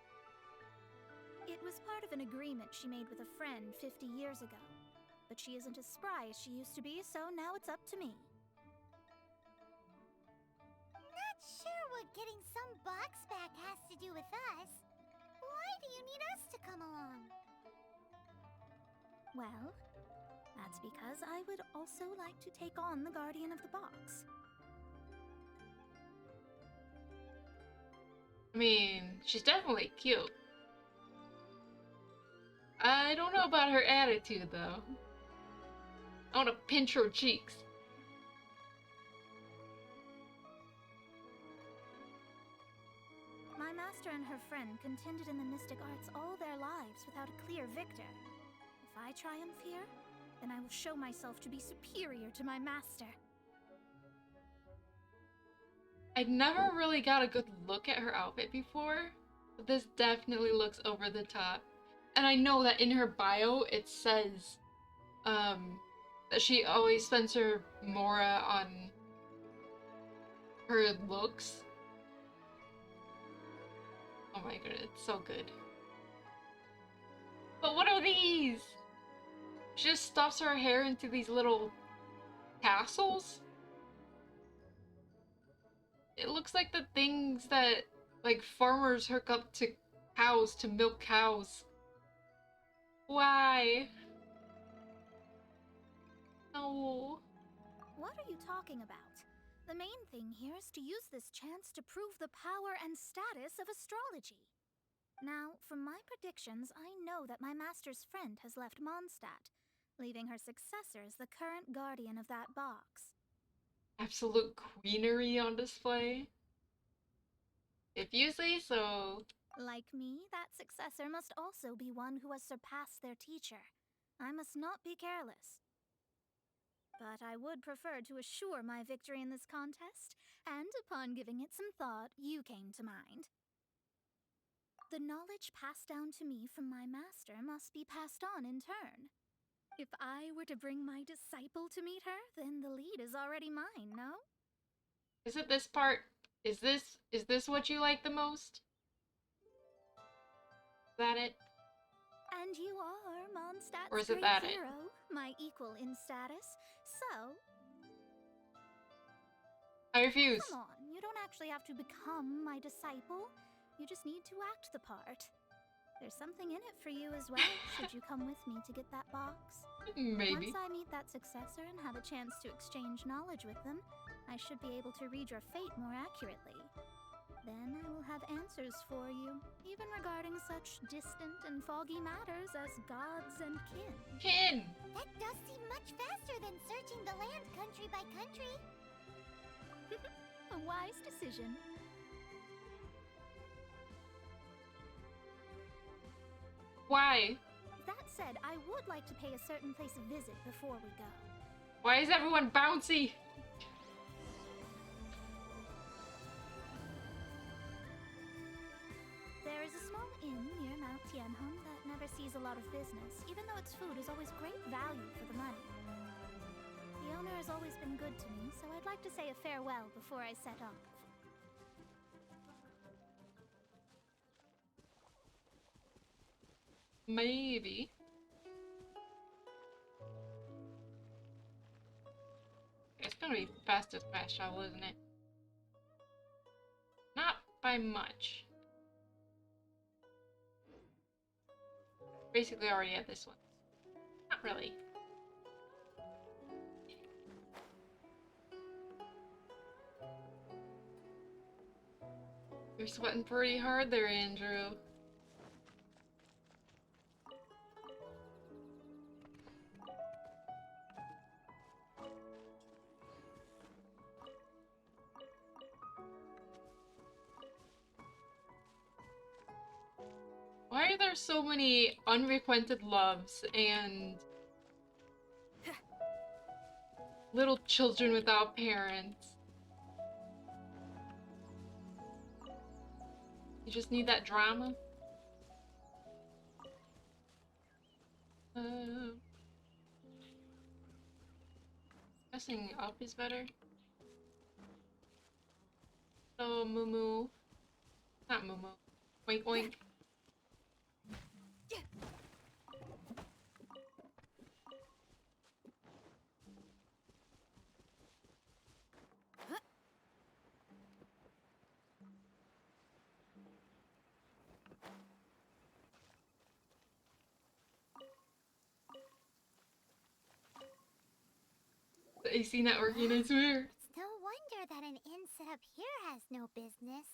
It was part of an agreement she made with a friend 50 years ago, but she isn't as spry as she used to be, so now it's up to me. Not sure what getting some box back has to do with us. Why do you need us to come along? Well, that's because I would also like to take on the Guardian of the Box. I mean, she's definitely cute. I don't know about her attitude, though. I want to pinch her cheeks. My master and her friend contended in the mystic arts all their lives without a clear victor. If I triumph here, then I will show myself to be superior to my master. I'd never really got a good look at her outfit before, but this definitely looks over the top. And I know that in her bio it says that she always spends her Mora on her looks. Oh my god, it's so good. But what are these? She just stuffs her hair into these little tassels? It looks like the things that, like, farmers hook up to cows to milk cows. Why? No. What are you talking about? The main thing here is to use this chance to prove the power and status of astrology. Now, from my predictions, I know that my master's friend has left Mondstadt, leaving her successor as the current guardian of that box. Absolute queenery on display. If you say so. Like me, that successor must also be one who has surpassed their teacher. I must not be careless. But I would prefer to assure my victory in this contest, and upon giving it some thought, you came to mind. The knowledge passed down to me from my master must be passed on in turn. If I were to bring my disciple to meet her, then the lead is already mine, no? Is it this part? Is this what you like the most? Is that it? And you are Mondstadt's Or is it great that it? hero, my equal in status, so... I refuse. Come on, you don't actually have to become my disciple. You just need to act the part. There's something in it for you as well, should you come with me to get that box. Maybe. Once I meet that successor and have a chance to exchange knowledge with them, I should be able to read your fate more accurately. Then I will have answers for you, even regarding such distant and foggy matters as gods and kin. Kin! That does seem much faster than searching the land country by country. A wise decision. Why? That said, I would like to pay a certain place a visit before we go. Why is everyone bouncy? There is a small inn near Mount Tianheng that never sees a lot of business, even though its food is always great value for the money. The owner has always been good to me, so I'd like to say a farewell before I set off. Maybe. It's gonna be fastest fast travel, isn't it? Not by much. Basically already at this one. Not really. You're sweating pretty hard there, Andrew. Why are there so many unrequited loves and little children without parents? You just need that drama? Guessing up is better. Oh, Moo. Not Moo. Oink oink. The AC networking, I swear. It's no wonder that an inn set up here has no business.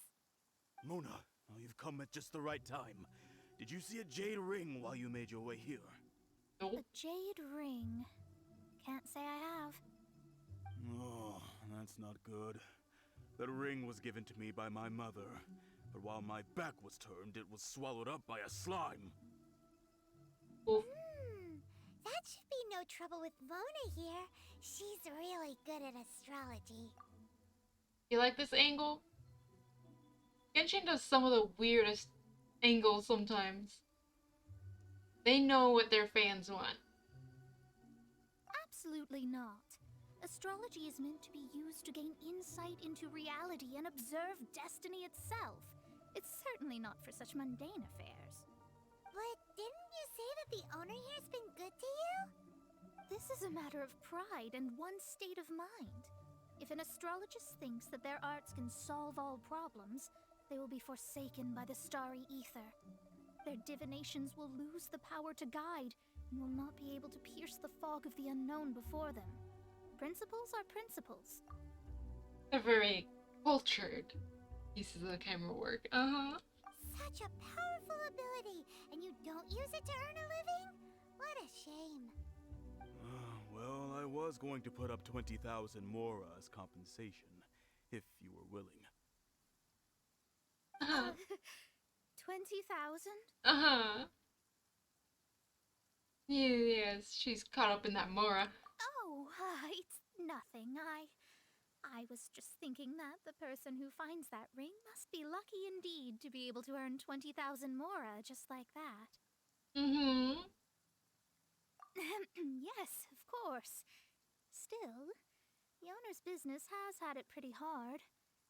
Mona, oh, you've come at just the right time. Did you see a jade ring while you made your way here? Nope. A jade ring. Can't say I have. Oh, that's not good. That ring was given to me by my mother, but while my back was turned, it was swallowed up by a slime. That should be no trouble with Mona here. She's really good at astrology. You like this angle? Genshin does some of the weirdest angles sometimes. They know what their fans want. Absolutely not. Astrology is meant to be used to gain insight into reality and observe destiny itself. It's certainly not for such mundane affairs. But didn't you say that the owner here's been good to you? This is a matter of pride and one's state of mind. If an astrologist thinks that their arts can solve all problems, they will be forsaken by the starry ether. Their divinations will lose the power to guide and will not be able to pierce the fog of the unknown before them. Principles are principles. They're very cultured pieces of camera work. Such a powerful ability, and you don't use it to earn a living? What a shame. Well, I was going to put up 20,000 mora as compensation, if you were willing. 20,000? Yes, she's caught up in that mora. Oh, it's nothing. I was just thinking that the person who finds that ring must be lucky indeed to be able to earn 20,000 mora just like that. Yes, of course. Still, the owner's business has had it pretty hard.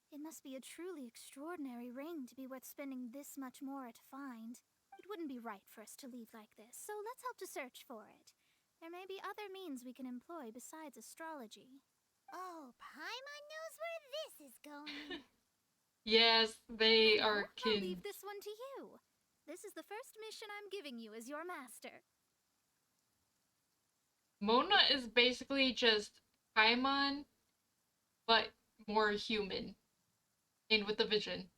It must be a truly extraordinary ring to be worth spending this much mora to find. It wouldn't be right for us to leave like this, so let's help to search for it. There may be other means we can employ besides astrology. Oh, Paimon knows where this is going. Yes, they are I'll kin. leave this one to you. This is the first mission I'm giving you as your master. Mona is basically just Paimon, but more human. And with the vision.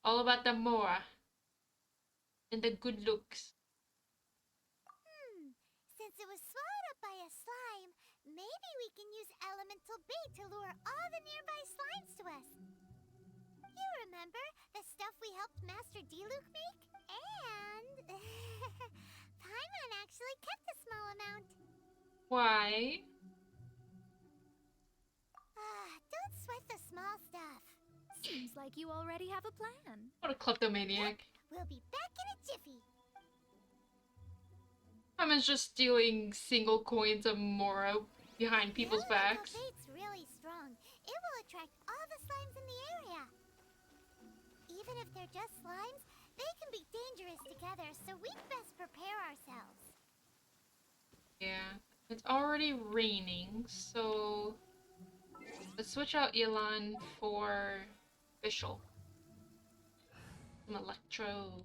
All about the mora. And the good looks. Since it was swallowed up by a slime, maybe we can use elemental bait to lure all the nearby slimes to us. You remember the stuff we helped Master Diluc make? And Paimon actually kept a small amount. Why? Don't sweat the small stuff. Seems like you already have a plan. What a kleptomaniac. We'll be back in a jiffy. Paimon's just stealing single coins of mora behind people's backs. The bait's really strong. It will attract all the slimes in the area. Even if they're just slimes, they can be dangerous together, so we'd best prepare ourselves. Yeah, it's already raining, so let's switch out Elan for Fischl. Some electro.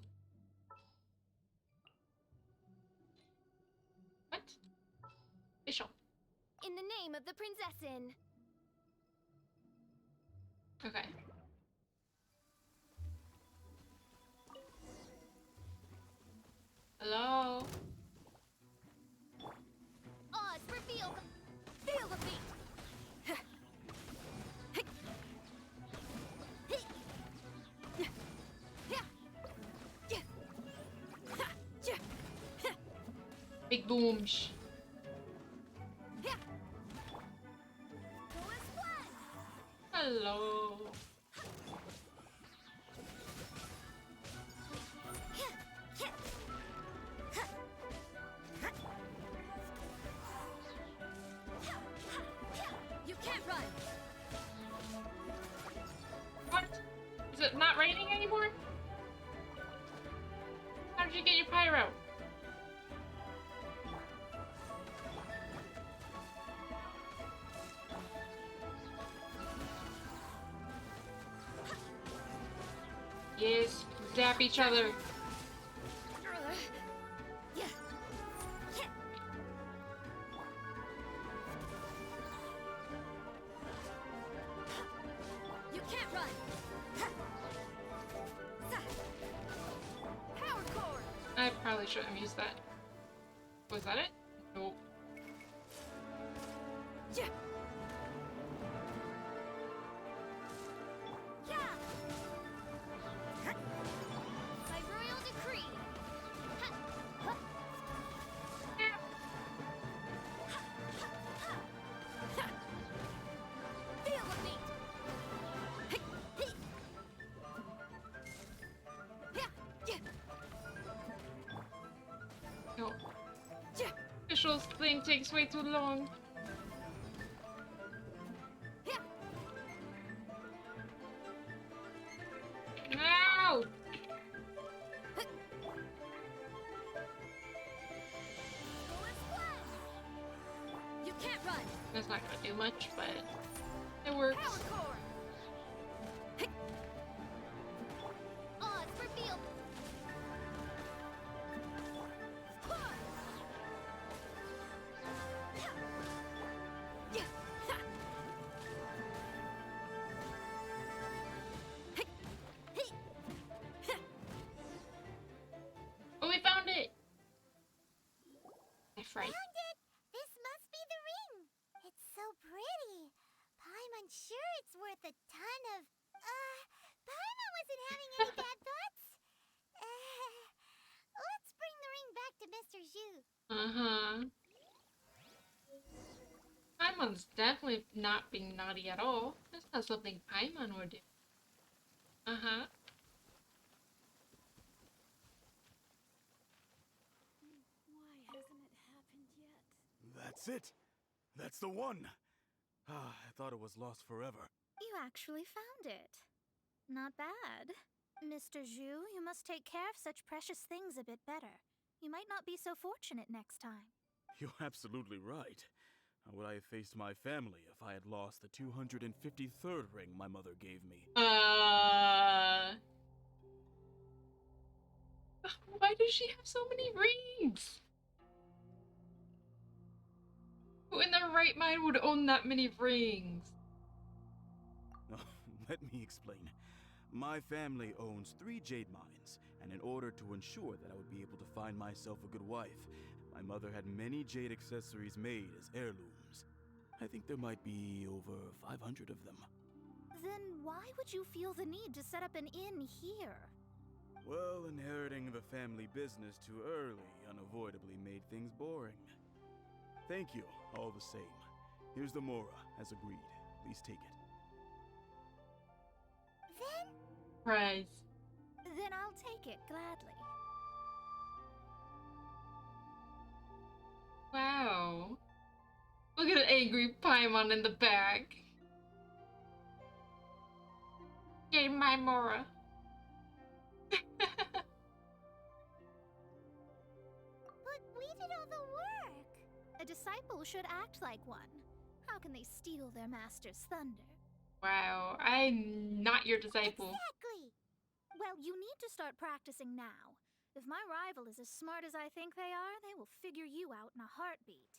What? Fischl. In the name of the Prinzessin. Okay. Hello? Oz, reveal the... Feel the beat! Big booms. Hello. You can't run! What? Is it not raining anymore? How did you get your pyro? Yes, zap each other. You can't run! Power cord! I probably shouldn't have used that. Was that it? Nope. Yeah. By royal decree. Feel the beat. No. special thing takes way too long. No! You can't run. That's not gonna do much, but it works. Oh, it's revealed. Oh, we found it! That's right. Found it! This must be the ring. It's so pretty. Paimon sure it's worth a ton of... Paimon wasn't having any bad thoughts. Let's bring the ring back to Mr. Zhu. Uh-huh. Paimon's definitely not being naughty at all. That's not something Paimon would do. Uh-huh. Why hasn't it happened yet? That's it. That's the one. I thought it was lost forever. You actually found it. Not bad. Mr. Zhu, you must take care of such precious things a bit better. You might not be so fortunate next time. You're absolutely right. How would I have faced my family if I had lost the 253rd ring my mother gave me? Why does she have so many rings? Who in their right mind would own that many rings? Let me explain. My family owns 3 jade mines, and in order to ensure that I would be able to find myself a good wife, my mother had many jade accessories made as heirlooms. I think there might be over 500 of them. Then why would you feel the need to set up an inn here? Well, inheriting the family business too early unavoidably made things boring. Thank you, all the same. Here's the Mora, as agreed. Please take it. Prize. Then I'll take it gladly. Wow. Look at an angry Paimon in the back. Get my Mora. But we did all the work. A disciple should act like one. How can they steal their master's thunder? Wow, I'm not your disciple. Exactly. Well, you need to start practicing now. If my rival is as smart as I think they are, they will figure you out in a heartbeat.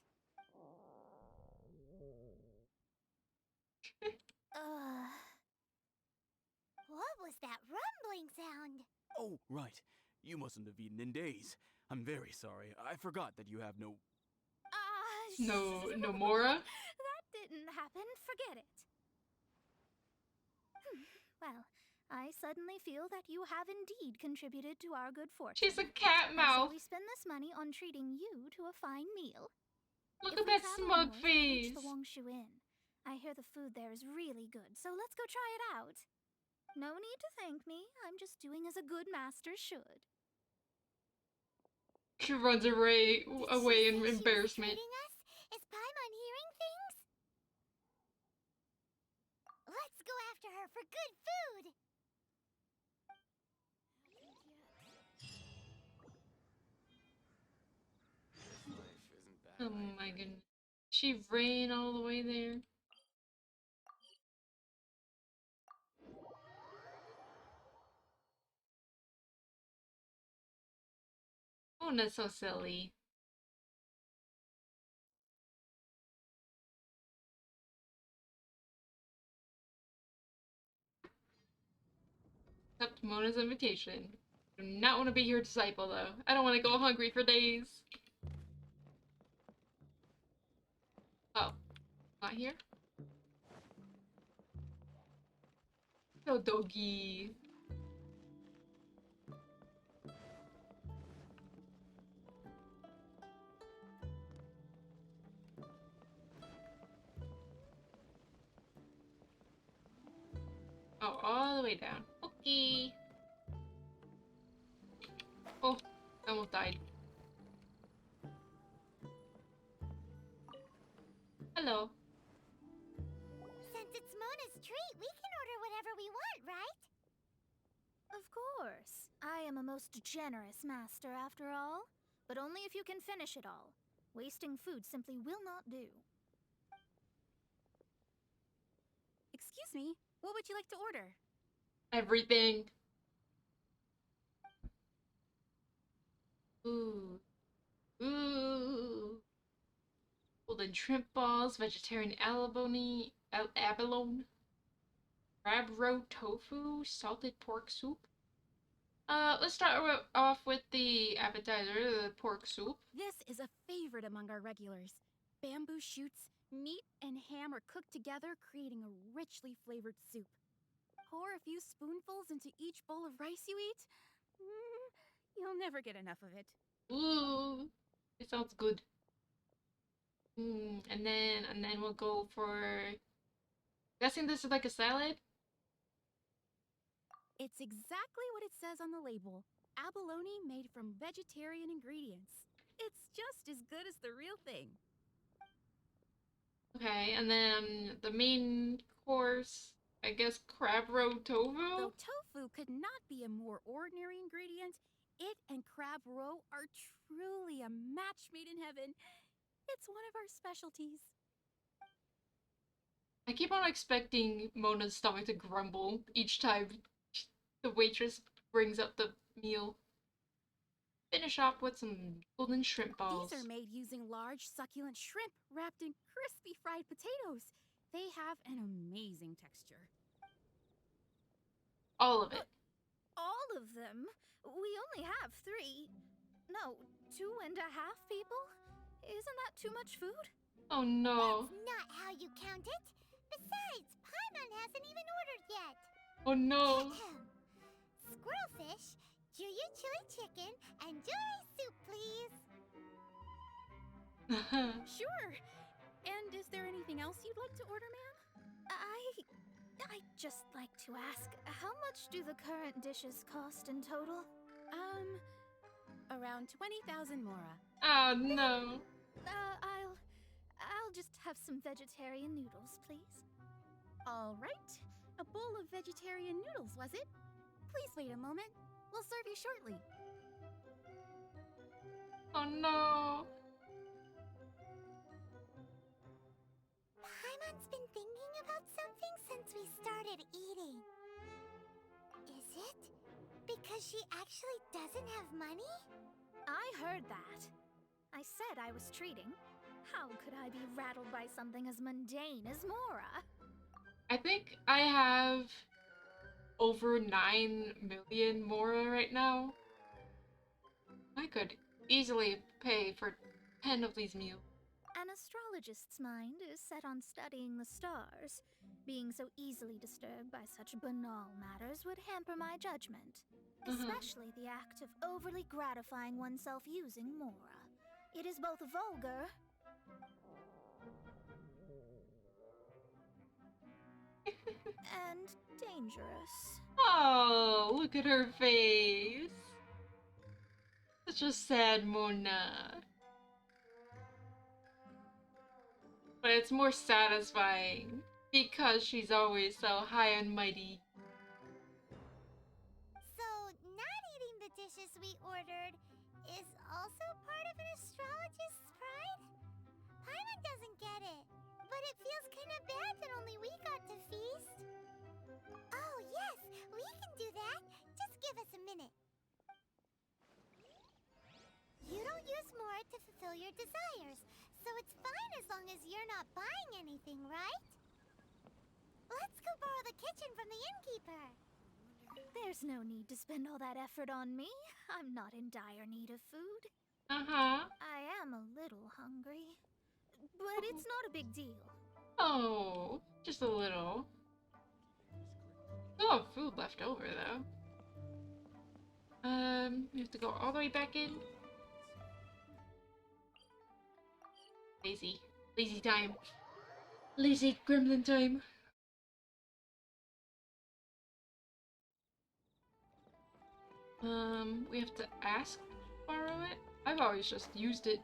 What was that rumbling sound? Oh, right. You mustn't have eaten in days. I'm very sorry. I forgot that you have no... No Mora? That didn't happen. Forget it. Well, I suddenly feel that you have indeed contributed to our good fortune. She's a cat So mouth. we spend this money on treating you to a fine meal. Look If at we that travel smug north, we'll reach face. the Wongshu Inn. I hear the food there is really good, so let's go try it out. No need to thank me. I'm just doing as a good master should. She runs away in embarrassment. Us? Is Paimon hearing things? Let's go after her for good food. Oh my goodness. She ran all the way there. Oh, that's so silly. Accept Mona's invitation. I do not want to be your disciple, though. I don't want to go hungry for days. Oh, not here? No, doggy. Oh, all the way down. Okay. Oh, I almost died. Hello. Since it's Mona's treat, we can order whatever we want, right? Of course. I am a most generous master, after all. But only if you can finish it all. Wasting food simply will not do. Excuse me, what would you like to order? Everything. Ooh. Ooh. Golden shrimp balls, vegetarian abalone, abalone, crab roe tofu, salted pork soup. Let's start off with the appetizer, the pork soup. This is a favorite among our regulars. Bamboo shoots, meat, and ham are cooked together, creating a richly flavored soup. Pour a few spoonfuls into each bowl of rice you eat. You'll never get enough of it. Ooh, it sounds good. And then we'll go for. Guessing this is like a salad. It's exactly what it says on the label. Abalone made from vegetarian ingredients. It's just as good as the real thing. Okay, and then the main course, I guess crab roe tofu? Though tofu could not be a more ordinary ingredient, it and crab roe are truly a match made in heaven. It's one of our specialties. I keep on expecting Mona's stomach to grumble each time the waitress brings up the meal. Finish off with some golden shrimp balls. These are made using large, succulent shrimp wrapped in crispy fried potatoes. They have an amazing texture. All of it. All of them? We only have 3. No, 2.5 people? Isn't that too much food? Oh no. That's not how you count it. Besides, Paimon hasn't even ordered yet. Oh no. Squirrelfish, Juyu chili chicken, and jewelry soup, please. Sure. And is there anything else you'd like to order, ma'am? I'd just like to ask, how much do the current dishes cost in total? Around 20,000 mora. Oh no. I'll just have some vegetarian noodles, please. All right. A bowl of vegetarian noodles, was it? Please wait a moment. We'll serve you shortly. Oh no. Paimon's been thinking about something since we started eating. Is it because she actually doesn't have money? I heard that. I said I was treating. How could I be rattled by something as mundane as Mora? I think I have over 9 million mora right now. I could easily pay for 10 of these meals. An astrologist's mind is set on studying the stars. Being so easily disturbed by such banal matters would hamper my judgment. Especially the act of overly gratifying oneself using mora. It is both vulgar and dangerous. Oh, look at her face. Such a sad Mona. But it's more satisfying because she's always so high and mighty. So, not eating the dishes we ordered is also part of an astrologist's pride? Paimon doesn't get it, but it feels kind of bad that only we got to feast. Oh, yes, we can do that. Just give us a minute. You don't use more to fulfill your desires, so it's fine as long as you're not buying anything, right? Let's go borrow the kitchen from the innkeeper. There's no need to spend all that effort on me. I'm not in dire need of food. I am a little hungry. But it's not a big deal. Oh, just a little. Still have food left over though. We have to go all the way back in. Lazy. Lazy time. Lazy gremlin time. We have to ask to borrow it? I've always just used it.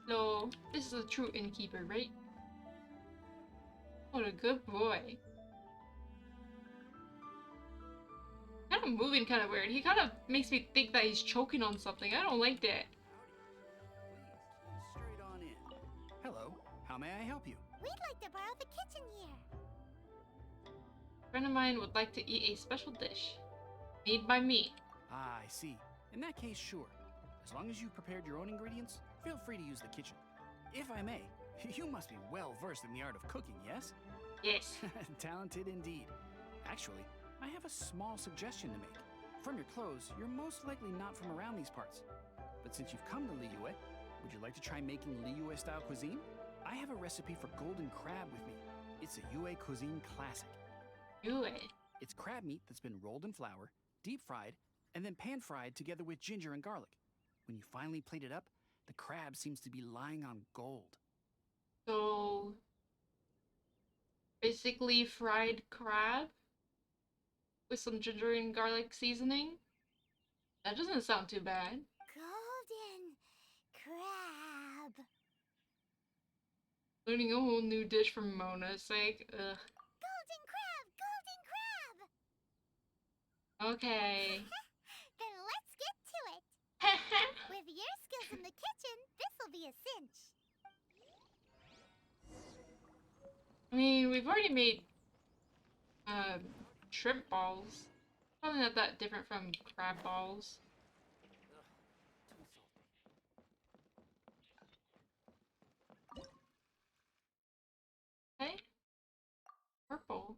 No, this is a true innkeeper, right? What a good boy. Kind of moving kind of weird. He kind of makes me think that he's choking on something. I don't like that. Straight on in. Hello, how may I help you? We'd like to borrow the kitchen here. A friend of mine would like to eat a special dish. Made by me. Ah, I see. In that case, sure. As long as you prepared your own ingredients, feel free to use the kitchen. If I may, you must be well versed in the art of cooking, yes? Yes. Talented indeed. Actually, I have a small suggestion to make. From your clothes, you're most likely not from around these parts. But since you've come to Liyue, would you like to try making Liyue-style cuisine? I have a recipe for golden crab with me. It's a Yue cuisine classic. Yue? It's crab meat that's been rolled in flour, deep-fried, and then pan-fried together with ginger and garlic. When you finally plate it up, the crab seems to be lying on gold. So... basically fried crab? With some ginger and garlic seasoning? That doesn't sound too bad. Golden crab. Learning a whole new dish for Mona's sake. Ugh. Golden crab! Golden crab! Okay. Then let's get to it. With your skills in the kitchen, this'll be a cinch. I mean, we've already made shrimp balls. Probably not that different from crab balls. Okay. Purple.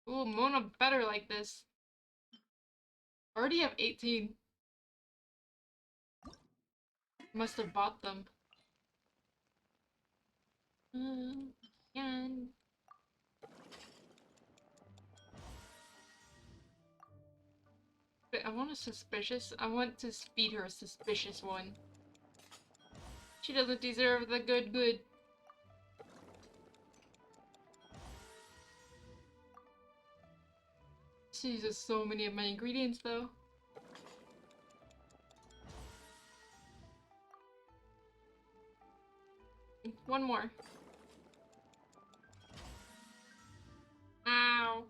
Ooh, Mona better like this. Already have 18. Must have bought them. And wait, I want to feed her a suspicious one. She doesn't deserve the good. She uses so many of my ingredients though. One more. Ow.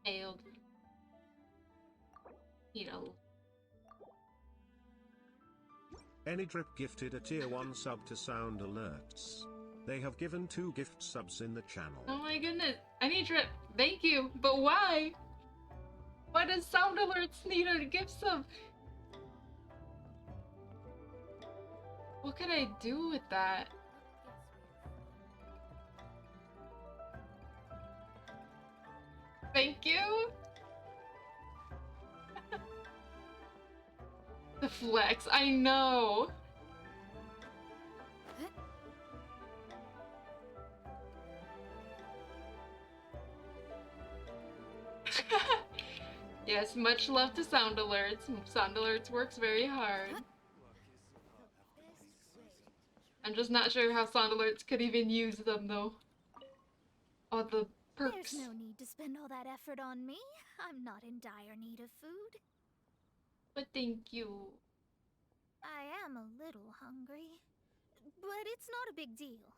Failed. Needle. Anydrip gifted a tier 1 sub to Sound Alerts. They have given 2 gift subs in the channel. Oh my goodness. Anydrip, thank you. But why? Why does Sound Alerts need a gift sub? What can I do with that? Thank you. The flex, I know. Yes, much love to Sound Alerts. Sound Alerts works very hard. I'm just not sure how Sound Alerts could even use them though. All the perks. There's no need to spend all that effort on me. I'm not in dire need of food. But thank you. I am a little hungry, but it's not a big deal.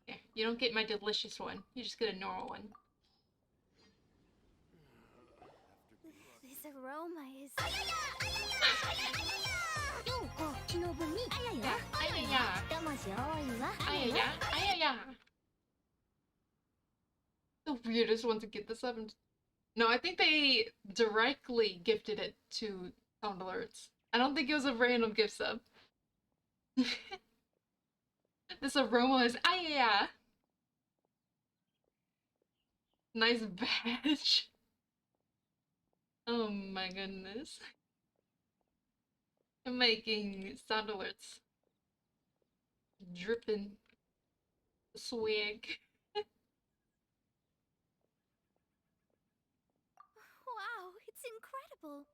Yeah, you don't get my delicious one. You just get a normal one. This aroma is... The weirdest one to get this up. No, I think they directly gifted it to Sound Alerts. I don't think it was a random gift sub. This aroma is nice badge. Oh my goodness. I'm making Sound Alerts dripping swag. Wow, it's incredible.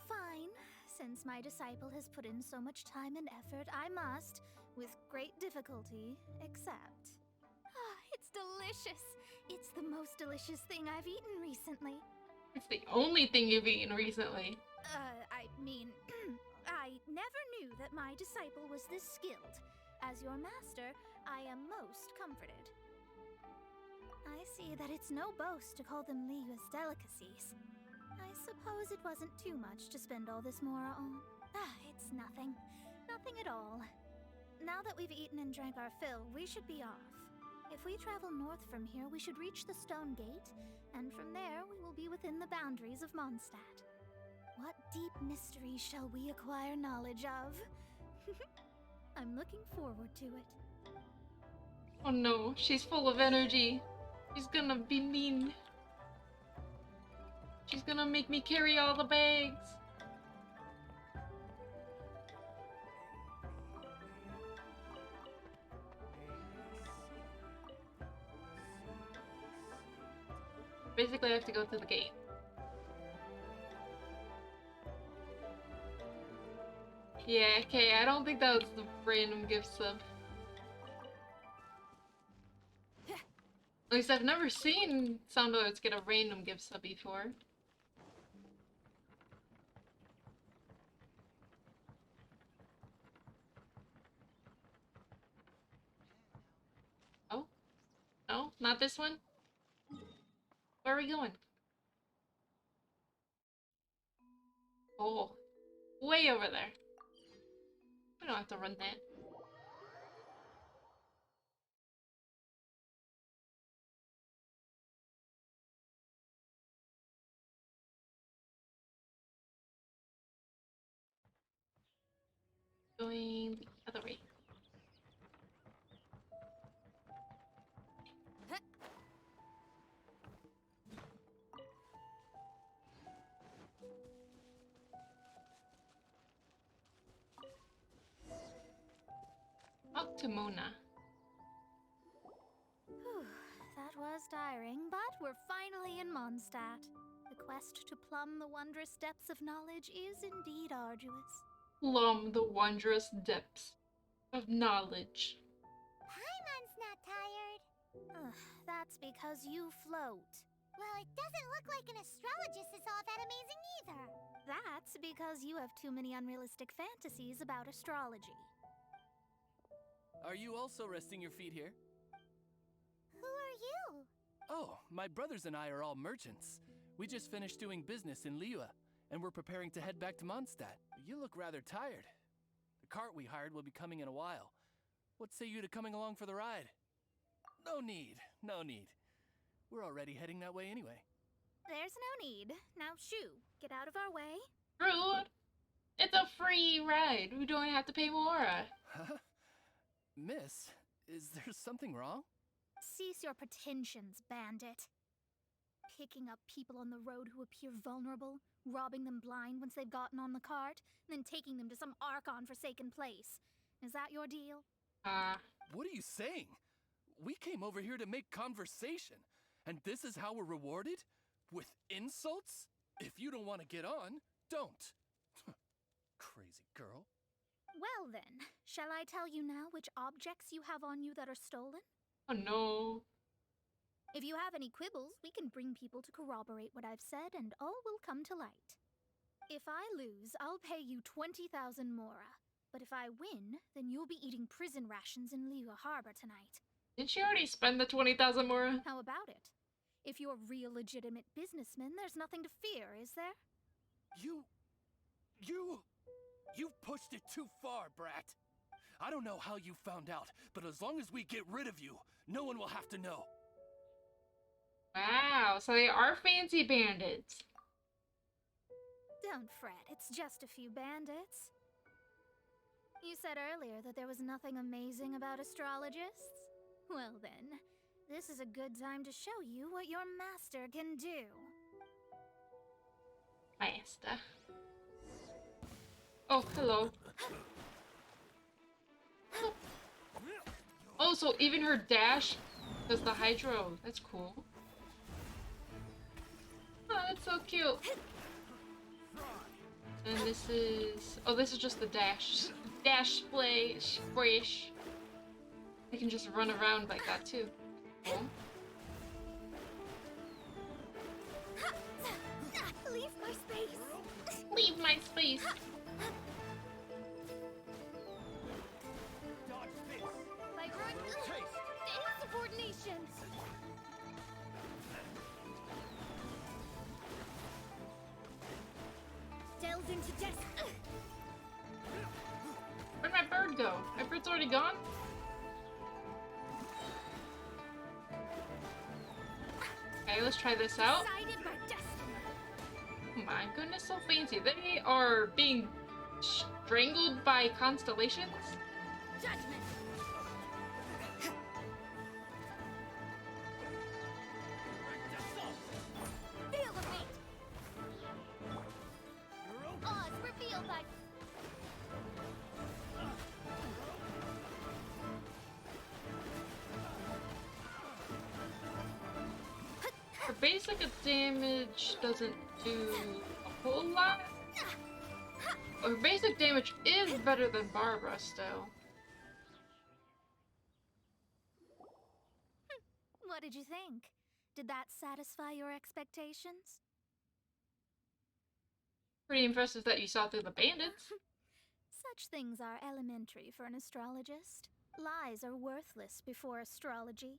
Fine, since my disciple has put in so much time and effort, I must, with great difficulty, accept. Ah, it's delicious. It's the most delicious thing I've eaten recently. It's the only thing you've eaten recently. I mean, I never knew that my disciple was this skilled. As your master, I am most comforted. I see that it's no boast to call them Liyue's delicacies. I suppose it wasn't too much to spend all this mora on. It's nothing. Nothing at all. Now that we've eaten and drank our fill, we should be off. If we travel north from here, we should reach the Stone Gate, and from there we will be within the boundaries of Mondstadt. What deep mystery shall we acquire knowledge of? I'm looking forward to it. Oh no, she's full of energy. She's gonna be mean. She's gonna make me carry all the bags. Basically, I have to go to the gate. Yeah, okay, I don't think that was the random gift sub. At least I've never seen Sound Alerts get a random gift sub before. Oh? No? Not this one? Where are we going? Oh. Way over there. We don't have to run that. Going the other way. Talk to Mona. That was tiring, but we're finally in Mondstadt. The quest to plumb the wondrous depths of knowledge is indeed arduous. Plumb the wondrous depths of knowledge. Paimon's not tired. That's because you float. Well, it doesn't look like an astrologist is all that amazing either. That's because you have too many unrealistic fantasies about astrology. Are you also resting your feet here? Who are you? Oh, my brothers and I are all merchants. We just finished doing business in Liyue, and we're preparing to head back to Mondstadt. You look rather tired. The cart we hired will be coming in a while. What say you to coming along for the ride? No need, no need. We're already heading that way anyway. There's no need. Now shoo, get out of our way. Rude! It's a free ride. We don't have to pay more. Huh? Miss, is there something wrong? Cease your pretensions, bandit. Picking up people on the road who appear vulnerable, robbing them blind once they've gotten on the cart, and then taking them to some Archon-forsaken place. Is that your deal? What are you saying? We came over here to make conversation, and this is how we're rewarded? With insults? If you don't want to get on, don't. Crazy girl. Well then, shall I tell you now which objects you have on you that are stolen? Oh no. If you have any quibbles, we can bring people to corroborate what I've said and all will come to light. If I lose, I'll pay you 20,000 mora. But if I win, then you'll be eating prison rations in Liyue Harbor tonight. Didn't she already spend the 20,000 mora? How about it? If you're real legitimate businessmen, there's nothing to fear, is there? You've pushed it too far, brat. I don't know how you found out, but as long as we get rid of you, no one will have to know. Wow, so they are fancy bandits. Don't fret, it's just a few bandits. You said earlier that there was nothing amazing about astrologists? Well then, this is a good time to show you what your master can do. Master. Oh, hello. Oh, so even her dash does the hydro. That's cool. Oh, that's so cute. And this is... oh, this is just the dash. Dash splash. I can just run around like that too. Cool. Leave my space! Leave face. Like insubordination. Delve into death. Where'd my bird go? My bird's already gone? Okay, let's try this out. Guided by destiny. Oh my goodness, so fancy. They are being strangled by constellations? Judgment. Feel the fate. Oz revealed by. Her basic damage doesn't do a whole lot. Her basic damage is better than Barbara still. What did you think? Did that satisfy your expectations? Pretty impressive that you saw through the bandits. Such things are elementary for an astrologist. Lies are worthless before astrology.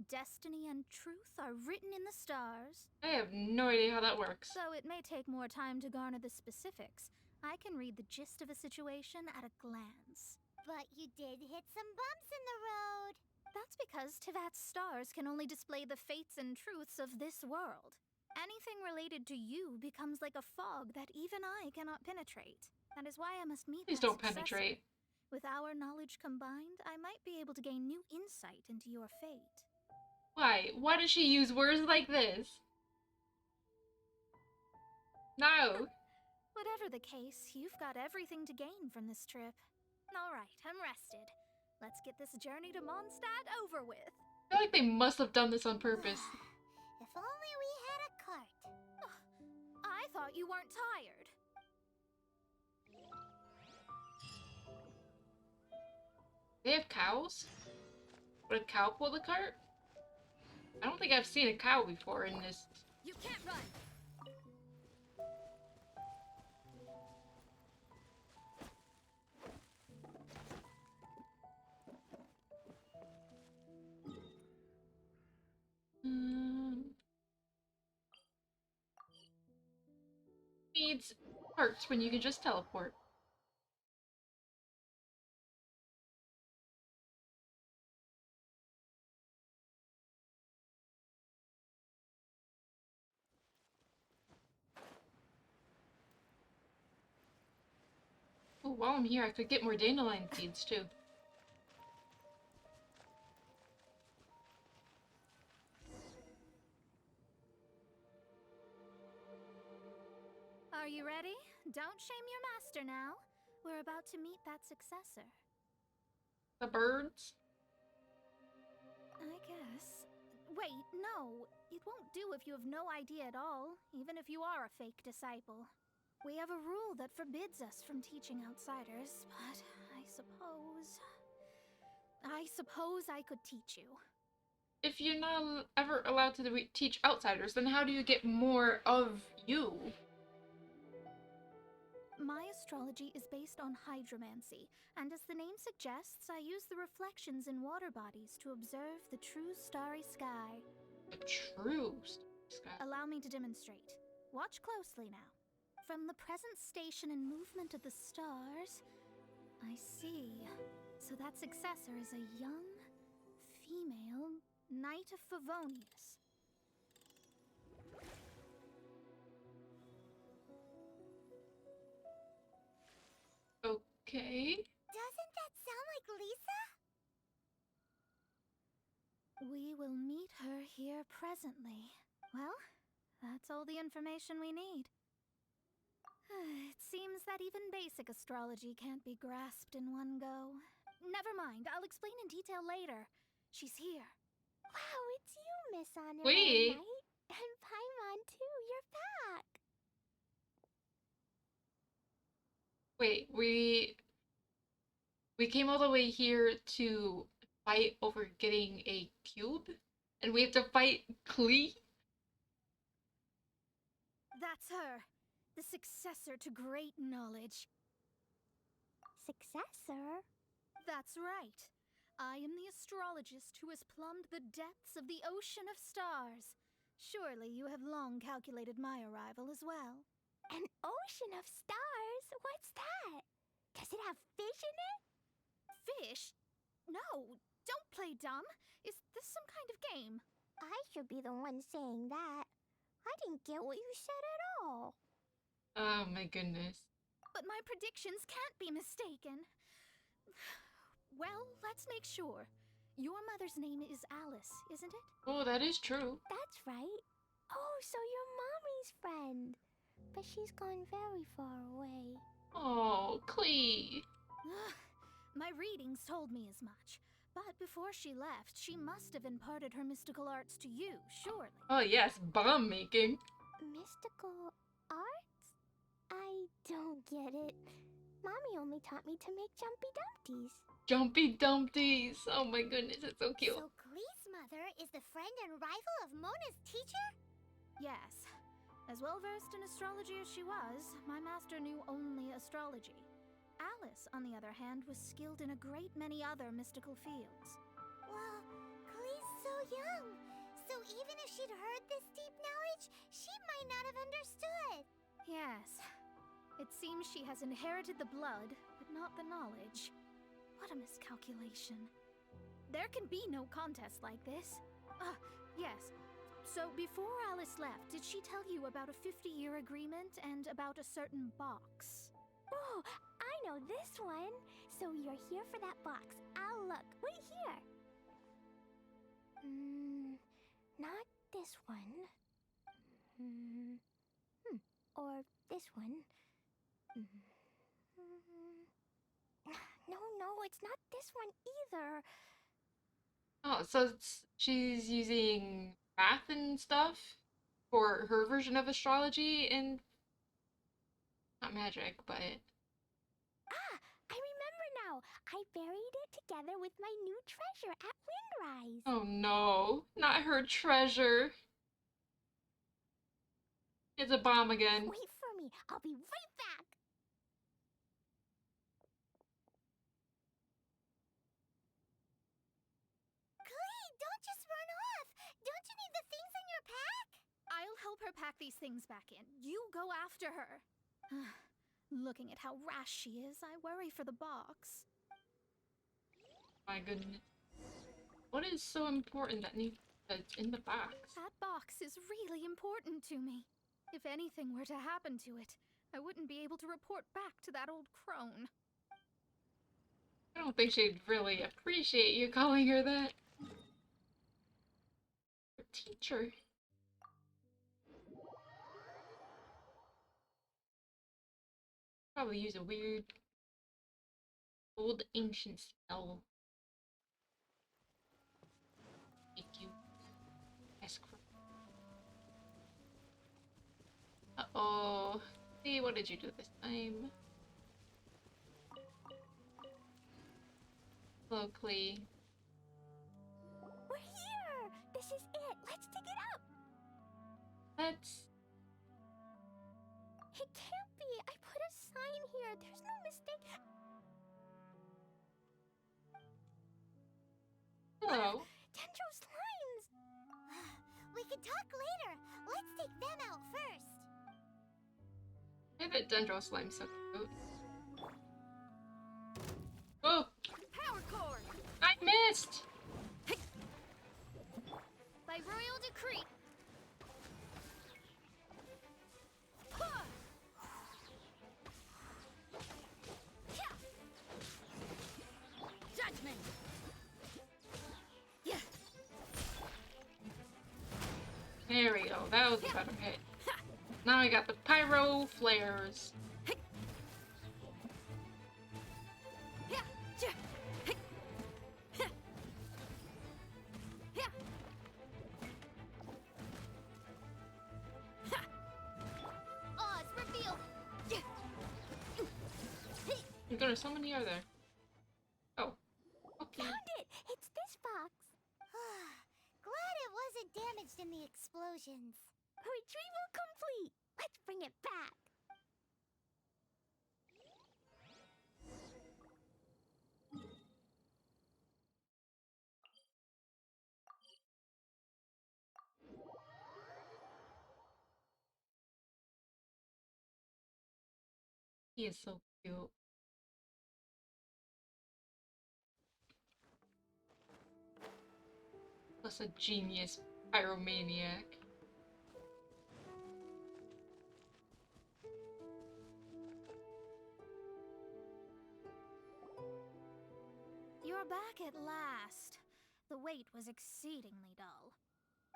Destiny and truth are written in the stars. I have no idea how that works. So it may take more time to garner the specifics. I can read the gist of a situation at a glance. But you did hit some bumps in the road. That's because Tivat's stars can only display the fates and truths of this world. Anything related to you becomes like a fog that even I cannot penetrate. That is why I must meet Please that don't successor. penetrate. With our knowledge combined, I might be able to gain new insight into your fate. Why? Why does she use words like this? No. Whatever the case, you've got everything to gain from this trip. All right, I'm rested. Let's get this journey to Mondstadt over with. I feel like they must have done this on purpose. If only we had a cart. I thought you weren't tired. They have cows? Would a cow pull the cart? I don't think I've seen a cow before in this. You can't run. Needs carts when you can just teleport. Oh, while I'm here, I could get more dandelion seeds too. Are you ready? Don't shame your master now. We're about to meet that successor. The birds? I guess. Wait, no. It won't do if you have no idea at all, even if you are a fake disciple. We have a rule that forbids us from teaching outsiders, but I suppose I could teach you. If you're not ever allowed to teach outsiders, then how do you get more of you? My astrology is based on hydromancy, and as the name suggests, I use the reflections in water bodies to observe the true starry sky. The true sky? Allow me to demonstrate. Watch closely now. From the present station and movement of the stars, I see. So that successor is a young, female Knight of Favonius. Okay. Doesn't that sound like Lisa? We will meet her here presently. Well, that's all the information we need. It seems that even basic astrology can't be grasped in one go. Never mind, I'll explain in detail later. She's here. Wow, it's you, Miss Honor. Wait. And Paimon too, you're back. Wait, we came all the way here to fight over getting a cube? And we have to fight Klee? That's her. the successor to great knowledge. Successor? That's right. I am the astrologist who has plumbed the depths of the ocean of stars. Surely you have long calculated my arrival as well. An ocean of stars? What's that? Does it have fish in it? Fish? No, don't play dumb. Is this some kind of game? I should be the one saying that. I didn't get what you said at all. Oh my goodness. But my predictions can't be mistaken. Well, let's make sure. Your mother's name is Alice, isn't it? Oh, that is true. That's right. Oh, so you're Mommy's friend. But she's gone very far away. Oh, Clee. My readings told me as much. But before she left, she must have imparted her mystical arts to you, surely. Oh yes, bomb making. Mystical arts? I don't get it. Mommy only taught me to make jumpy dumpties. Jumpy Dumpties. Oh my goodness, it's so cute. So Glee's mother is the friend and rival of Mona's teacher? Yes. As well versed in astrology as she was, my master knew only astrology. Alice, on the other hand, was skilled in a great many other mystical fields. Well, Glee's so young. So even if she'd heard this deep knowledge, she might not have understood. Yes. It seems she has inherited the blood, but not the knowledge. What a miscalculation. There can be no contest like this. Yes. So before Alice left, did she tell you about a 50-year agreement and about a certain box? Oh, I know this one. So you're here for that box. I'll look. Wait here. Not this one. Or this one. No, it's not this one either. Oh, so she's using math and stuff for her version of astrology and not magic, but I remember now. I buried it together with my new treasure at Windrise. oh no, not her treasure. It's a bomb again. Wait for me. I'll be right back. Glee, don't just run off. Don't you need the things in your pack? I'll help her pack these things back in. You go after her. Looking at how rash she is, I worry for the box. My goodness. What is so important that's in the box? That box is really important to me. If anything were to happen to it, I wouldn't be able to report back to that old crone. I don't think she'd really appreciate you calling her that. Her teacher. Probably use a weird old ancient spell. Make you escort. Uh-oh. See, what did you do this time? Hello, Clee. We're here! This is it! Let's dig it up! Let's... It can't be! I put a sign here! There's no mistake! Hello. Dendro slimes! We can talk later! Let's take them out first! I bet Dendro Slime's so cute. Oh! Power cord! I missed! By royal decree! Judgment! Yeah. There we go. That was a better hit. Now we got the pyro flares. Oz, reveal! You're gonna summon the other. Oh. Okay. Found it! It's this box! Glad it wasn't damaged in the explosions. Retrieval complete! Let's bring it back! He is so cute. Plus a genius pyromaniac. You're back at last. The wait was exceedingly dull.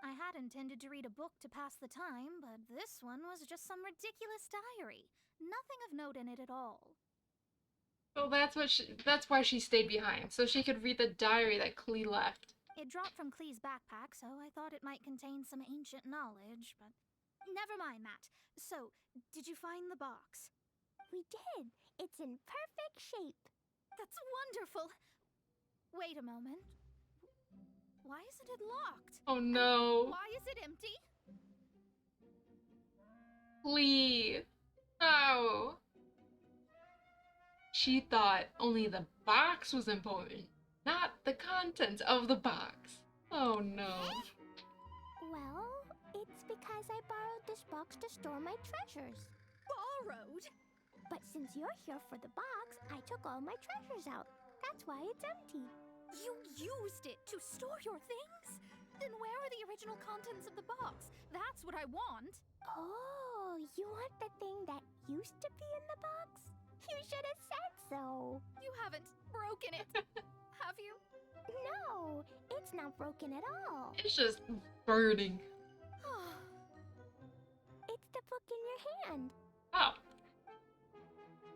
I had intended to read a book to pass the time, but this one was just some ridiculous diary. Nothing of note in it at all. Well, that's why she stayed behind, so she could read the diary that Klee left. It dropped from Klee's backpack, so I thought it might contain some ancient knowledge, but... Never mind that. So, did you find the box? We did. It's in perfect shape. That's wonderful! Wait a moment. Why isn't it locked? Oh no. And why is it empty? Klee. No. She thought only the box was important, not the contents of the box. Oh no. Well, it's because I borrowed this box to store my treasures. Borrowed? But since you're here for the box, I took all my treasures out. That's why it's empty. You used it to store your things? Then where are the original contents of the box? That's what I want. Oh, you want the thing that used to be in the box? You should have said so. You haven't broken it, have you? No, it's not broken at all. It's just burning. It's the book in your hand. Oh.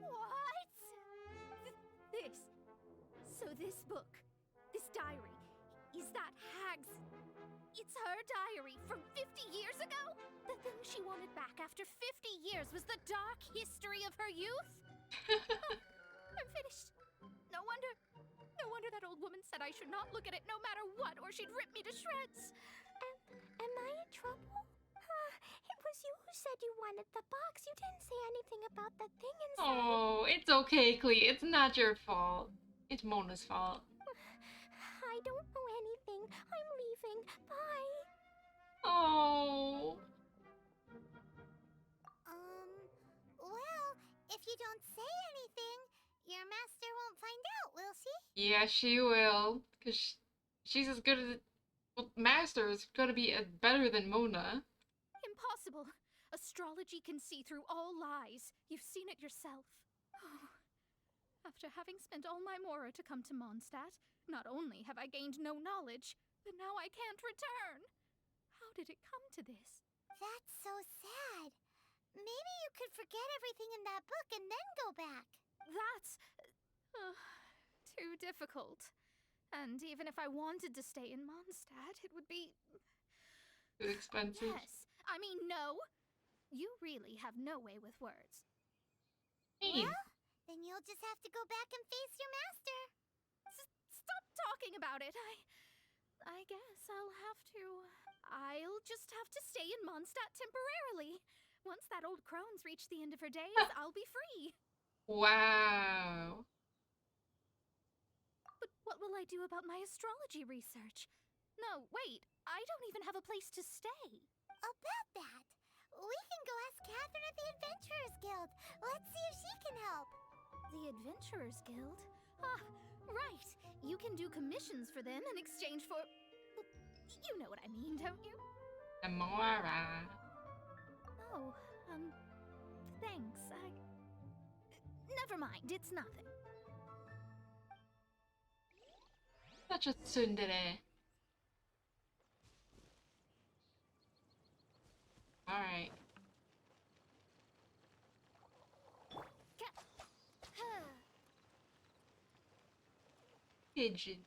What? So this book, this diary, is that Hag's... It's her diary from 50 years ago? The thing she wanted back after 50 years was the dark history of her youth? I'm finished. No wonder that old woman said I should not look at it no matter what, or she'd rip me to shreds. Am I in trouble? It was you who said you wanted the box. You didn't say anything about the thing inside. Oh, it's okay, Klee. It's not your fault. It's Mona's fault. I don't know anything. I'm leaving. Bye. Oh. Well, if you don't say anything, your master won't find out, will she? Yeah, she will. Because she's as good as... Well, Master is going to be better than Mona. Impossible. Astrology can see through all lies. You've seen it yourself. After having spent all my mora to come to Mondstadt, not only have I gained no knowledge, but now I can't return. How did it come to this? That's so sad. Maybe you could forget everything in that book and then go back. That's... too difficult. And even if I wanted to stay in Mondstadt, it would be... Too expensive? Yes. I mean, no. You really have no way with words. Hey. Well, then you'll just have to go back and face your master. Stop talking about it. I guess I'll just have to stay in Mondstadt temporarily. Once that old crone's reached the end of her days, I'll be free. Wow. But what will I do about my astrology research? No, wait. I don't even have a place to stay. About that, we can go ask Catherine at the Adventurers Guild. Let's see if she can help. The Adventurers Guild? Ah, right. You can do commissions for them in exchange for... You know what I mean, don't you? Amora. Oh, thanks. Never mind, it's nothing. Such a tsundere. Alright. Pigeon.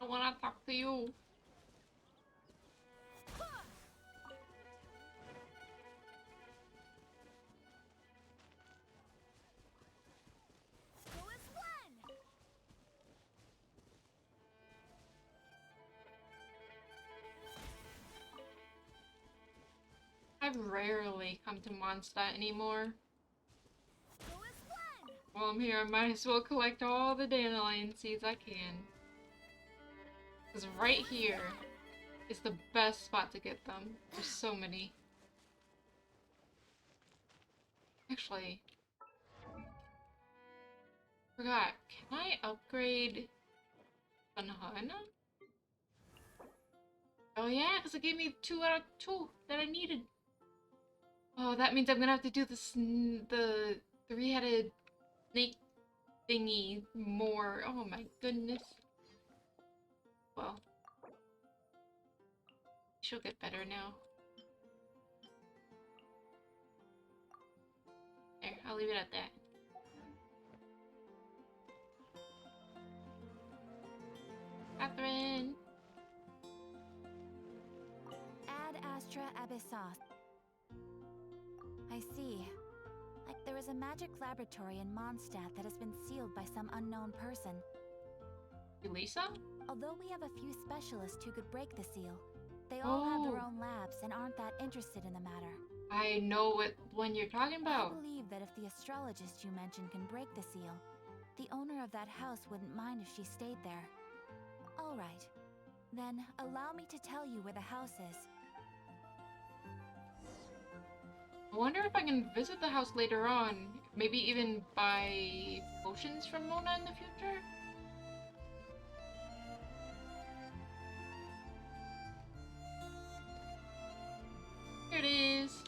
I wanna talk to you. I rarely come to Mondstadt anymore. While I'm here, I might as well collect all the dandelion seeds I can. Because right here is the best spot to get them. There's so many. Actually, forgot. Can I upgrade Banhana? Oh yeah, because it gave me 2 out of 2 that I needed. Oh, that means I'm gonna have to do the 3-headed snake thingy more. Oh my goodness. Well, she'll get better now. There, I'll leave it at that. Catherine! Ad Astra Abyssos. I see. Like there is a magic laboratory in Mondstadt that has been sealed by some unknown person. Elisa? Although we have a few specialists who could break the seal, they all have their own labs and aren't that interested in the matter. I know what one you're talking about. I believe that if the astrologist you mentioned can break the seal, the owner of that house wouldn't mind if she stayed there. All right. Then allow me to tell you where the house is. I wonder if I can visit the house later on. Maybe even buy potions from Mona in the future? Here it is.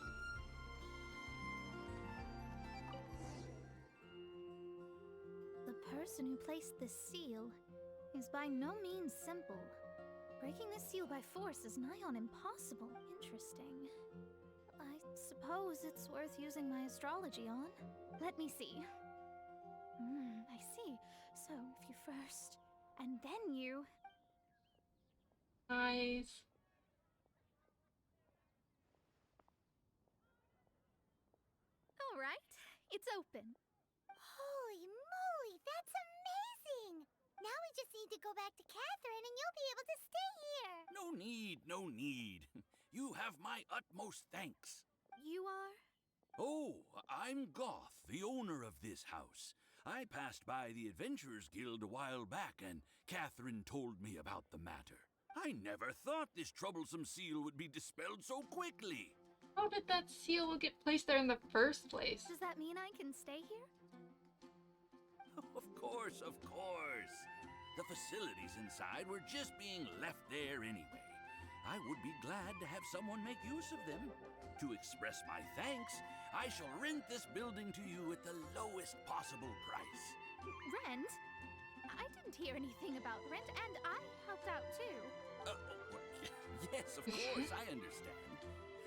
The person who placed this seal is by no means simple. Breaking this seal by force is nigh on impossible. Interesting. I suppose it's worth using my astrology on. Let me see. I see. So, if you first, and then you... Nice. All right, it's open. Holy moly, that's amazing! Now we just need to go back to Catherine and you'll be able to stay here! No need, no need. You have my utmost thanks. You are? Oh, I'm Goth, the owner of this house. I passed by the Adventurers Guild a while back and Catherine told me about the matter. I never thought this troublesome seal would be dispelled so quickly. How did that seal get placed there in the first place? Does that mean I can stay here? Of course, of course. The facilities inside were just being left there anyway. I would be glad to have someone make use of them. To express my thanks, I shall rent this building to you at the lowest possible price. Rent? I didn't hear anything about rent, and I helped out too. Yes, of course, I understand.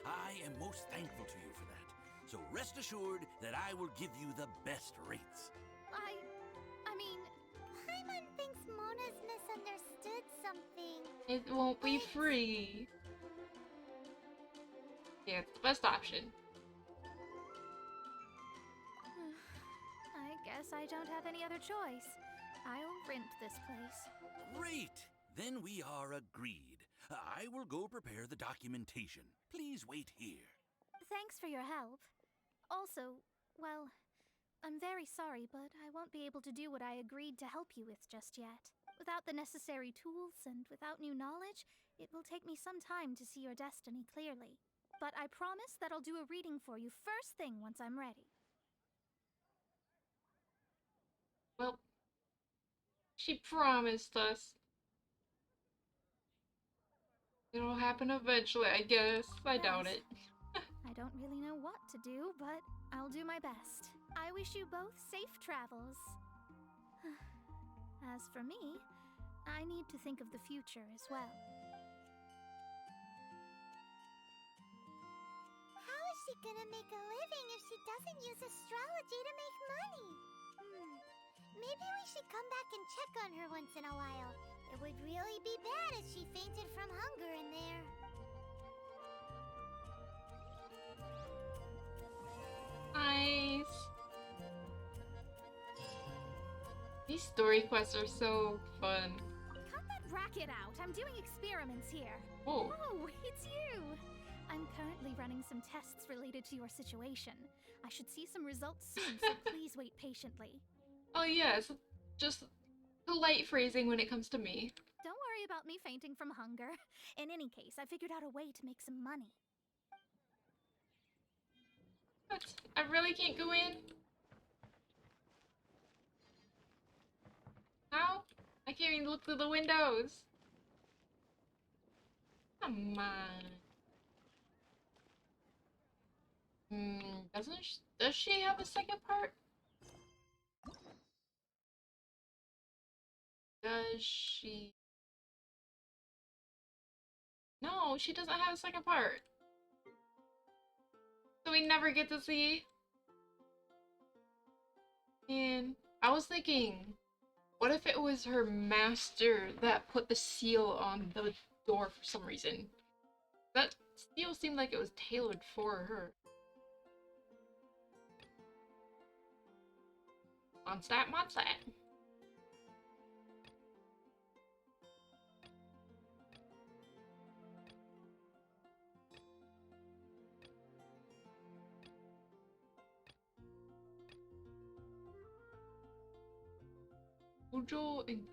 I am most thankful to you for that. So rest assured that I will give you the best rates. I mean... Paimon thinks Mona's misunderstood something. It won't be free. Yeah, it's the best option. I guess I don't have any other choice. I'll rent this place. Great! Then we are agreed. I will go prepare the documentation. Please wait here. Thanks for your help. Also, well, I'm very sorry, but I won't be able to do what I agreed to help you with just yet. Without the necessary tools and without new knowledge, it will take me some time to see your destiny clearly. But I promise that I'll do a reading for you first thing once I'm ready. Well, she promised us. It'll happen eventually, I guess. I doubt it. I don't really know what to do, but I'll do my best. I wish you both safe travels. As for me, I need to think of the future as well. How is she gonna make a living if she doesn't use astrology to make money? Maybe we should come back and check on her once in a while. It would really be bad if she fainted from hunger in there. Nice. These story quests are so fun. Cut that racket out. I'm doing experiments here. Oh. Oh, it's you. I'm currently running some tests related to your situation. I should see some results soon, so please wait patiently. Oh yes, just polite phrasing when it comes to me. Don't worry about me fainting from hunger. In any case, I figured out a way to make some money. What? I really can't go in? How? I can't even look through the windows. Come on. Does she have a second part? Does she? No, she doesn't have a second part. So we never get to see. And I was thinking, what if it was her master that put the seal on the door for some reason? That seal seemed like it was tailored for her. Mondstadt, Mondstadt. Ujo and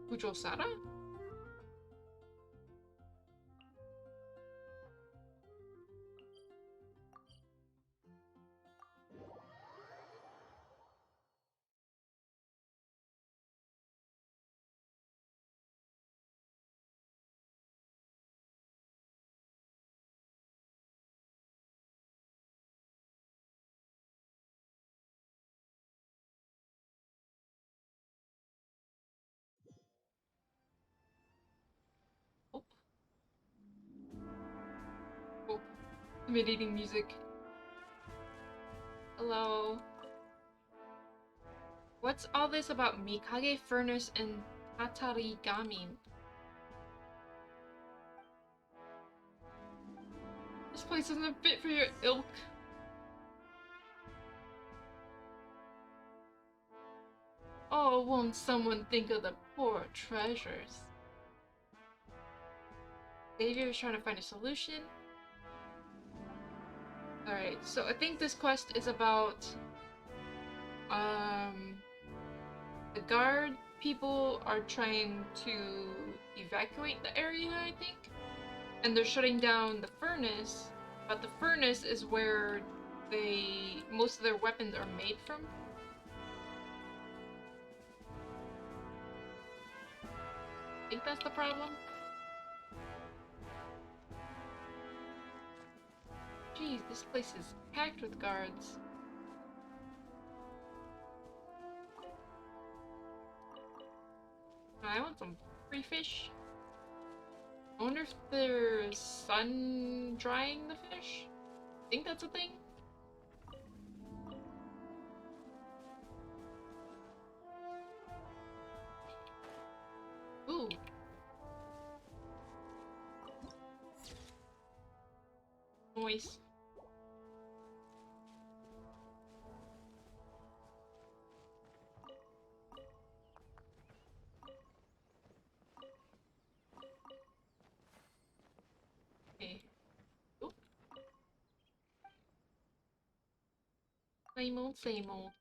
Ujo Sara? Oh, intimidating music. Hello. What's all this about Mikage Furnace and Tatarigami? This place isn't fit for your ilk. Oh, won't someone think of the poor treasures? Xavier is trying to find a solution. Alright, so I think this quest is about the guard people are trying to evacuate the area, I think. And they're shutting down the furnace, but the furnace is where most of their weapons are made from. I think that's the problem. Jeez, this place is packed with guards. I want some free fish. I wonder if they're sun drying the fish? I think that's a thing. Ooh. Nice. Okay. Ooh. Same old, same old.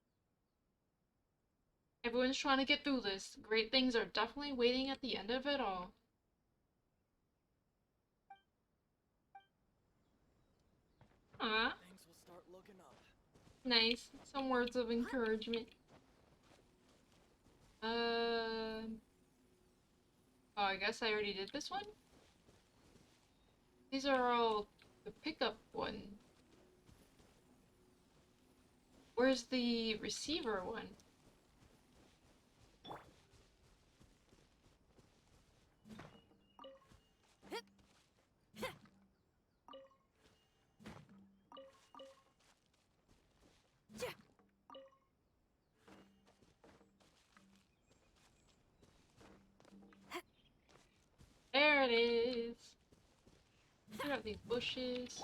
Everyone's trying to get through this. Great things are definitely waiting at the end of it all. Ah. Things will start looking up. Nice. Some words of encouragement. Oh, I guess I already did this one? These are all the pickup one. Where's the receiver one? There it is. Clear out these bushes.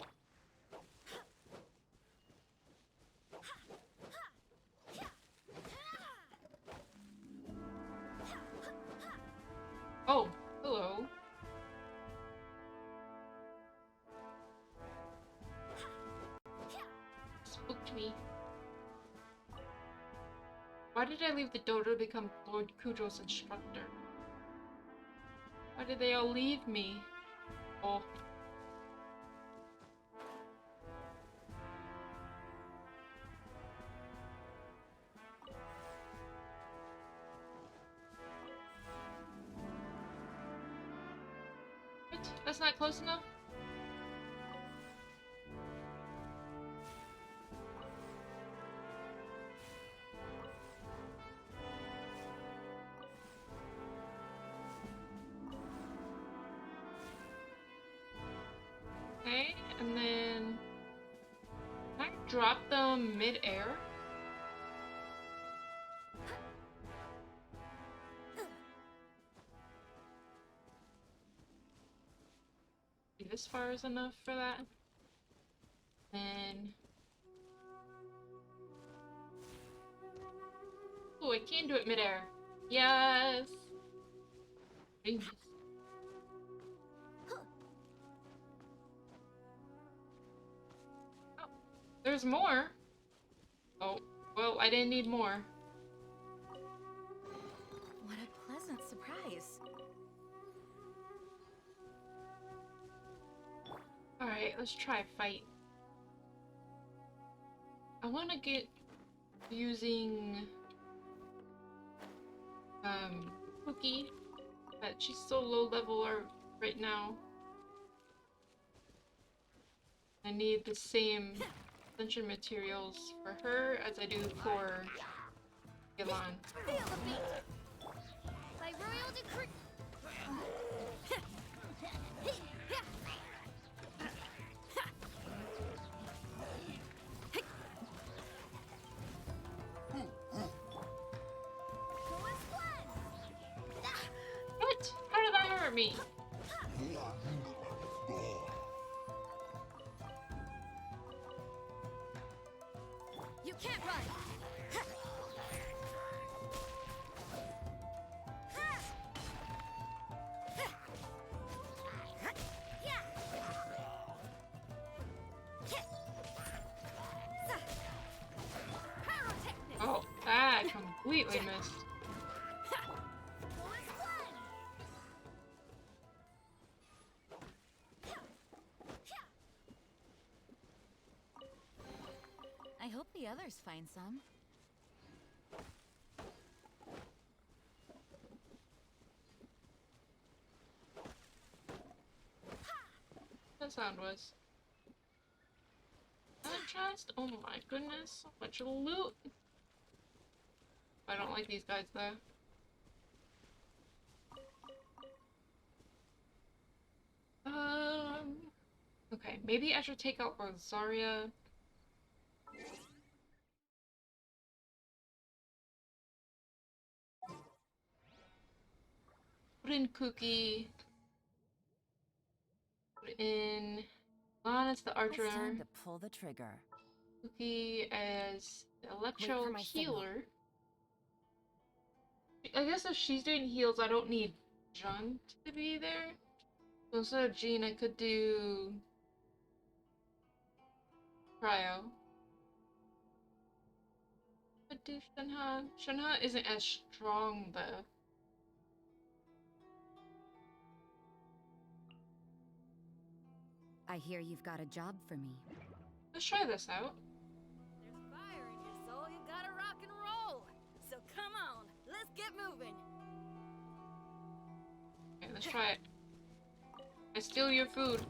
Oh, hello. Why did I leave the dojo to become Lord Kujo's instructor? Why did they all leave me? Oh. What? That's not close enough? Okay, and then can I drop them mid-air? This far is enough for that. Then oh, I can do it mid-air. Yes. Genius. Oh, there's more. Oh, well, I didn't need more. What a pleasant surprise. Alright, let's try fight. I want to get using Cookie, but she's so low level right now. I need the same ascension materials for her as I do for Ylan. Feel the beat. By royal decree. What? How did that hurt me? You can't run! Oh, that completely missed. I hope the others find some. That sound was. Chest? Oh my goodness, so much loot. I don't like these guys though. Okay, maybe I should take out Rosaria. Put in Cookie. Put in Lana's the archer. It's time to pull the trigger. Cookie as the Wait electro for my signal. healer. I guess if she's doing heals, I don't need Jun to be there. So instead of Jean, I could do Cryo. But do Shenhe. Shenhe isn't as strong though. I hear you've got a job for me. Let's try this out. There's fire in your soul, you gotta rock and roll! So come on, let's get moving! Okay, let's try it. I steal your food.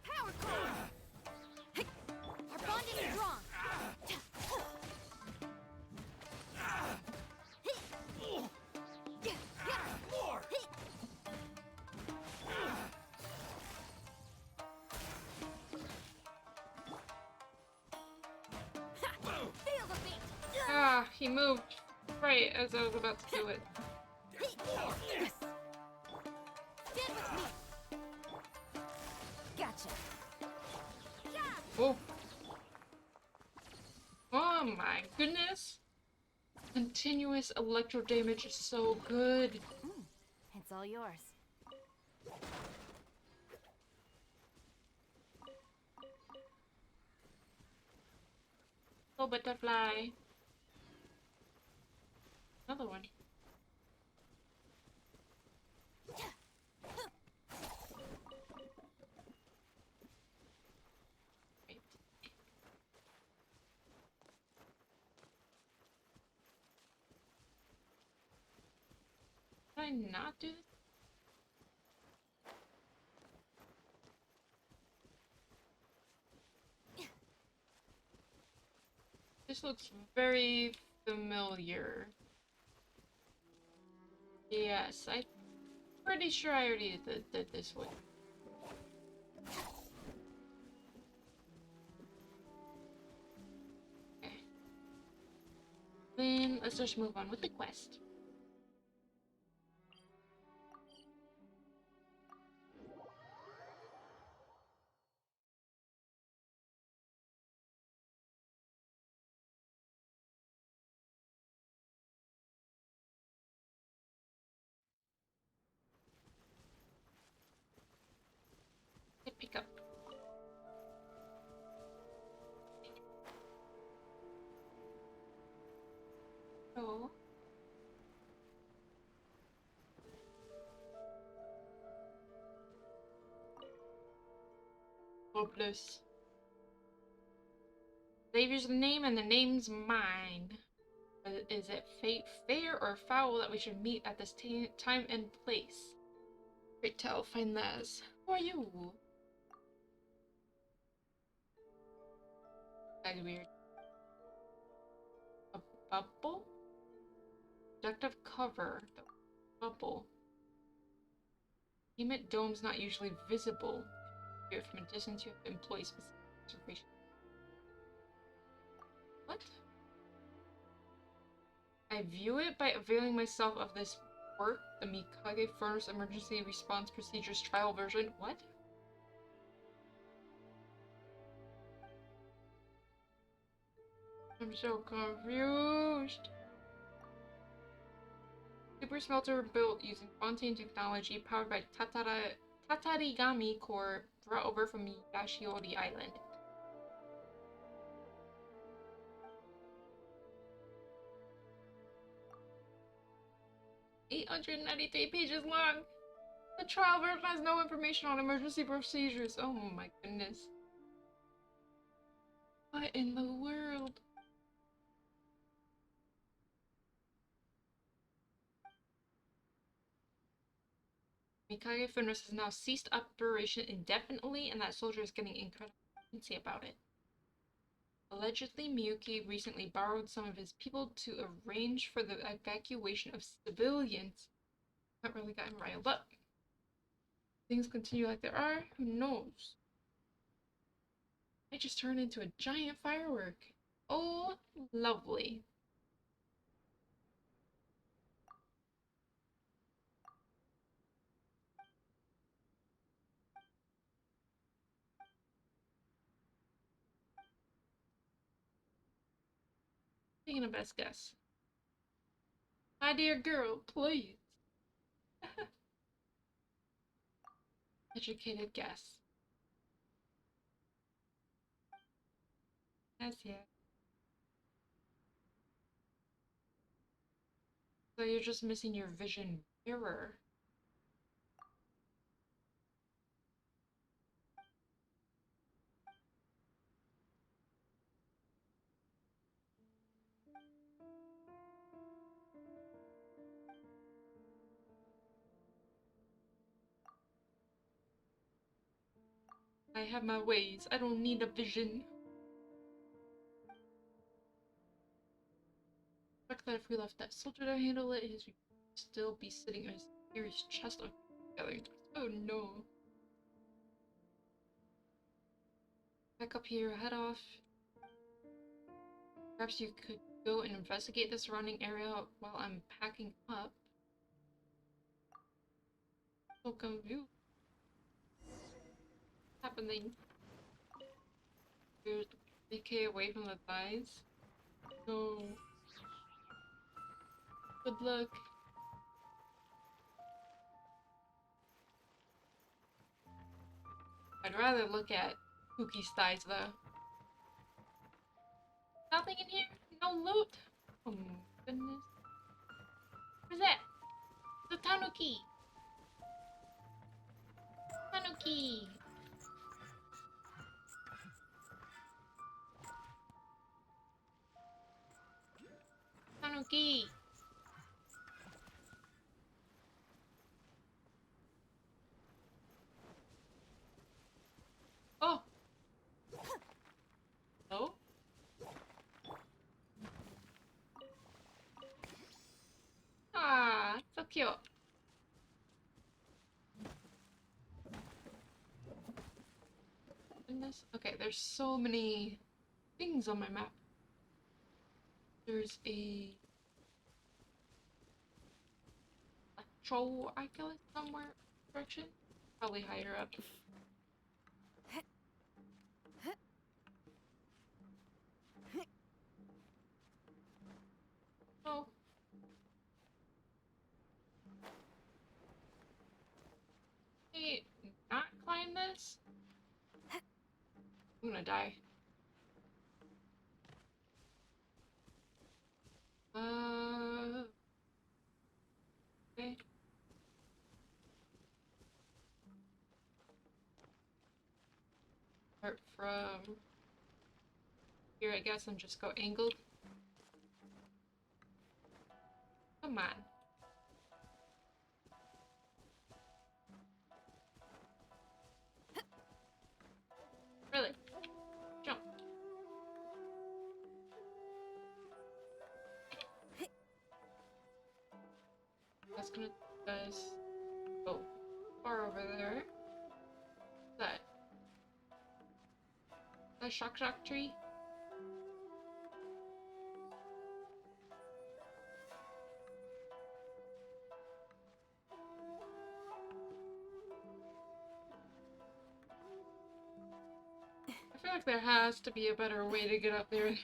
Power core. Our bonding is strong. Feel the beat! Ah, he moved right as I was about to do it. Stand with me. Gotcha. Oh. Oh my goodness. Continuous electro damage is so good. It's all yours. Oh, butterfly. Another one. Right. Did I not do this? This looks very familiar. Yes, I'm pretty sure I already did this one. Okay. Then let's just move on with the quest. Pick up. Oh. Hopeless. Savior's the name and the name's mine. Is it fate, fair, or foul that we should meet at this time and place? Great tell, find Les. Who are you? That's weird. A bubble? Productive cover. The bubble. Payment dome's not usually visible. Here from a distance, you have to employ specific observation. What? I view it by availing myself of this work, the Mikage Furnace Emergency Response Procedures Trial version. What? I'm so confused. Super smelter built using Fontaine technology powered by Tatarigami core brought over from Yashiori Island. $893 pages long. The trial version has no information on emergency procedures. Oh my goodness. What in the world? Mikage Furnace has now ceased operation indefinitely, and that soldier is getting incredible urgency about it. Allegedly, Miyuki recently borrowed some of his people to arrange for the evacuation of civilians. Not really gotten riled up. Things continue like they are, who knows? I just turned into a giant firework. Oh, lovely. Taking a best guess. My dear girl, please. Educated guess. Yes, yeah. So you're just missing your vision mirror. I have my ways. I don't need a vision. The fact that if we left that soldier to handle it, he'd still be sitting in his serious chest of gathering. Oh no. Back up here, head off. Perhaps you could go and investigate the surrounding area while I'm packing up. So confused. What's happening? There's DK away from the thighs. No. Good luck. I'd rather look at Pookie's thighs though. Nothing in here? No loot? Oh my goodness. What's that? The tanuki. Tanuki. Tanuki. Oh. Oh. Ah, so cute. Goodness. Okay, there's so many things on my map. There's a electro-iculus somewhere direction. Probably higher up. Oh. Hey, not climb this? I'm gonna die. Okay. Start from here, I guess, and just go angled. Come on. Really? Jump. That's gonna take us far over there. What's that? Is that a shock tree? I feel like there has to be a better way to get up there.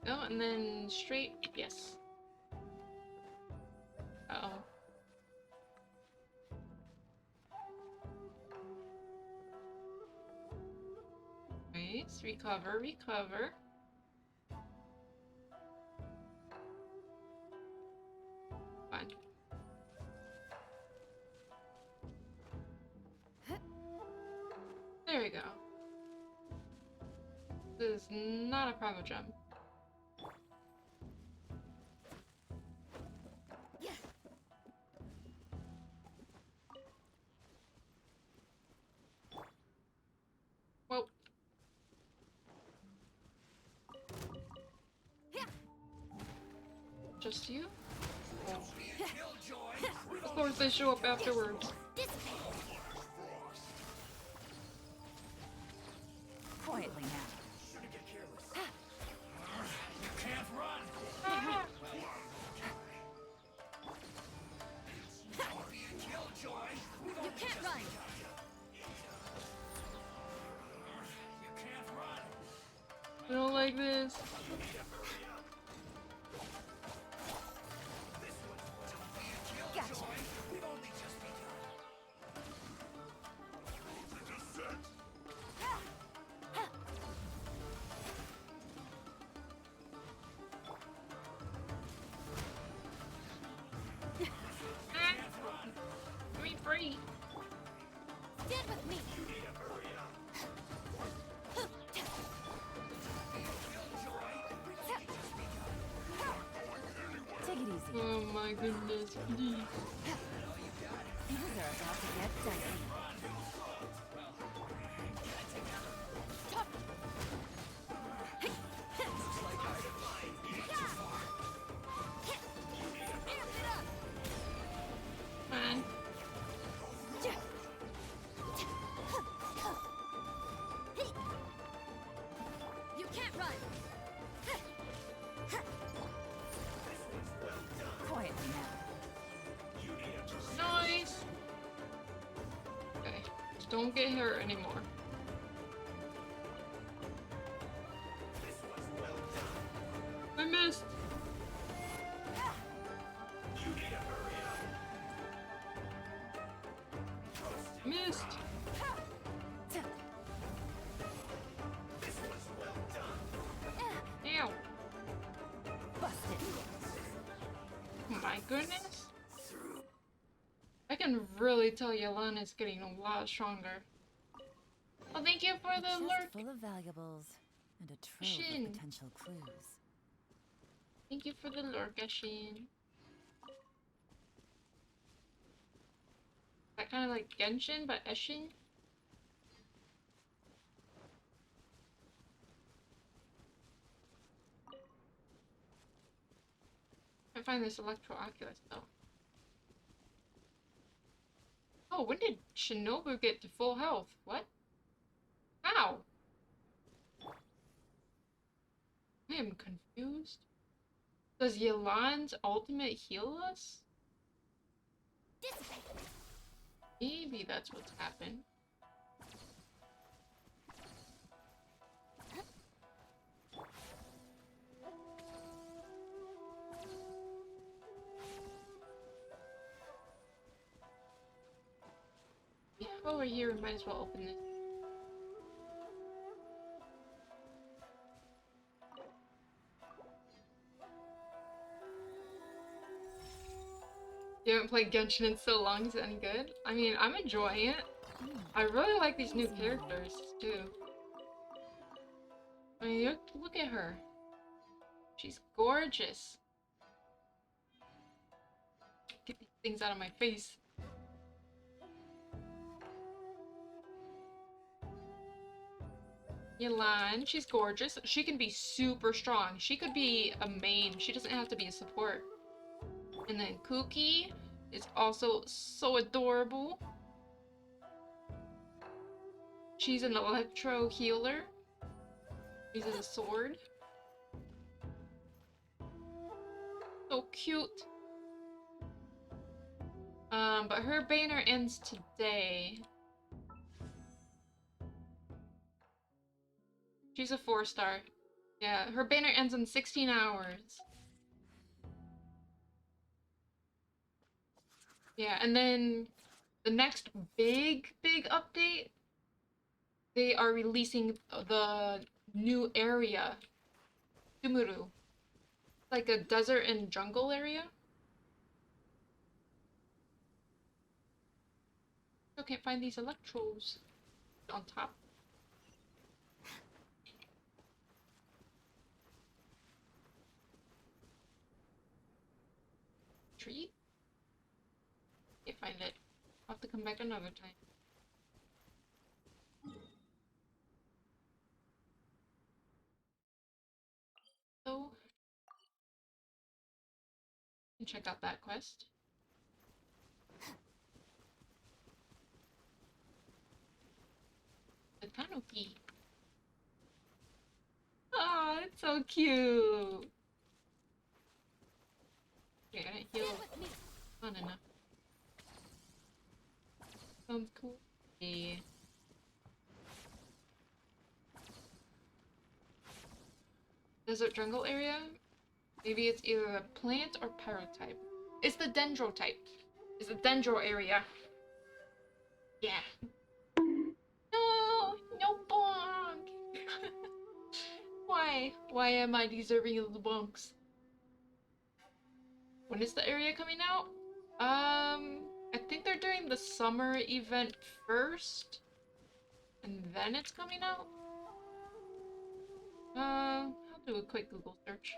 Oh, and then straight, yes. Uh-oh. Nice, recover, recover. Fine. There we go. This is not a problem jump. Whoa. Just you? Oh. Of course they show up afterwards. Quietly now. You can't run. You can't run. I don't like this. Gotcha. Let me free. Stand with me. Take it easy. Oh my goodness, please. Things are about to get dicey. Man. You can't run. Quietly now. Nice. Okay, just don't get hurt anymore. I missed. Missed. Ow. my goodness. I can really tell Yelena is getting a lot stronger. Well, thank you for A the chest lurk. full of valuables and a trove Shin. of potential clues. Thank you for the lurk, Shin. That kind of like Genshin, but Eshin? I find this Electro Oculus though. Oh, when did Shinobu get to full health? What? How? I am confused. Does Yelan's ultimate heal us? Maybe that's what's happened. Yeah, over here, we might as well open this. You haven't played Genshin in so long, is it any good? I mean, I'm enjoying it. I really like these new characters, too. I mean, look at her. She's gorgeous. Get these things out of my face. Yelan, she's gorgeous. She can be super strong. She could be a main. She doesn't have to be a support. And then Kuki is also so adorable. She's an electro healer. Uses a sword. So cute. But her banner ends today. She's a 4-star. Yeah, her banner ends in 16 hours. Yeah, and then the next big update, they are releasing the new area, Sumuru. Like a desert and jungle area. Still can't find these electrodes on top. Tree? Can't find it. I'll have to come back another time. So, check out that quest. The Tanuki. Oh, it's so cute. Okay, I didn't heal fun enough. Sounds cool. Yeah. Desert jungle area? Maybe it's either a plant or pyrotype. It's the dendro type. It's the dendro area. Yeah. No! No bonk! Why? Why am I deserving of the bonks? When is the area coming out? I think they're doing the summer event first. And then it's coming out? I'll do a quick Google search.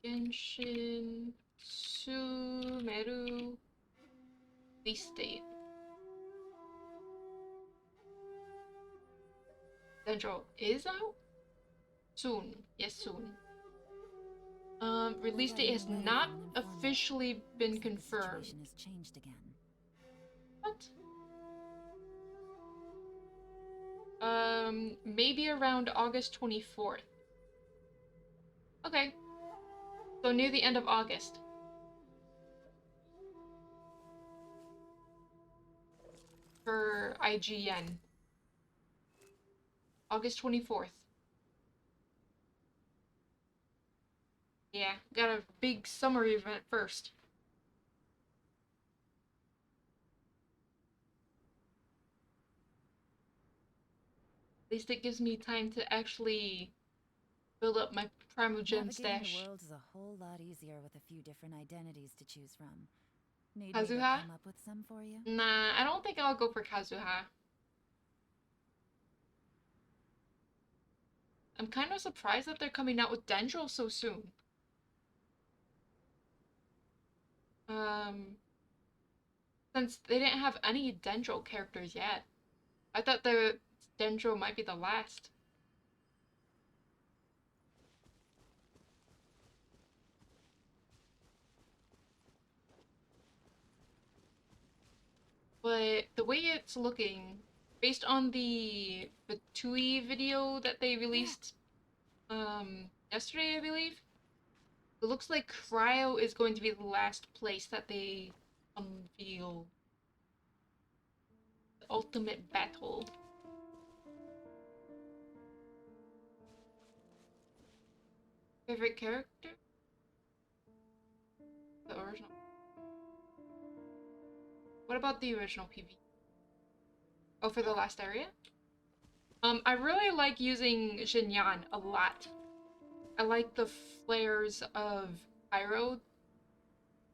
Genshin Sumeru release date. Dendro is out? Soon. Yes, soon. Release date has not officially been confirmed. The situation has changed again. What? Maybe around August 24th. Okay. So near the end of August. For IGN. August 24th. Yeah, got a big summer event first. At least it gives me time to actually build up my primal gem Navigating stash. the world is a whole lot easier with a few different identities to choose from. Need me to Kazuha? come up with some for you? Nah, I don't think I'll go for Kazuha. I'm kind of surprised that they're coming out with Dendro so soon. Since they didn't have any Dendro characters yet. I thought the Dendro might be the last. But the way it's looking, based on the Fatui video that they released yesterday, I believe, it looks like Cryo is going to be the last place that they unveil the ultimate battle. Favorite character? The original. What about the original PV? Oh, for the last area? I really like using Xinyan a lot. I like the flares of Pyro.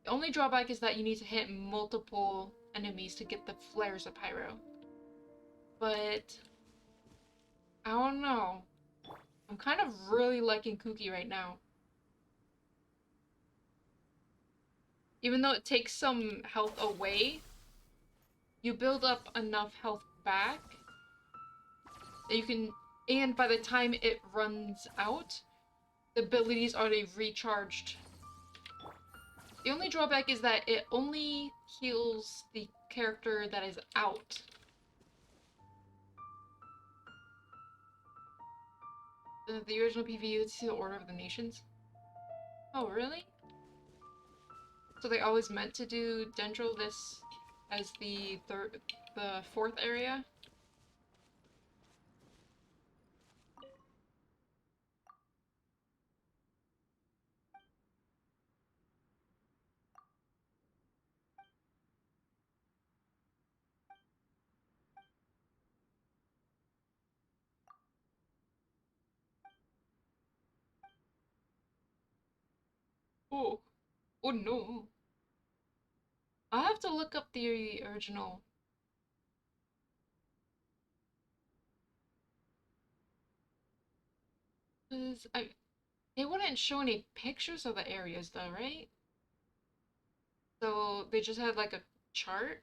The only drawback is that you need to hit multiple enemies to get the flares of Pyro. But I don't know. I'm kind of really liking Kuki right now. Even though it takes some health away, you build up enough health back that you can, and by the time it runs out, the abilities are already recharged. The only drawback is that it only heals the character that is out. The original PvE is the Order of the Nations. Oh, really? So they always meant to do Dendro this as the fourth area? Oh. Oh no. I'll have to look up the original. Cause they wouldn't show any pictures of the areas though, right? So they just had like a chart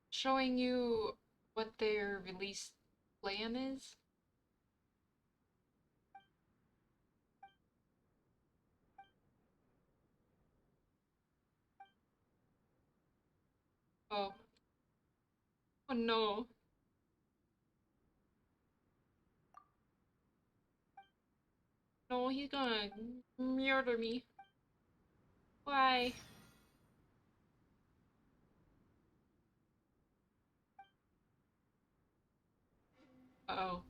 showing you what their release plan is. Oh. Oh no. No, he's gonna murder me. Why? Uh-oh.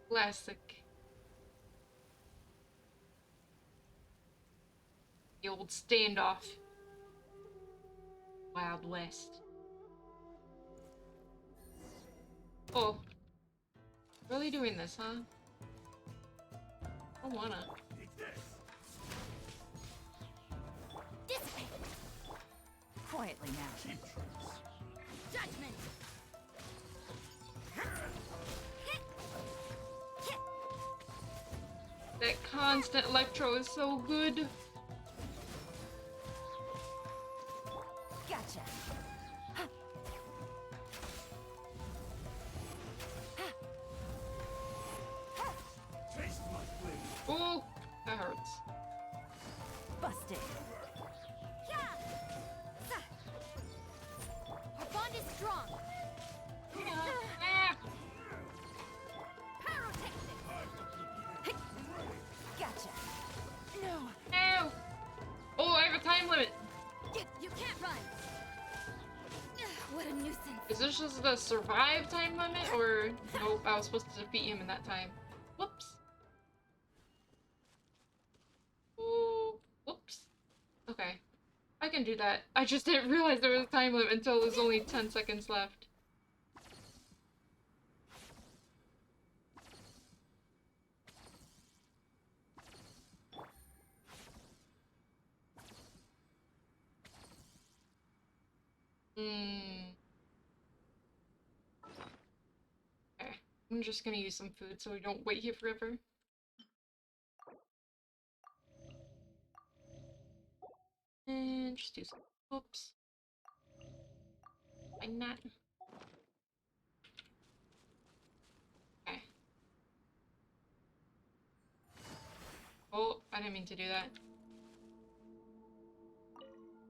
Classic. The old standoff. Wild West. Oh. Really doing this, huh? I don't wanna. Dissipate. Quietly now. Judgment. That constant electro is so good. Gotcha. Oh, that hurts. Busted. Our bond is strong. Pyrotechnic. Gotcha. No. Ow! Oh, I have a time limit. You can't run. What a nuisance. Is this just the survive time limit, or nope? I was supposed to defeat him in that time. Whoops. Oh, whoops. Okay, I can do that. I just didn't realize there was a time limit until it was only 10 seconds left. Hmm. Okay. I'm just gonna use some food so we don't wait here forever. And just do some. Oops. Why not? Okay. Oh, I didn't mean to do that.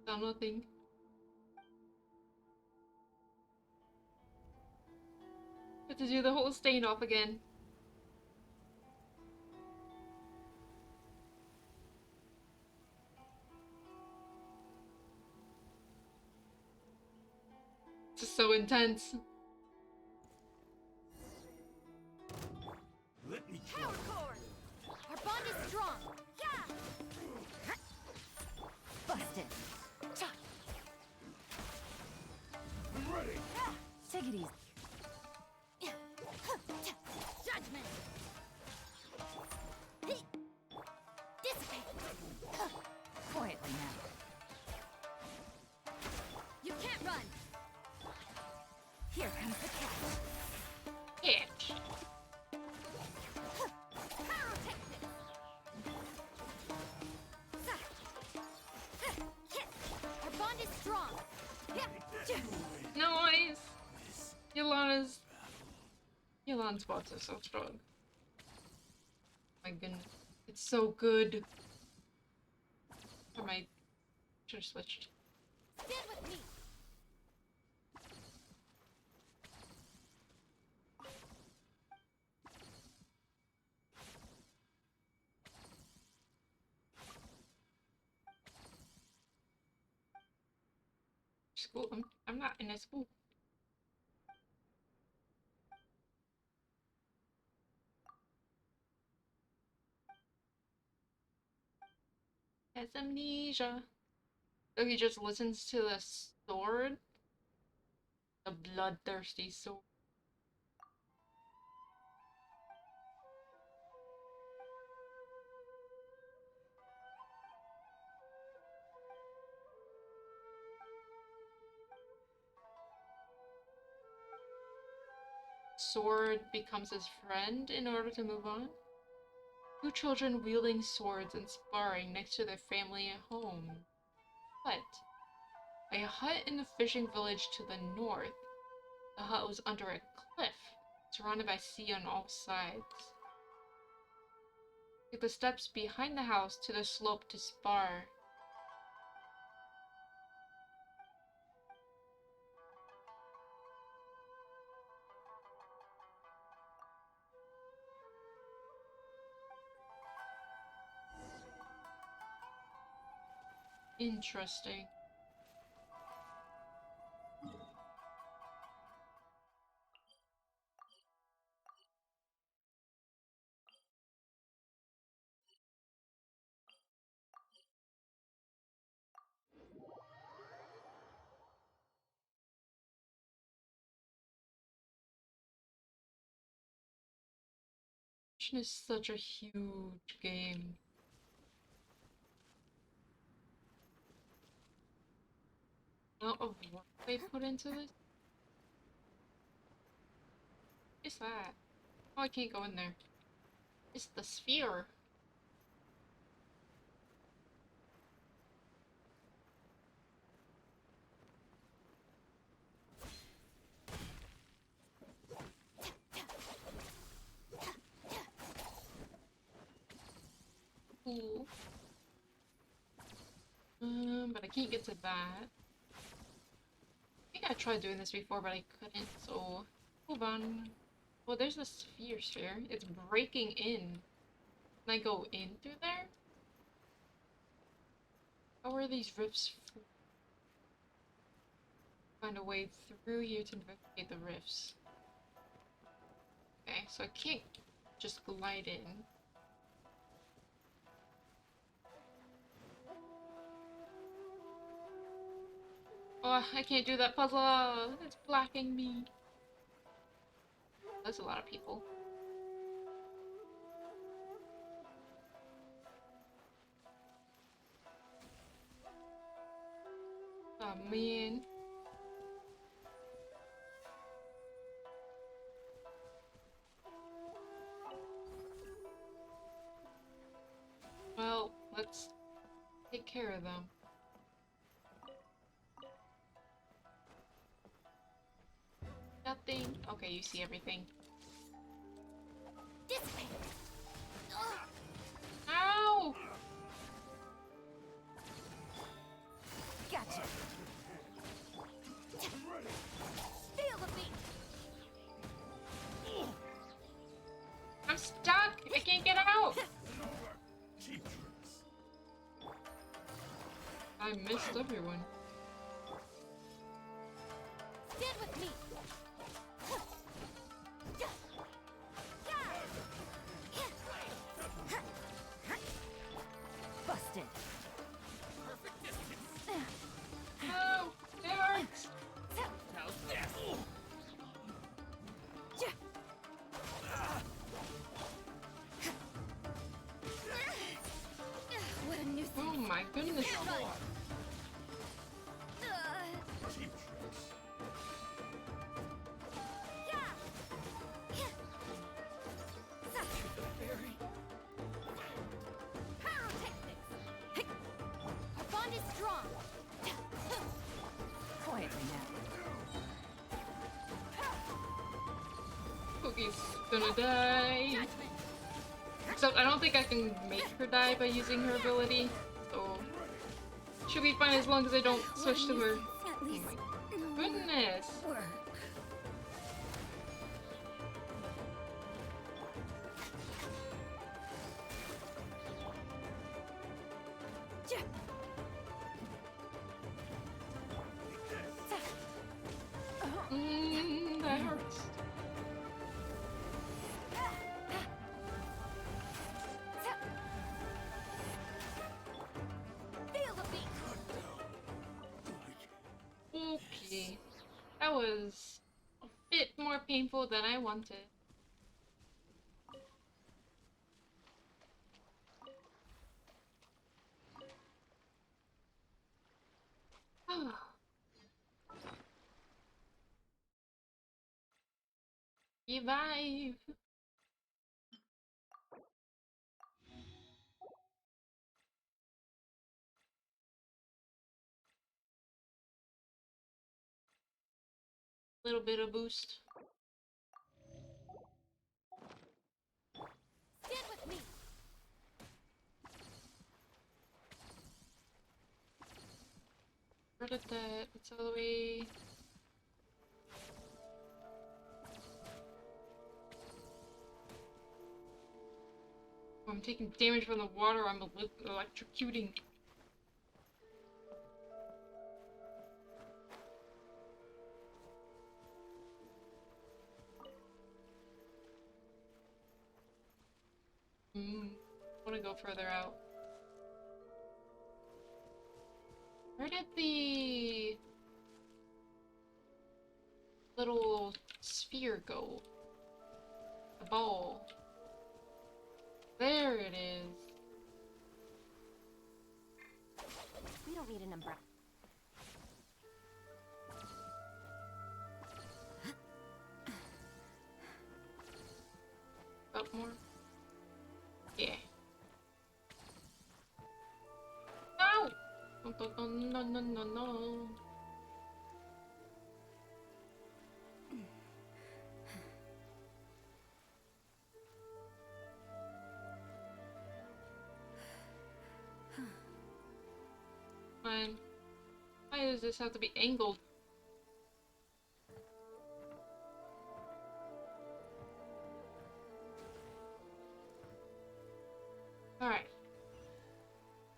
Done nothing. Have to do the whole stain off again. This is so intense. Let me Power cord! Our bond is strong! Yeah! Busted! I'm ready. Take it easy. Judgment! Dissipate! Quietly now. You can't run! Here comes the catch. Catch. Our bond is strong. Nice. Yolan's spots are so strong. My goodness, it's so good. Or my should have switched. Stand with me. School. I'm not in a school. Has amnesia. So he just listens to the sword? The bloodthirsty sword. Sword becomes his friend in order to move on. Two children wielding swords and sparring next to their family at home. What? A hut in the fishing village to the north. The hut was under a cliff, surrounded by sea on all sides. Take the steps behind the house to the slope to spar. Interesting. Genshin is such a huge game. Amount of work they put into this? What's that? Oh, I can't go in there. It's the sphere. Cool. But I can't get to that. I think I tried doing this before, but I couldn't, so move on. Well, there's a sphere. It's breaking in. Can I go in through there? How are these rifts? Find a way through here to investigate the rifts. Okay, so I can't just glide in. Oh, I can't do that puzzle! It's blocking me. That's a lot of people. Oh man. care of them. Nothing. Okay, you see everything. Ow! Gotcha. Feel the beat. I'm stuck! I can't get out! I missed everyone. Stand with me. Busted. Perfect distance. Oh, it hurts. How's that? What a nuisance. Oh my goodness. Cheap tricks. Pyrotechnics. Our bond is strong. Quietly now. Cookie's gonna die. Except I don't think I can make her die by using her ability. So she'll be fine as long as I don't switch to her. Oh my goodness. That hurts. Feel the beat. Okay. That was a bit more painful than I wanted. Revive! Little bit of boost. Stand with me. Where did that? It's all the way. Oh, I'm taking damage from the water. I'm electrocuting. I want to go further out. Where did the little sphere go? The ball. There it is. We don't need an umbrella. Up more? Yeah. No! No, no, no, no, no. Fine. Why does this have to be angled? Alright.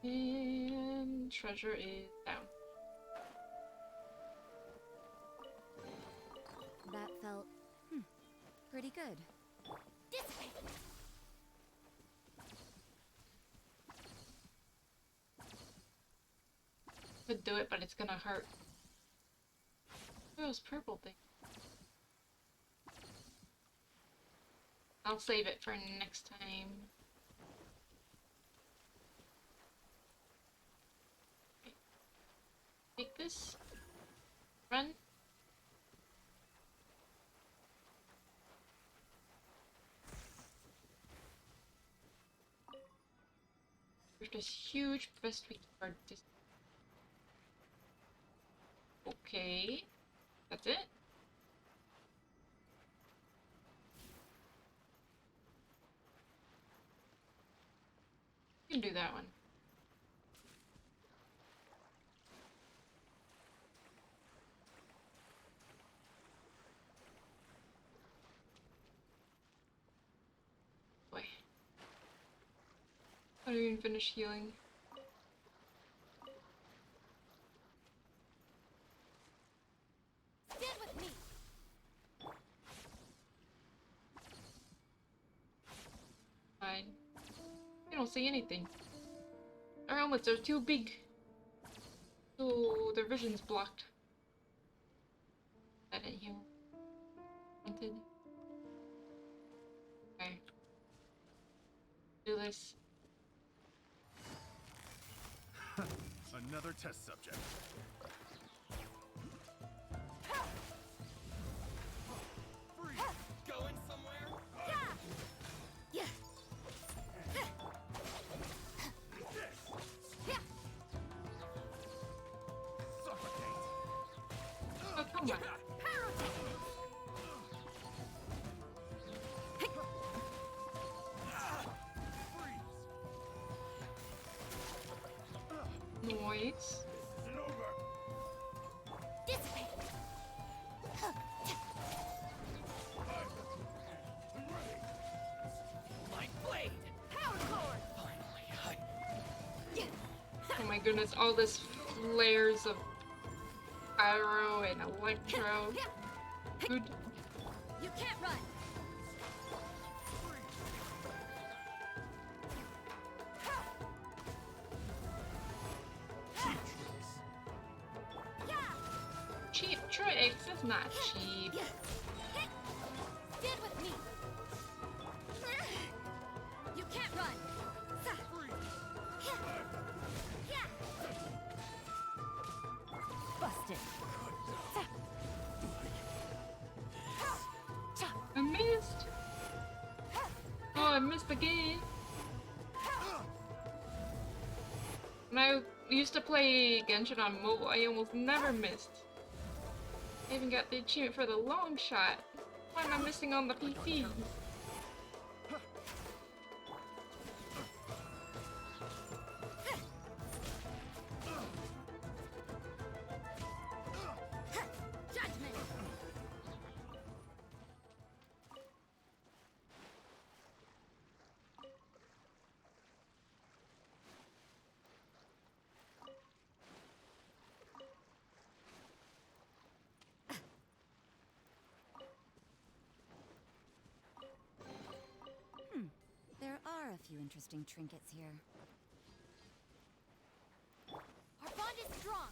And treasure is down. That felt pretty good. Dissipate. Could do it, but it's gonna hurt. Those purple things. I'll save it for next time. Okay. Take this. Run. is huge. Best we are this. Okay. That's it? You can do that one. Boy. I don't even finish healing. Stand with me. Fine. I don't see anything. Our helmets are too big. So their vision's blocked. I didn't heal. Wanted. Okay. Do this. Another test subject. Freeze! Going somewhere? Yeah. Oh, come on. Noise. Dissipate. My blade. Power cord. Finally, Oh my goodness, all this flares of pyro and electro. Good. You can't run. Cheap tricks? That's not cheap. Stand with me. You can't run. Busted. I missed. Oh, I missed again. When I used to play Genshin on mobile, I almost never missed. I even got the achievement for the long shot. Why am I missing on the PC? Judgment. There are a few interesting trinkets here. Our bond is strong.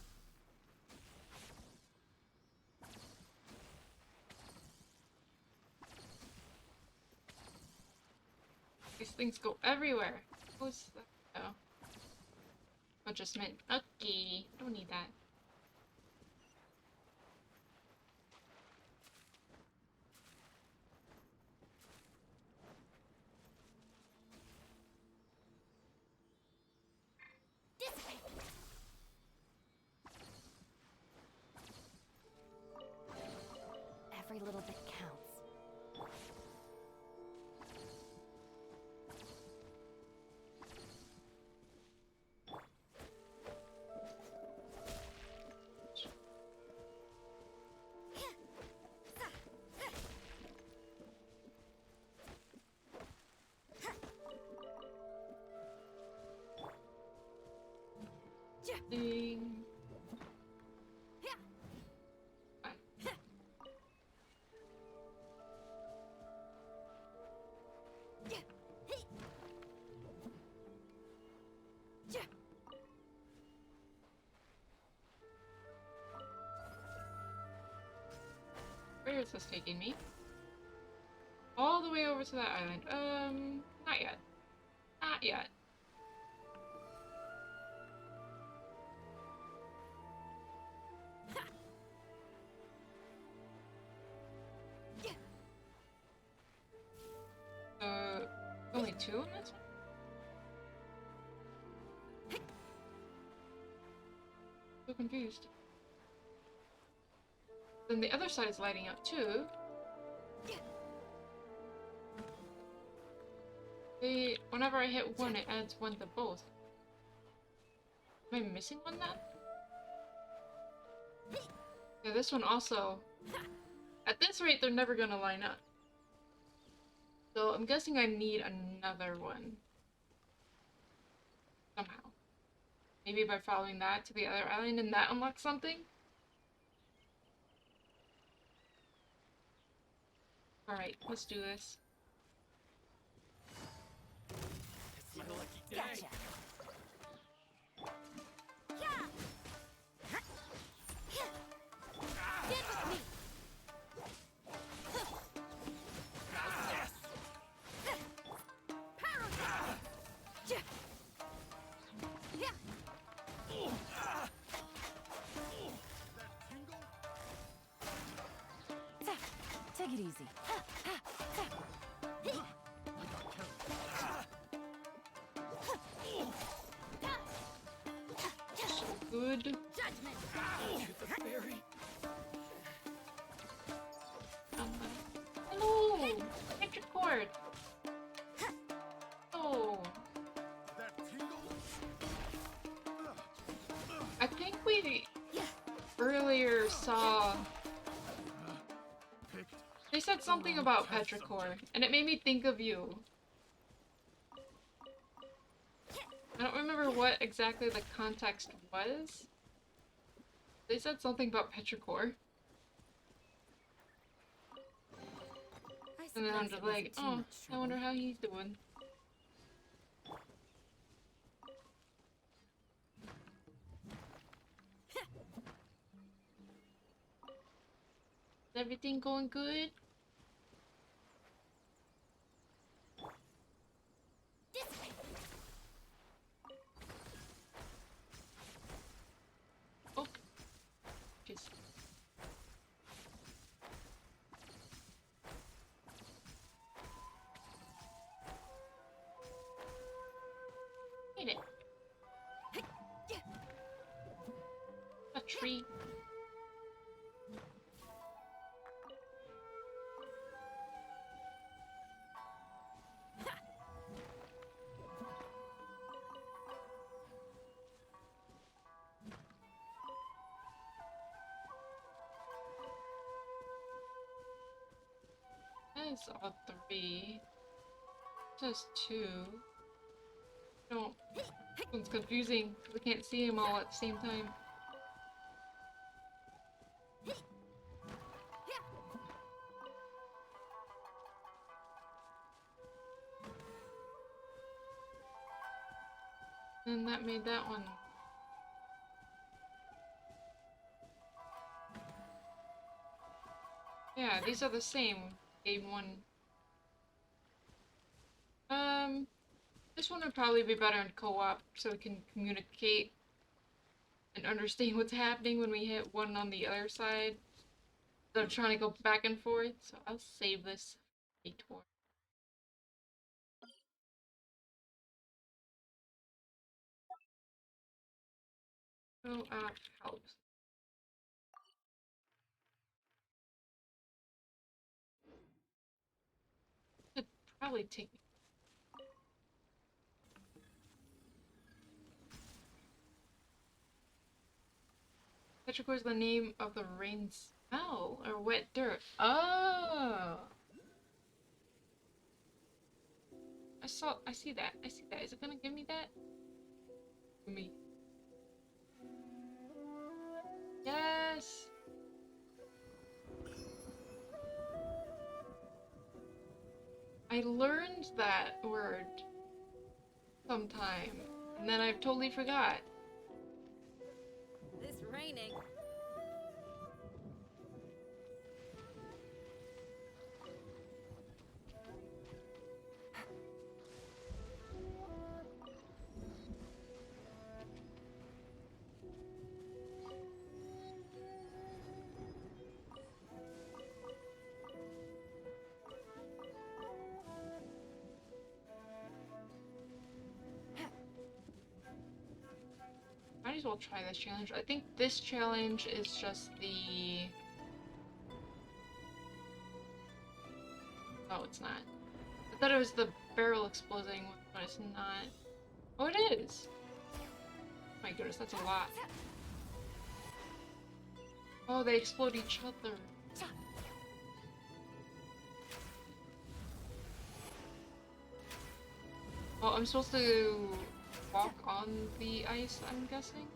These things go everywhere. What's that? Oh. I just meant, okay, don't need that. Dissipate. Every little bit counts. Ding. Where is this taking me? All the way over to that island. Not yet. Not yet. Only two on this one? So confused. Then the other side is lighting up too. Whenever I hit one, it adds one to both. Am I missing one then? Yeah, this one also. At this rate, they're never gonna line up. So I'm guessing I need another one. Somehow. Maybe by following that to the other island and that unlocks something? Alright, let's do this. It's my lucky day. Gotcha. Get with me. Take it easy. Good. Judgment. The fairy. Hello! Electric cord! Oh. I think we earlier saw... They said something about petrichor, and it made me think of you. I don't remember what exactly the context was. They said something about petrichor. And then I'm just like, oh, I wonder how he's doing. Is everything going good? Oh. Jeez. Hit it. A tree. That is all three. Just two. No. It's confusing because I can't see them all at the same time. And that made that one. Yeah, these are the same. Game one. This one would probably be better in co-op so we can communicate and understand what's happening when we hit one on the other side. Instead of trying to go back and forth, so I'll save this for a tour. Co-op helps. Could probably take me. Petrichor is the name of the rain smell or wet dirt. Oh, I see that. I see that. Is it gonna give me that? Me. Yes. I learned that word sometime, and then I totally forgot. This raining. as well try this challenge. I think this challenge is just the... Oh, it's not. I thought it was the barrel exploding, but it's not. Oh, it is! My goodness, that's a lot. Oh, they explode each other. Oh, I'm supposed to walk on the ice, I'm guessing?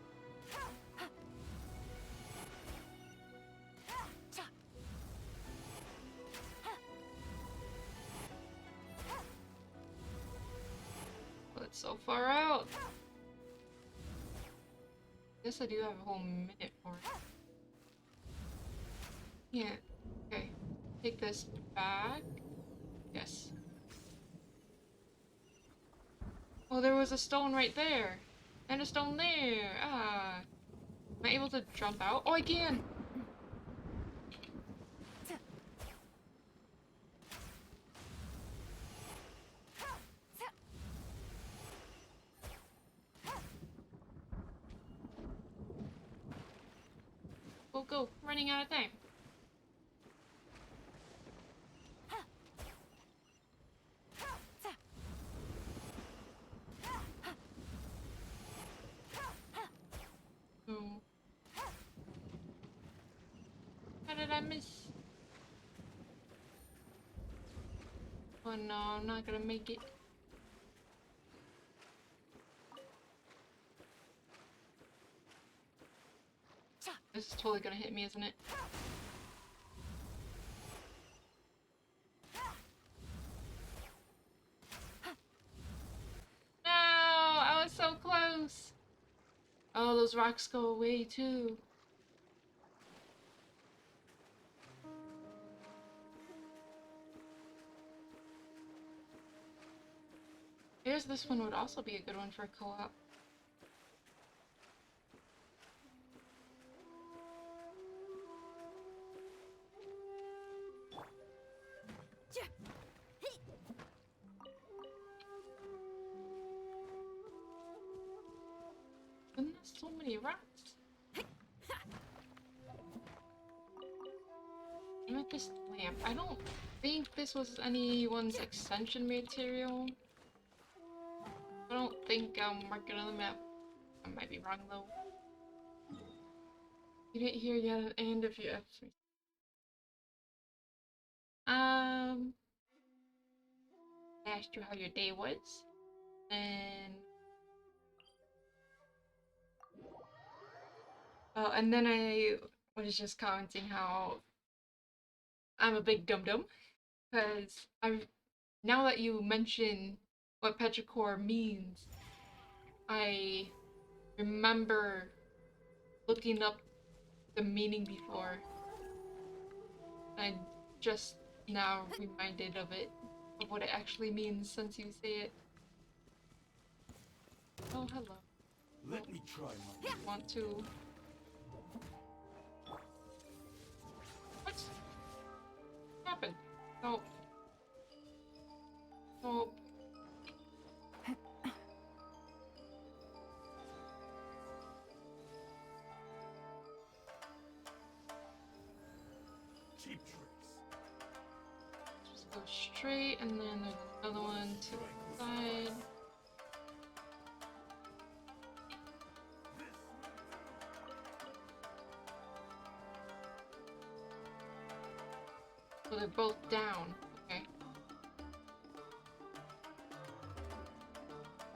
Oh, it's so far out. Guess I do have a whole minute for it. Yeah. Okay. Take this back. Yes. Oh, there was a stone right there. And a stone there. Ah. Am I able to jump out? Oh, I can! Go, go. Running out of time. Oh. How did I miss? Oh no, I'm not gonna make it. This is totally gonna hit me, isn't it? No! I was so close! Oh, those rocks go away too. Here's this one would also be a good one for a co-op. Goodness, so many rocks. You know this lamp? I don't think this was anyone's extension material. I don't think I'm marking on the map. I might be wrong though. You didn't hear yet, and if you asked me. I asked you how your day was, and oh, and then I was just commenting how I'm a big dum-dum, because now that you mention what petrichor means, I remember looking up the meaning before. I just now reminded of it, of what it actually means since you say it. Oh, hello. Let me try my... Want to... What happened? Oh. Oh. Cheap tricks. Just go straight, and then there's another one to the side. So they're both down. Okay.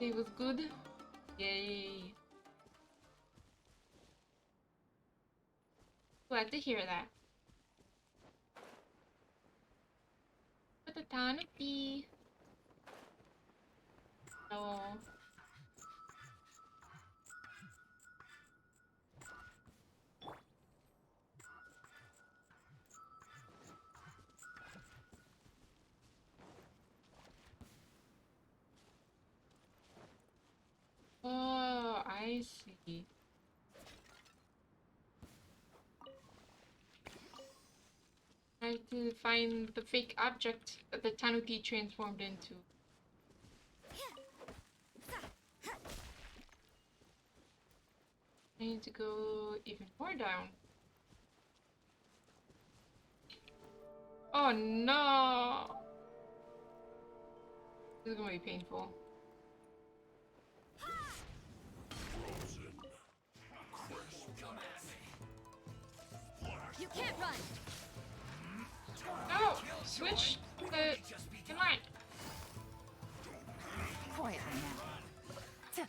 It was good. Yay. Glad to hear that. Put the tanuki. No. Oh, I see. I have to find the fake object that the tanuki transformed into. I need to go even more down. Oh no! This is gonna be painful. You can't run. No! Switch the command. Quietly now.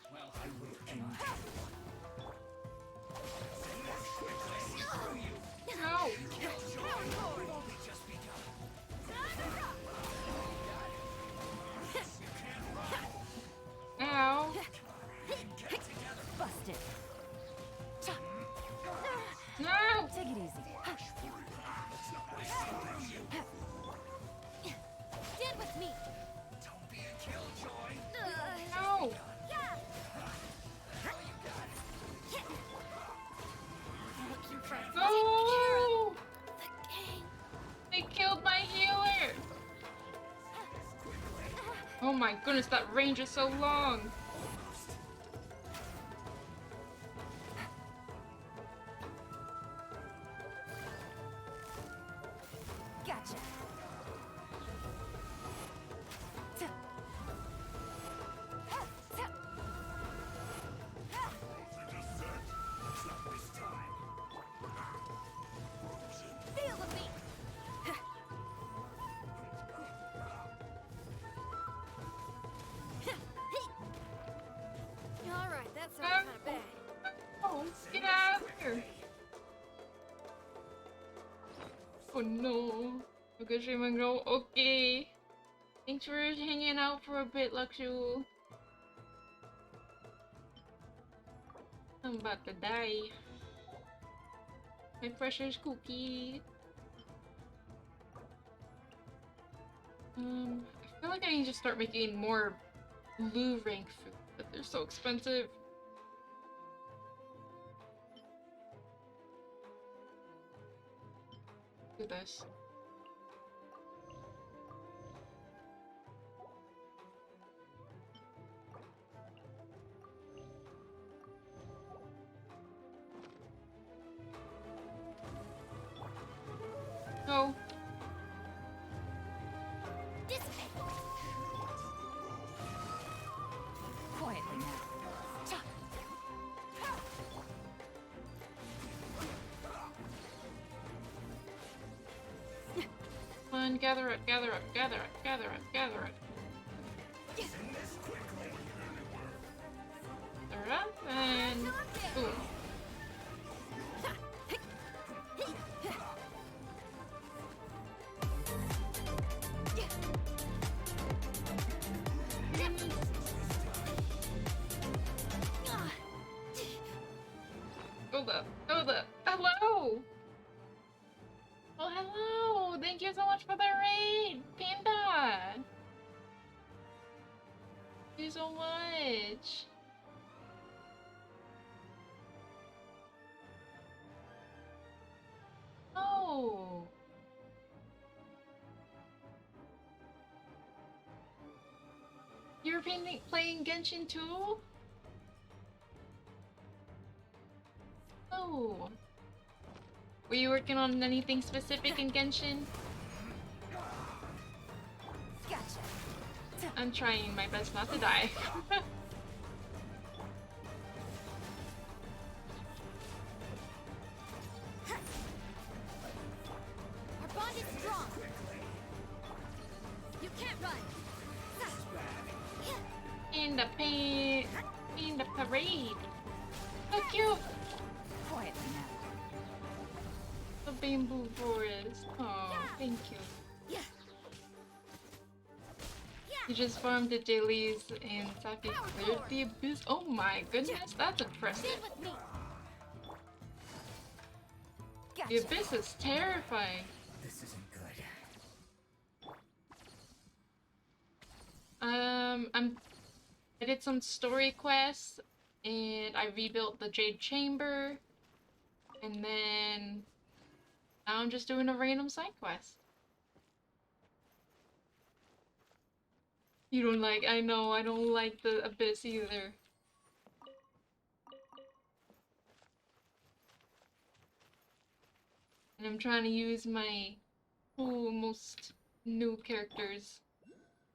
No! Ow! Busted. No! Take it easy. Get with me. Don't be a killjoy. No! No! They killed my healer! Oh my goodness, that range is so long! Gotcha. Feel the beat. All right, that sounds kind of bad. Oh, get out of here! Oh no! Okay, Shaman go. Okay. Thanks for hanging out for a bit, Lakshu. I'm about to die. My precious cookie. I feel like I need to start making more blue rank food, but they're so expensive. Do this. No. Quietly now. Come on, gather up, gather up, gather up, gather up, gather up. Gather up, and boom. Hold up, hold up. Hello! Oh, hello! Thank you so much for the raid, Panda! Thank you so much. Oh! You're playing Genshin too? Oh. Were you working on anything specific in Genshin? Gotcha. I'm trying my best not to die. Our bond is strong. You can't run. In the pain, in the parade. So cute. Quietly now. The bamboo forest. Oh, thank you. You just farmed the jellies and Saki cleared the abyss. Oh my goodness, that's impressive. The abyss is terrifying. This isn't good. I did some story quests and I rebuilt the Jade Chamber, and then now I'm just doing a random side quest. You don't like, I know, I don't like the abyss either. And I'm trying to use my most new characters.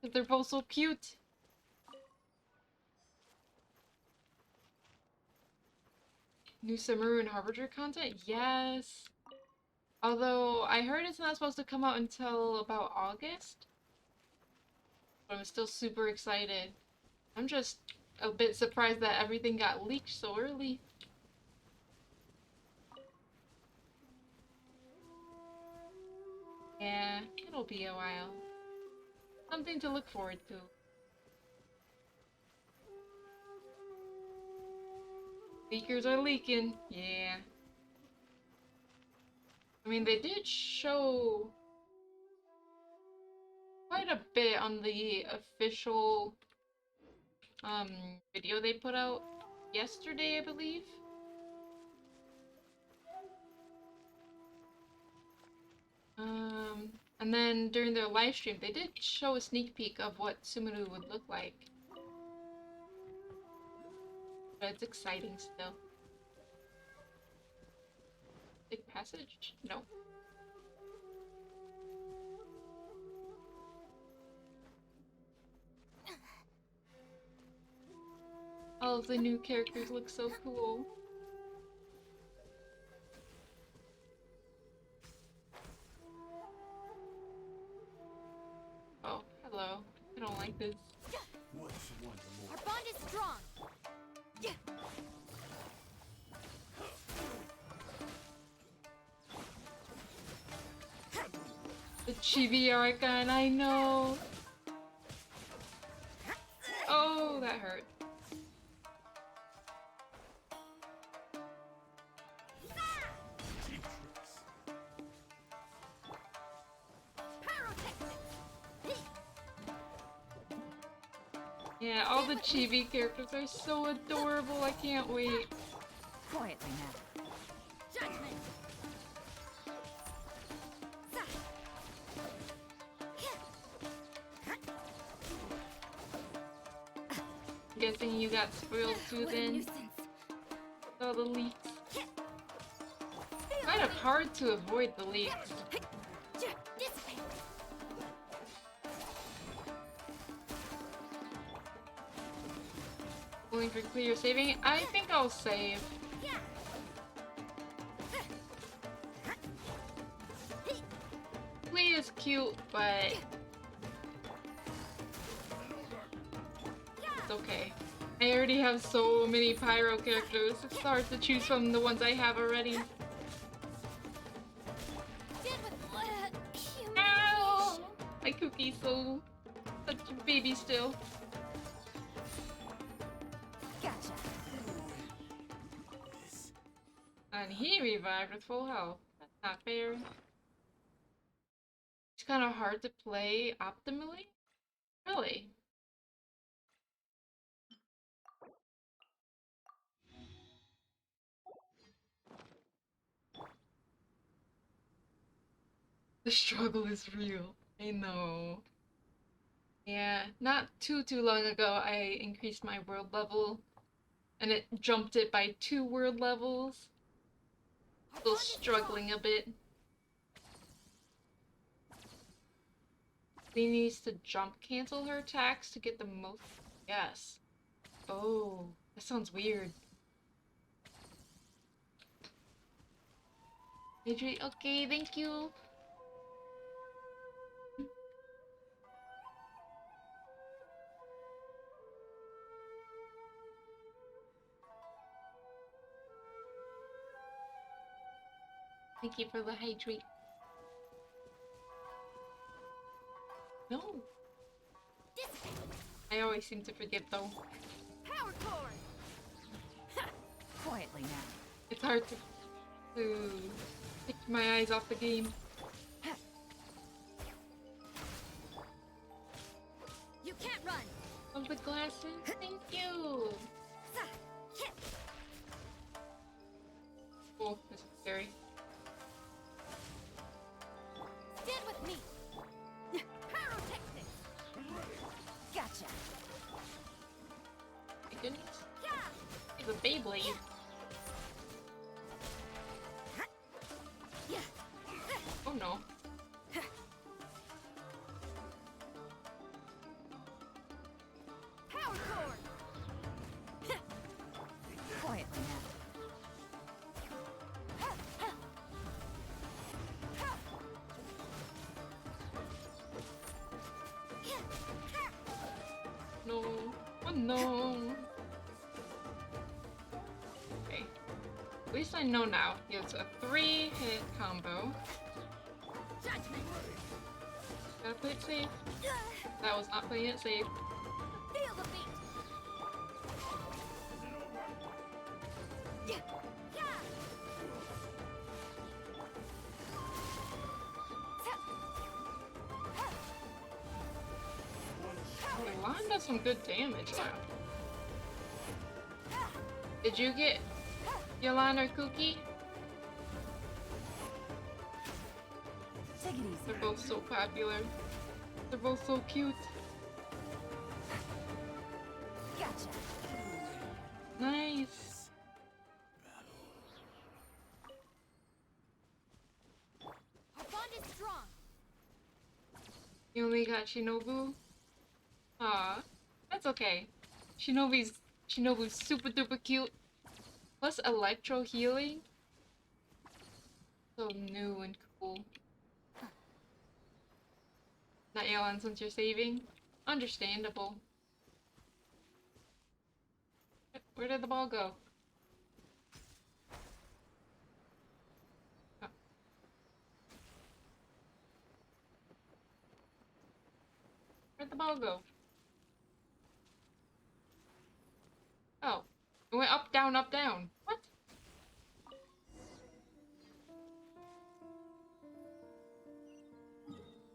Because they're both so cute. New Summer and Harbinger content? Yes! Although, I heard it's not supposed to come out until about August. But I'm still super excited. I'm just a bit surprised that everything got leaked so early. Yeah, it'll be a while. Something to look forward to. Leakers are leaking, yeah. I mean, they did show quite a bit on the official video they put out yesterday, I believe. And then during their live stream, they did show a sneak peek of what Sumeru would look like. But it's exciting still. Big passage? No. All of the new characters look so cool. Oh, hello. I don't like this. Our bond is strong. The chibi icon, I know. Oh, that hurt. Yeah, all the chibi characters are so adorable. I can't wait. Quietly now. Judgment. Guessing you got spoiled too then. All the leaks. Kind of hard to avoid the leaks. Going for clear saving? I think I'll save. Lee is cute, but it's okay. I already have so many pyro characters. It's hard to choose from the ones I have already. Ow! My Cookie's so such a baby still. Gotcha. And he revived with full health. That's not fair. It's kind of hard to play optimally. Really? The struggle is real. I know. Yeah, not too long ago I increased my world level and it jumped it by 2 world levels. Still struggling a bit. She needs to jump cancel her attacks to get the most. Yes. Oh, that sounds weird. Adri, okay, thank you. Thank you for the hydrate. No. I always seem to forget though. Power cord. Quietly now. It's hard to take my eyes off the game. You can't run. Of the glasses, thank you. Oh, this is scary. Stand with me. Pyrotechnics. Gotcha. My goodness. It's a Beyblade. Oh no. Okay. At least I know now. It's a 3-hit combo. Gotta play it safe. That was not playing it safe. Feel the beat. Milan does some good damage now. Did you get Yolan or Cookie? They're both so popular. They're both so cute. Gotcha. Nice. Our bond is strong. You only got Shinobu? Aw, that's okay. Shinobu's super duper cute. Plus electro healing. So new and cool. Not Yolan since you're saving? Understandable. Where did the ball go? Oh. Where'd the ball go? Oh. It went up, down, up, down. What?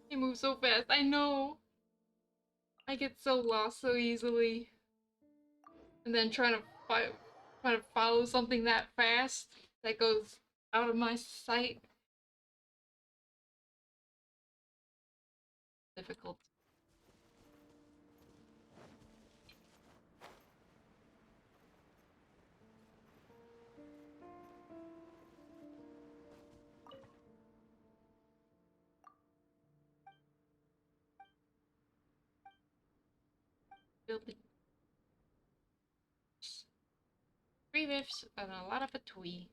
He moves so fast. I know. I get so lost so easily. And then trying to follow something that fast that goes out of my sight. Difficult. Building 3 whiffs and a lot of a twee.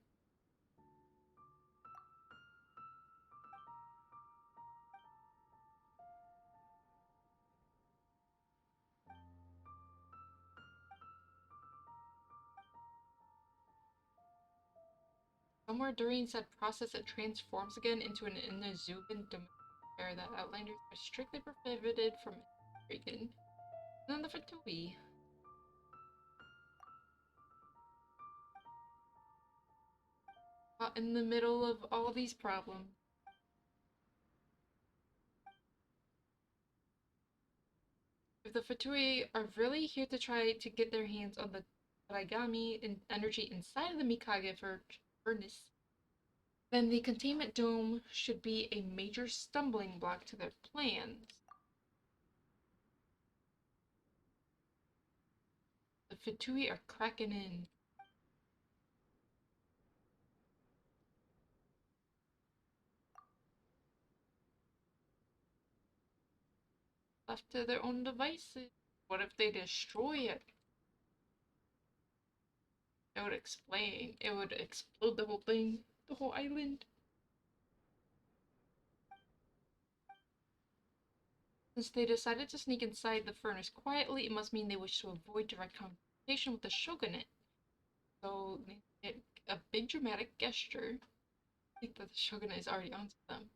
Somewhere during said process, it transforms again into an Inazuban domesticator that outlanders are strictly prohibited from freaking. None of it to we. In the middle of all these problems. If the Fatui are really here to try to get their hands on the Origami and energy inside of the Mikage furnace, then the containment dome should be a major stumbling block to their plans. The Fatui are cracking in. Left to their own devices. What if they destroy it? It would explain. It would explode the whole thing. The whole island. Since they decided to sneak inside the furnace quietly, it must mean they wish to avoid direct confrontation with the shogunate. So they get a big dramatic gesture. I think that the shogunate is already onto them.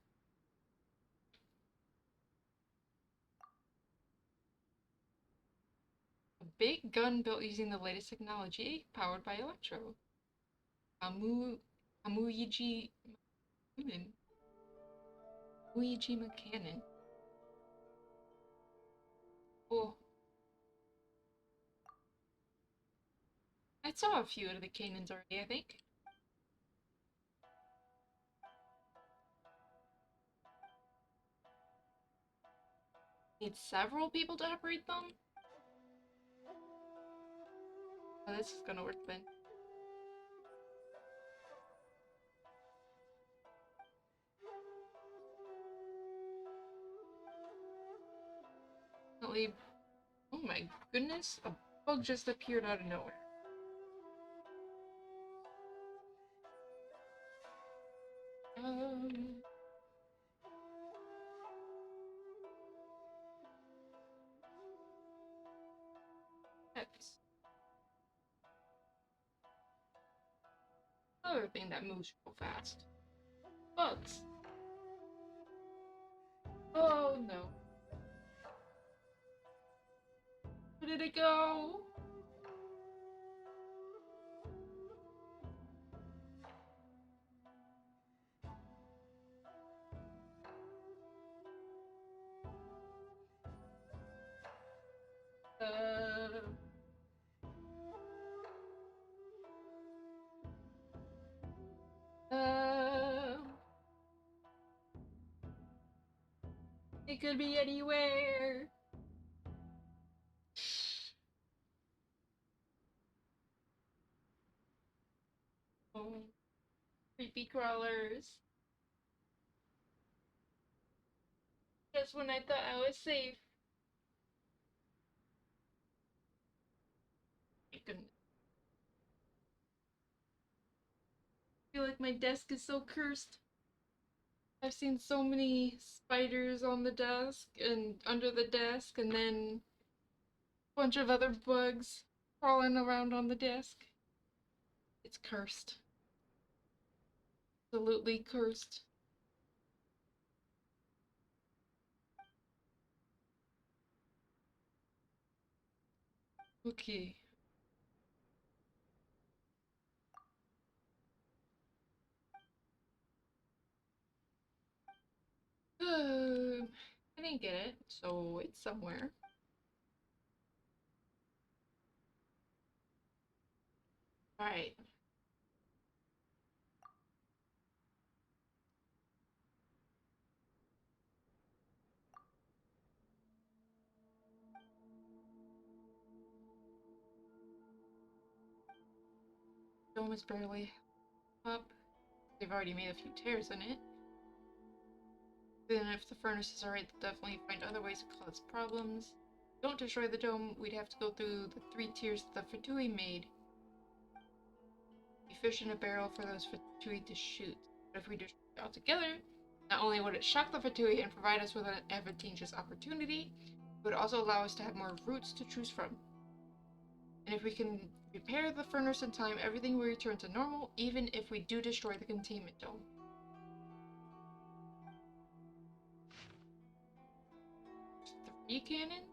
A big gun built using the latest technology, powered by electro. Kamuyiji cannon. Oh. I saw a few of the cannons already, I think. Need several people to operate them? Oh, this is gonna work then. Oh my goodness, a bug just appeared out of nowhere. another thing that moves real fast. Bugs. Oh no. Where did it go? It could be anywhere. Oh, creepy crawlers. Just when I thought I was safe. My goodness. I feel like my desk is so cursed. I've seen so many spiders on the desk and under the desk, and then a bunch of other bugs crawling around on the desk. It's cursed. Absolutely cursed. Okay. I didn't get it, so it's somewhere. Alright. Dome is barely up. They've already made a few tears in it. Then if the furnace is alright, they'll definitely find other ways to cause problems. Don't destroy the dome, we'd have to go through the 3 tiers the Fatui made. You fish in a barrel for those Fatui to shoot. But if we destroy it altogether, not only would it shock the Fatui and provide us with an advantageous opportunity, it would also allow us to have more routes to choose from. And if we can repair the furnace in time, everything will return to normal, even if we do destroy the containment dome. Three cannon?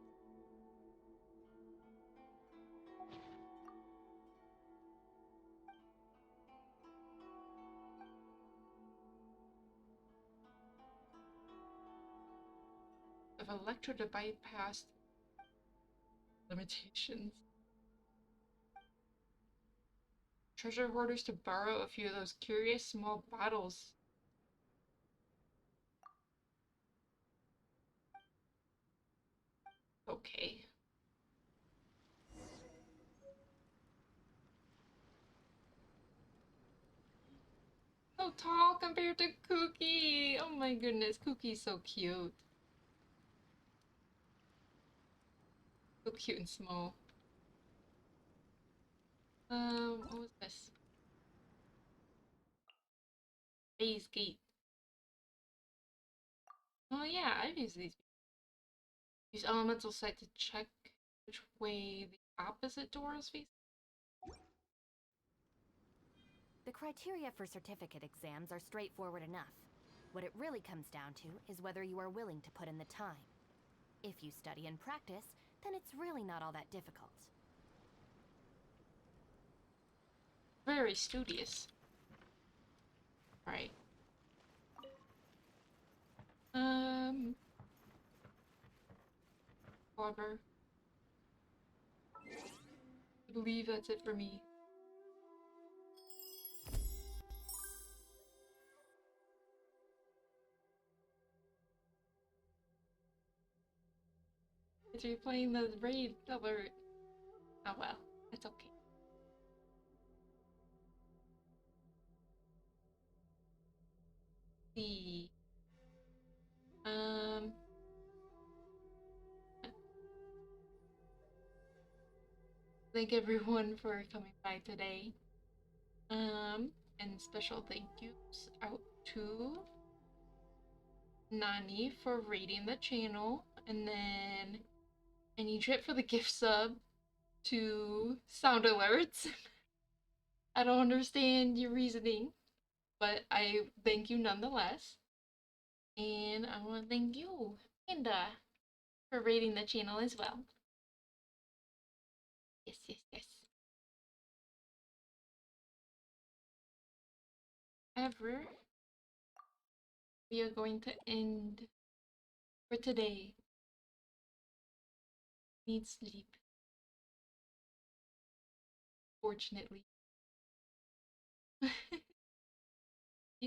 Of Electro to bypass limitations. Treasure hoarders to borrow a few of those curious small bottles. Okay. So tall compared to Cookie. Oh my goodness, Cookie's so cute. So cute and small. What was this? Phase gate. Oh yeah, I've used these. Use elemental sight to check which way the opposite door is facing. The criteria for certificate exams are straightforward enough. What it really comes down to is whether you are willing to put in the time. If you study and practice, then it's really not all that difficult. Very studious. Right. However, I believe that's it for me. It's replaying the raid alert. Oh well, it's okay. See. Thank everyone for coming by today. And special thank yous out to Nani for raiding the channel, and then any trip for the gift sub to Sound Alerts. I don't understand your reasoning, but I thank you nonetheless. And I want to thank you, Panda, for rating the channel as well. Yes, yes, yes. However, we are going to end for today. Need sleep. Fortunately.